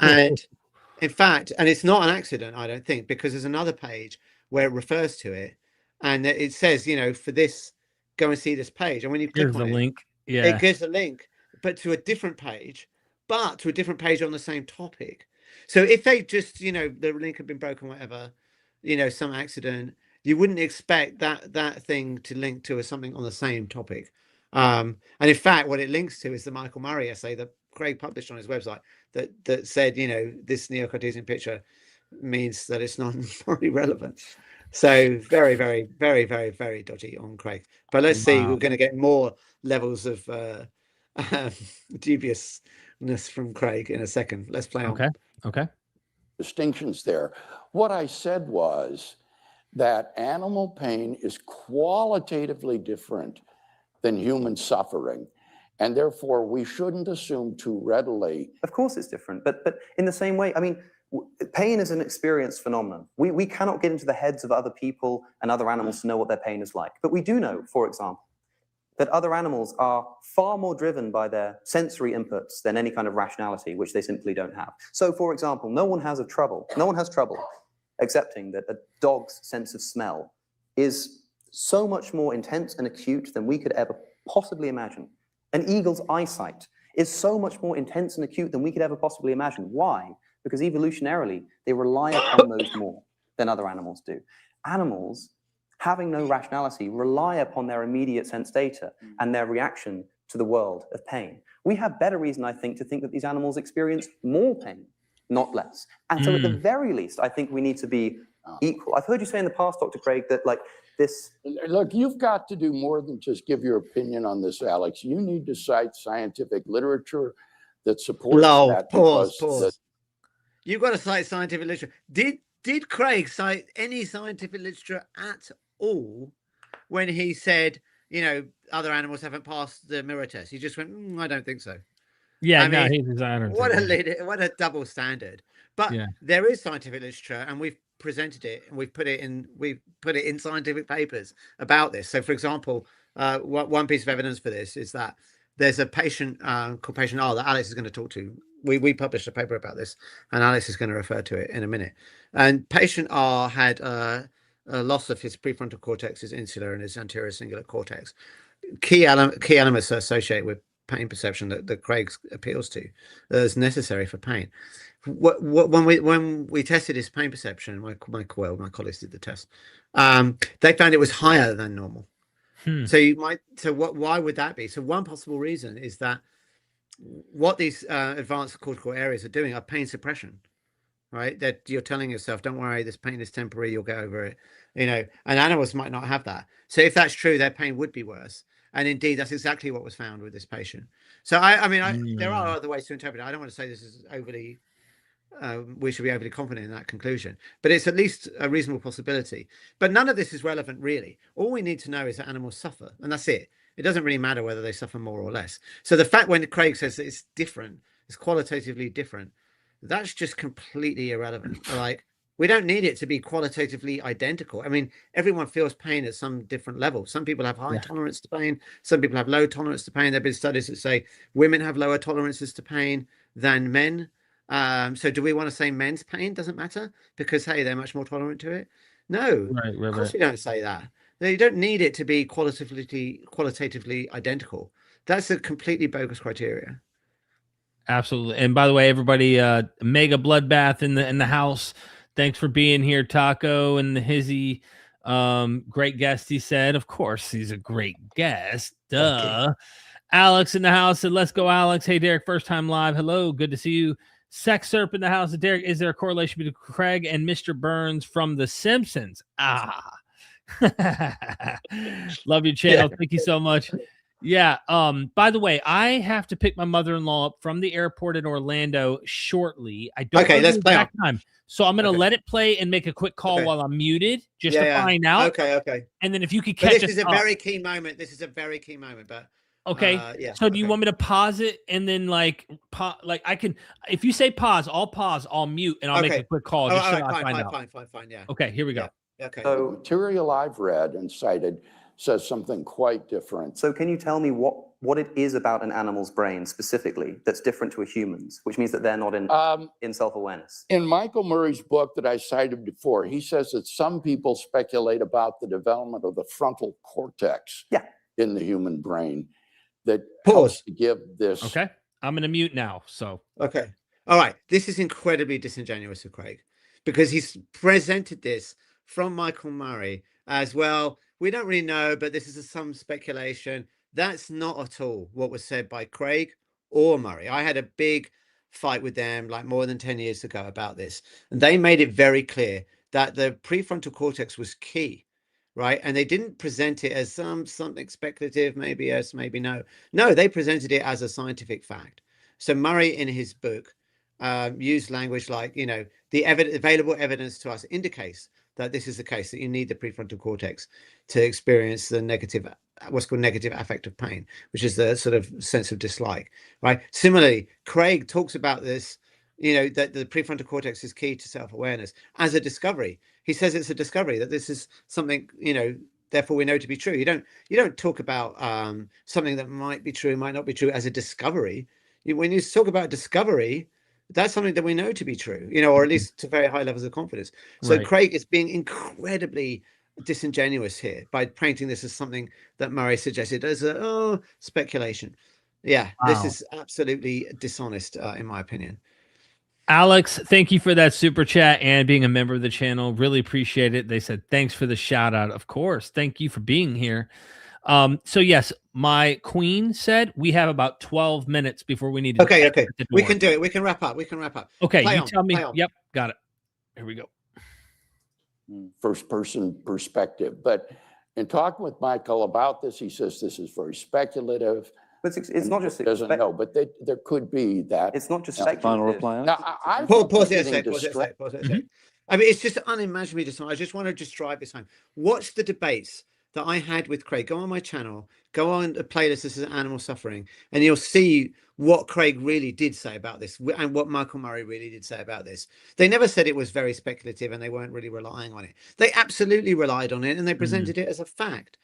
And in fact, and it's not an accident, I don't think, because there's another page where it refers to it, and it says, for this, go and see this page. And when you click on the link, it gives a link, but to a different page, on the same topic. So if they just, the link had been broken, whatever, some accident, you wouldn't expect that thing to link to something on the same topic. And in fact, what it links to is the Michael Murray essay that Craig published on his website that said, this neo-Cartesian picture means that it's not morally relevant. So very, very, very, very, very dodgy on Craig. But let's see, we're going to get more levels of dubiousness from Craig in a second. Let's play on. Okay. Distinctions there. What I said was that animal pain is qualitatively different than human suffering, and therefore we shouldn't assume too readily. Of course it's different, but in the same way, I mean, pain is an experienced phenomenon. We cannot get into the heads of other people and other animals to know what their pain is like. But we do know, for example, that other animals are far more driven by their sensory inputs than any kind of rationality, which they simply don't have. So, for example, no one has trouble accepting that a dog's sense of smell is so much more intense and acute than we could ever possibly imagine. An eagle's eyesight is so much more intense and acute than we could ever possibly imagine. Why? Because evolutionarily, they rely upon those more than other animals do. Animals, having no rationality, rely upon their immediate sense data and their reaction to the world of pain. We have better reason, I think, to think that these animals experience more pain, not less. And so at the very least, I think we need to be equal. I've heard you say in the past, Dr. Craig, that this... Look, you've got to do more than just give your opinion on this, Alex. You need to cite scientific literature that supports that. Pause. You've got to cite scientific literature. Did Craig cite any scientific literature at all when he said, other animals haven't passed the mirror test? He just went, I don't think so. Yeah, I mean, he's a designer. What a double standard. But there is scientific literature, and we've presented it, and we've put it in scientific papers about this. So, for example, one piece of evidence for this is that there's a patient called patient R that Alex is going to talk to. We published a paper about this, and Alex is going to refer to it in a minute. And patient R had a loss of his prefrontal cortex, his insular, and his anterior cingulate cortex. Key elements are associated with pain perception that Craig appeals to as necessary for pain. When we tested his pain perception, my colleagues did the test. They found it was higher than normal. Why would that be? So one possible reason is that what these advanced cortical areas are doing are pain suppression, right? That you're telling yourself, don't worry, this pain is temporary, you'll get over it, and animals might not have that. So if that's true, their pain would be worse. And indeed, that's exactly what was found with this patient. So I mean, there are other ways to interpret it. I don't want to say this is overly we should be overly confident in that conclusion, but it's at least a reasonable possibility. But none of this is relevant, really. All we need to know is that animals suffer, and that's it. It doesn't really matter whether they suffer more or less. So the fact when Craig says that it's different, it's qualitatively different, that's just completely irrelevant. Like, we don't need it to be qualitatively identical. I mean, everyone feels pain at some different level. Some people have high tolerance to pain. Some people have low tolerance to pain. There have been studies that say women have lower tolerances to pain than men. So do we want to say men's pain doesn't matter because, hey, they're much more tolerant to it? No, of course we don't say that. You don't need it to be qualitatively identical. That's a completely bogus criteria. Absolutely. And by the way, everybody, mega bloodbath in the house. Thanks for being here, Taco and the Hizzy. Great guest, he said. Of course, he's a great guest. Duh. Alex in the house said, let's go, Alex. Hey, Derek, first time live. Hello, good to see you. Sex Serp in the house. Derek, is there a correlation between Craig and Mr. Burns from The Simpsons? Love your channel. Thank you so much. Yeah. By the way, I have to pick my mother-in-law up from the airport in Orlando shortly. I don't know the exact time. So I'm going to let it play and make a quick call while I'm muted just to find out. Okay. And then if you could catch this is a very key moment. This is a very key moment, but okay. So do you want me to pause it and then like I can, if you say pause, I'll mute and I'll make a quick call. Just so I find out. Fine. Yeah. Okay, here we go. Okay. So the material I've read and cited says something quite different. So can you tell me what it is about an animal's brain specifically that's different to a human's, which means that they're not in self-awareness? In Michael Murray's book that I cited before, he says that some people speculate about the development of the frontal cortex in the human brain that helps to give this. Okay, I'm going to mute now. So okay. All right. This is incredibly disingenuous of Craig because he's presented this from Michael Murray as well. We don't really know, but this is some speculation. That's not at all what was said by Craig or Murray. I had a big fight with them like more than 10 years ago about this. And they made it very clear that the prefrontal cortex was key, right? And they didn't present it as something speculative, maybe yes, maybe no. No, they presented it as a scientific fact. So Murray in his book used language like, the available evidence to us indicates that this is the case, that you need the prefrontal cortex to experience the what's called negative affective pain, which is the sort of sense of dislike, right? Similarly, Craig talks about this, that the prefrontal cortex is key to self-awareness as a discovery. He says it's a discovery, that this is something, therefore we know to be true. You don't talk about something that might be true, might not be true as a discovery. When you talk about discovery, that's something that we know to be true, or at least to very high levels of confidence. So Craig is being incredibly disingenuous here by painting this as something that Murray suggested as speculation. Yeah, This is absolutely dishonest, in my opinion. Alex, thank you for that super chat and being a member of the channel. Really appreciate it. They said, thanks for the shout out. Of course. Thank you for being here. So yes, my queen said we have about 12 minutes before we need to. Okay. We can do it. We can wrap up. Okay. Tell me. Yep. Got it. Here we go. First person perspective. But in talking with Michael about this, he says this is very speculative. But it's not just doesn't know, but there could be that. It's not just speculative. Final reply. Now, pause it a sec. I mean, it's just unimaginably dishonest. I just want to just drive this home. Watch the debates that I had with Craig. Go on my channel, go on a playlist. This is Animal Suffering, and you'll see what Craig really did say about this and what Michael Murray really did say about this. They never said it was very speculative and they weren't really relying on it. They absolutely relied on it and they presented it as a fact.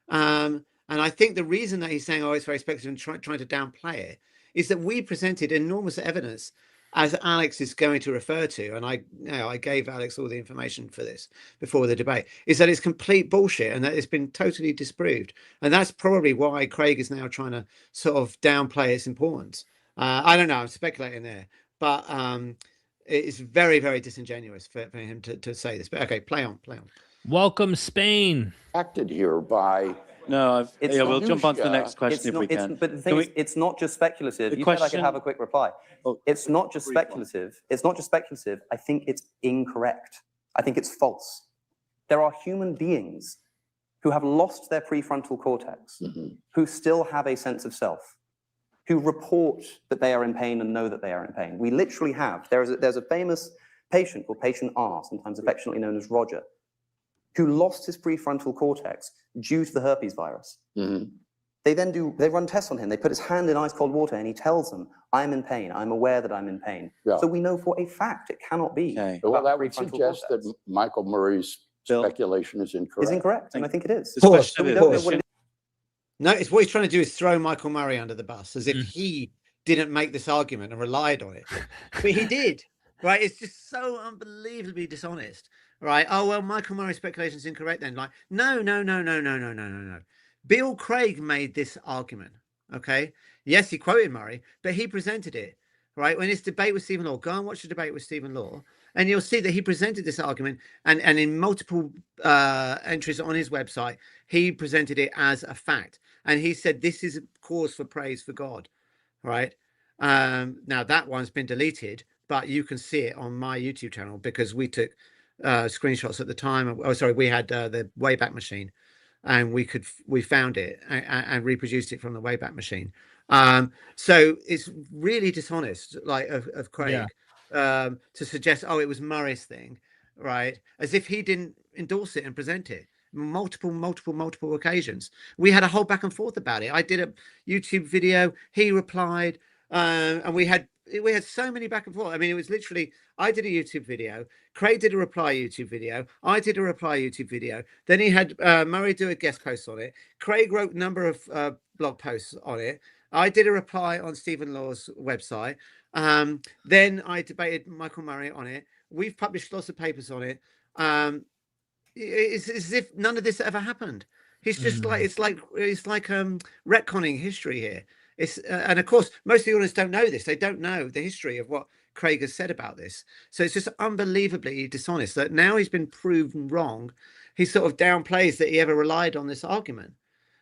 And I think the reason that he's saying, it's very speculative and trying to downplay it is that we presented enormous evidence, as Alex is going to refer to, and I gave Alex all the information for this before the debate, is that it's complete bullshit and that it's been totally disproved. And that's probably why Craig is now trying to sort of downplay its importance. I don't know, I'm speculating there, but it's very, very disingenuous for him to say this. But okay, play on. Welcome, Spain. Acted here by... No, we'll jump on to the next question if we can. But the thing is, it's not just speculative. You said I could have a quick reply. It's not just speculative. It's not just speculative. I think it's incorrect. I think it's false. There are human beings who have lost their prefrontal cortex, who still have a sense of self, who report that they are in pain and know that they are in pain. We literally have. There's a famous patient called patient R, sometimes affectionately known as Roger, who lost his prefrontal cortex due to the herpes virus. Mm-hmm. They run tests on him. They put his hand in ice cold water and he tells them, I'm in pain. I'm aware that I'm in pain. Yeah. So we know for a fact it cannot be. Okay. Well, that would prefrontal suggest cortex. that Michael Murray's speculation is incorrect. Is incorrect, and I think it is. Pause, So we don't know what it No, it's what he's trying to do is throw Michael Murray under the bus, as if he didn't make this argument and relied on it. But he did, right? It's just so unbelievably dishonest, right? Oh, well, Michael Murray's speculation is incorrect then. Like, no. Bill Craig made this argument, okay? Yes, he quoted Murray, but he presented it, right? When his debate with Stephen Law, go and watch the debate with Stephen Law, and you'll see that he presented this argument, and in multiple entries on his website, he presented it as a fact. And he said, this is a cause for praise for God, right? Now, that one's been deleted, but you can see it on my YouTube channel because we took screenshots at the time. Oh, sorry, we had the Wayback Machine, and we found it and reproduced it from the Wayback Machine. So it's really dishonest, like of Craig, to suggest, oh, it was Murray's thing, right? As if he didn't endorse it and present it. Multiple occasions. We had a whole back and forth about it. I did a YouTube video, he replied, and we had so many back and forth. I mean, it was literally, I did a YouTube video, Craig did a reply YouTube video, I did a reply YouTube video, then he had Murray do a guest post on it, Craig wrote a number of blog posts on it, I did a reply on Stephen Law's website, then I debated Michael Murray on it, we've published lots of papers on it. It's as if none of this ever happened. He's just like, it's like retconning history here. It's and of course most of the audience don't know this. They don't know the history of what Craig has said about this. So it's just unbelievably dishonest that now he's been proven wrong. He sort of downplays that he ever relied on this argument.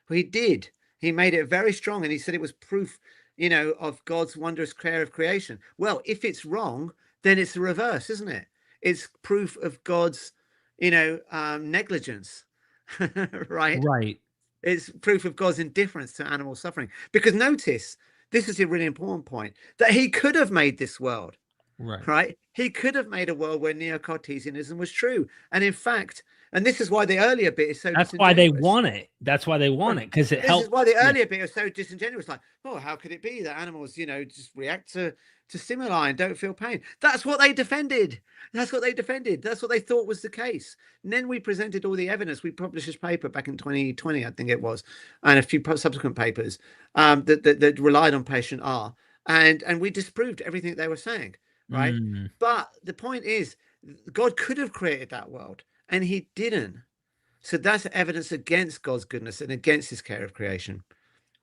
Well, he did. He made it very strong, and he said it was proof, you know, of God's wondrous care of creation. Well, if it's wrong, then it's the reverse, isn't it? It's proof of God's, you know, negligence, right? Right. It's proof of God's indifference to animal suffering. Because notice, this is a really important point, that he could have made this world, right? He could have made a world where Neo-Cartesianism was true. And in fact, and this is why the earlier bit is so That's why they want it. That's why they want it, because it helps. This is why the earlier bit is so disingenuous. Like, oh, how could it be that animals, you know, just react to stimuli and don't feel pain? That's what they defended. That's what they defended. That's what they thought was the case. And then we presented all the evidence. We published this paper back in 2020, I think it was, and a few subsequent papers that relied on patient R, and we disproved everything they were saying, right? But the point is, God could have created that world, and he didn't. So that's evidence against God's goodness and against his care of creation.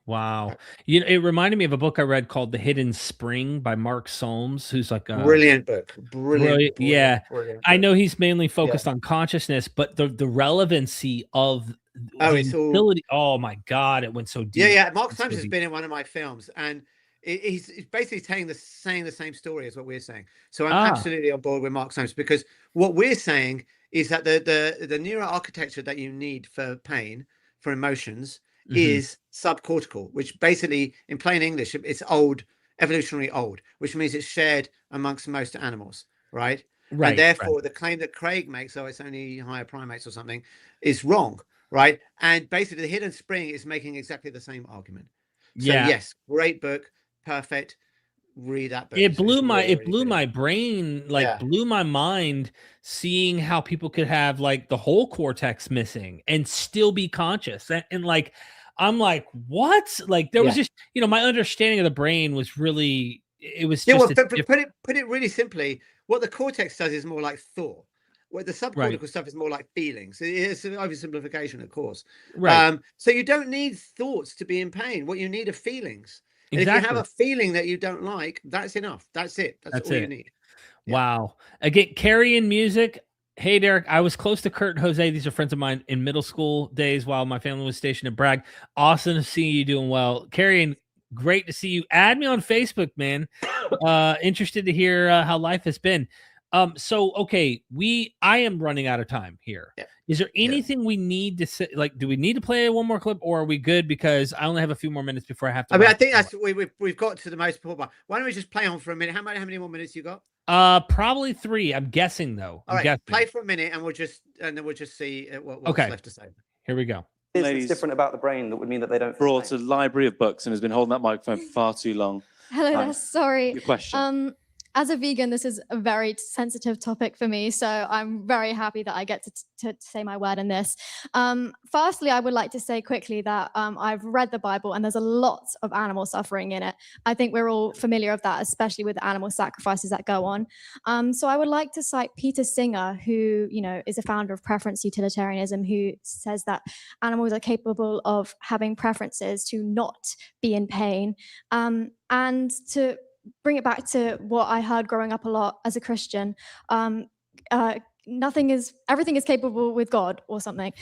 Wow. You know, it reminded me of a book I read called The Hidden Spring by Mark Solms, who's like a brilliant book. Brilliant. Yeah. Brilliant I know he's mainly focused on consciousness, but the relevancy of utility. Oh my God, it went so deep. Yeah. Mark Solms has been in one of my films, and he's basically saying the same story as what we're saying. So I'm absolutely on board with Mark Solms, because what we're saying is that the neural architecture that you need for pain, for emotions, is subcortical, which basically, in plain English, it's old, evolutionary old, which means it's shared amongst most animals, right? And therefore, the claim that Craig makes, oh, it's only higher primates or something, is wrong, right? And basically, The Hidden Spring is making exactly the same argument. So yes, great book, perfect. Read that book. It blew my brain, like blew my mind, seeing how people could have like the whole cortex missing and still be conscious. And like, I'm like, what? Like there was just, you know, my understanding of the brain was really, it was just put it really simply, what the cortex does is more like thought. What the subcortical stuff is more like feelings. It's an oversimplification, of course. Right. So you don't need thoughts to be in pain. What you need are feelings. And if you have a feeling that you don't like, that's enough. That's it. That's all you need. Wow. Again, carrying music. Hey, Derek, I was close to Kurt and Jose. These are friends of mine in middle school days while my family was stationed at Bragg. Awesome to see you doing well. Carrying, great to see you. Add me on Facebook, man. Interested to hear how life has been. So okay, I am running out of time here. Yeah. Is there anything we need to say? Like, do we need to play one more clip, or are we good? Because I only have a few more minutes before I have to. I mean, I think that's we've got to the most important part. Why don't we just play on for a minute? How many more minutes you got? Probably 3. I'm guessing though. All right, play for a minute, and then we'll just see what's left to say. Here we go. It's different about the brain that would mean that they don't. Brought a library of books and has been holding that microphone for far too long. Hello there. Sorry. Your question. As a vegan, this is a very sensitive topic for me, so I'm very happy that I get to say my word in this. Firstly, I would like to say quickly that I've read the Bible and there's a lot of animal suffering in it. I think we're all familiar with that, especially with animal sacrifices that go on. So I would like to cite Peter Singer, who is a founder of preference utilitarianism, who says that animals are capable of having preferences to not be in pain, and to bring it back to what I heard growing up a lot as a Christian. Everything is capable with God or something.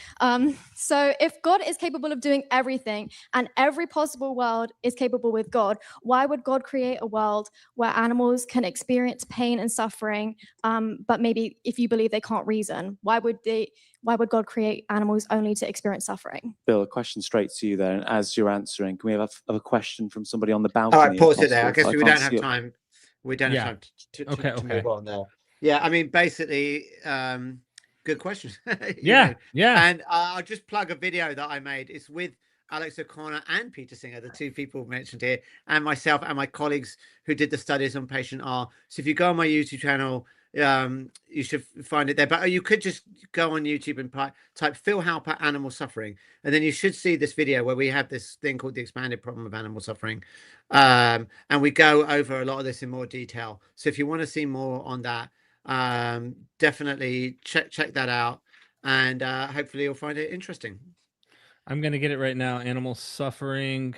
So if God is capable of doing everything and every possible world is capable with God, why would God create a world where animals can experience pain and suffering? But maybe if you believe they can't reason, why would God create animals only to experience suffering? Bill, a question straight to you there. And as you're answering, can we have a question from somebody on the balcony? All right, pause it there. I guess we don't have time. We don't have time to move on there. Yeah, I mean, basically, good question. Yeah. And I'll just plug a video that I made. It's with Alex O'Connor and Peter Singer, the two people mentioned here, and myself and my colleagues who did the studies on patient R. So if you go on my YouTube channel, you should find it there. But you could just go on YouTube and type Phil Halper animal suffering, and then you should see this video where we have this thing called the expanded problem of animal suffering, and we go over a lot of this in more detail. So if you want to see more on that, definitely check that out, and hopefully you'll find it interesting. I'm gonna get it right now. Animal suffering,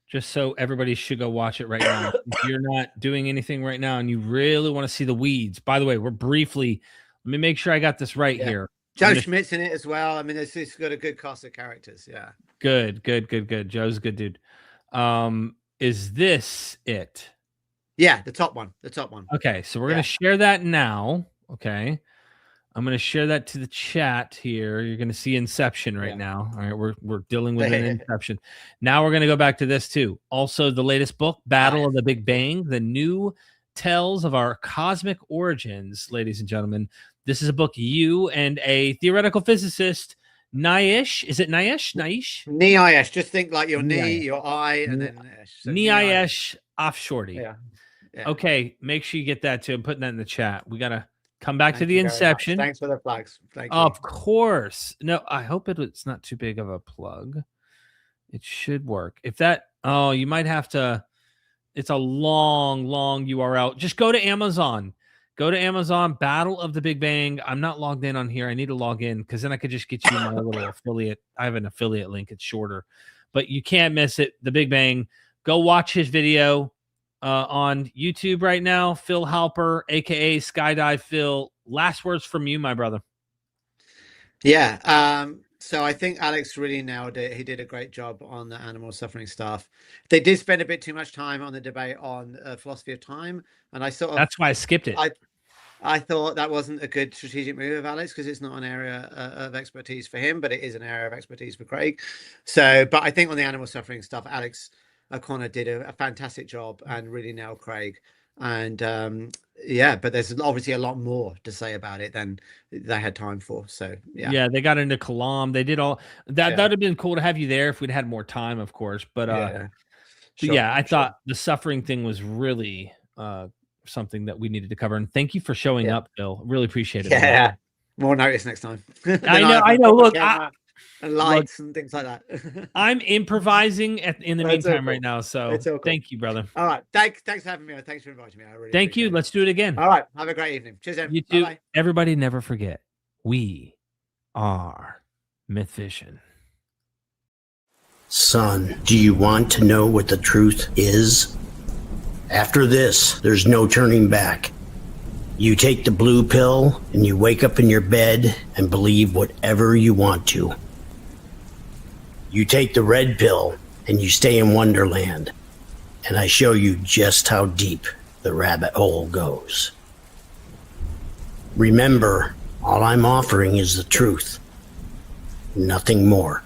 just so everybody should go watch it right now. If you're not doing anything right now and you really want to see the weeds, by the way, let me make sure I got this right here. Joe Schmidt's in it as well. I mean, it's got a good cast of characters. Yeah. Good. Joe's a good dude. Is this it? Yeah, the top one. Okay, so we're gonna share that now. Okay, I'm gonna share that to the chat here. You're gonna see Inception right now. All right, we're dealing with an Inception. Now we're gonna go back to this too. Also, the latest book, Battle of the Big Bang, the new tales of our cosmic origins, ladies and gentlemen. This is a book you and a theoretical physicist, Naish. Is it Naish? Naish. Just think like your knee, your eye, and then Naish. So Naish off shorty. Yeah. Okay, make sure you get that too. I'm putting that in the chat. We gotta come back to the Inception. Thanks for the plugs. Thank you. Of course. No, I hope it's not too big of a plug. It should work. If that, you might have to. It's a long URL. Just go to Amazon. Battle of the Big Bang. I'm not logged in on here. I need to log in because then I could just get you my little affiliate. I have an affiliate link. It's shorter, but you can't miss it. The Big Bang. Go watch his video. On YouTube right now, Phil Halper, aka Skydive Phil. Last words from you, my brother. Yeah. So I think Alex really nailed it. He did a great job on the animal suffering stuff. They did spend a bit too much time on the debate on philosophy of time, and that's why I skipped it. I thought that wasn't a good strategic move of Alex because it's not an area of expertise for him, but it is an area of expertise for Craig. So, but I think on the animal suffering stuff, Alex O'Connor did a fantastic job and really nailed Craig. And but there's obviously a lot more to say about it than they had time for. So yeah, they got into Kalam. They did all that. That'd have been cool to have you there if we'd had more time, of course. But I thought the suffering thing was really something that we needed to cover. And thank you for showing up, Bill. Really appreciate it. Yeah, more notice next time. I know. Look, and lights and things like that. I'm improvising in the meantime right now. So thank you, brother. All right. Thanks for having me. Thanks for inviting me. I really thank you. Let's do it again. All right. Have a great evening. Cheers, everyone. You too. Bye-bye. Everybody never forget, we are MythVision. Son, do you want to know what the truth is? After this, there's no turning back. You take the blue pill and you wake up in your bed and believe whatever you want to. You take the red pill and you stay in Wonderland, and I show you just how deep the rabbit hole goes. Remember, all I'm offering is the truth, nothing more.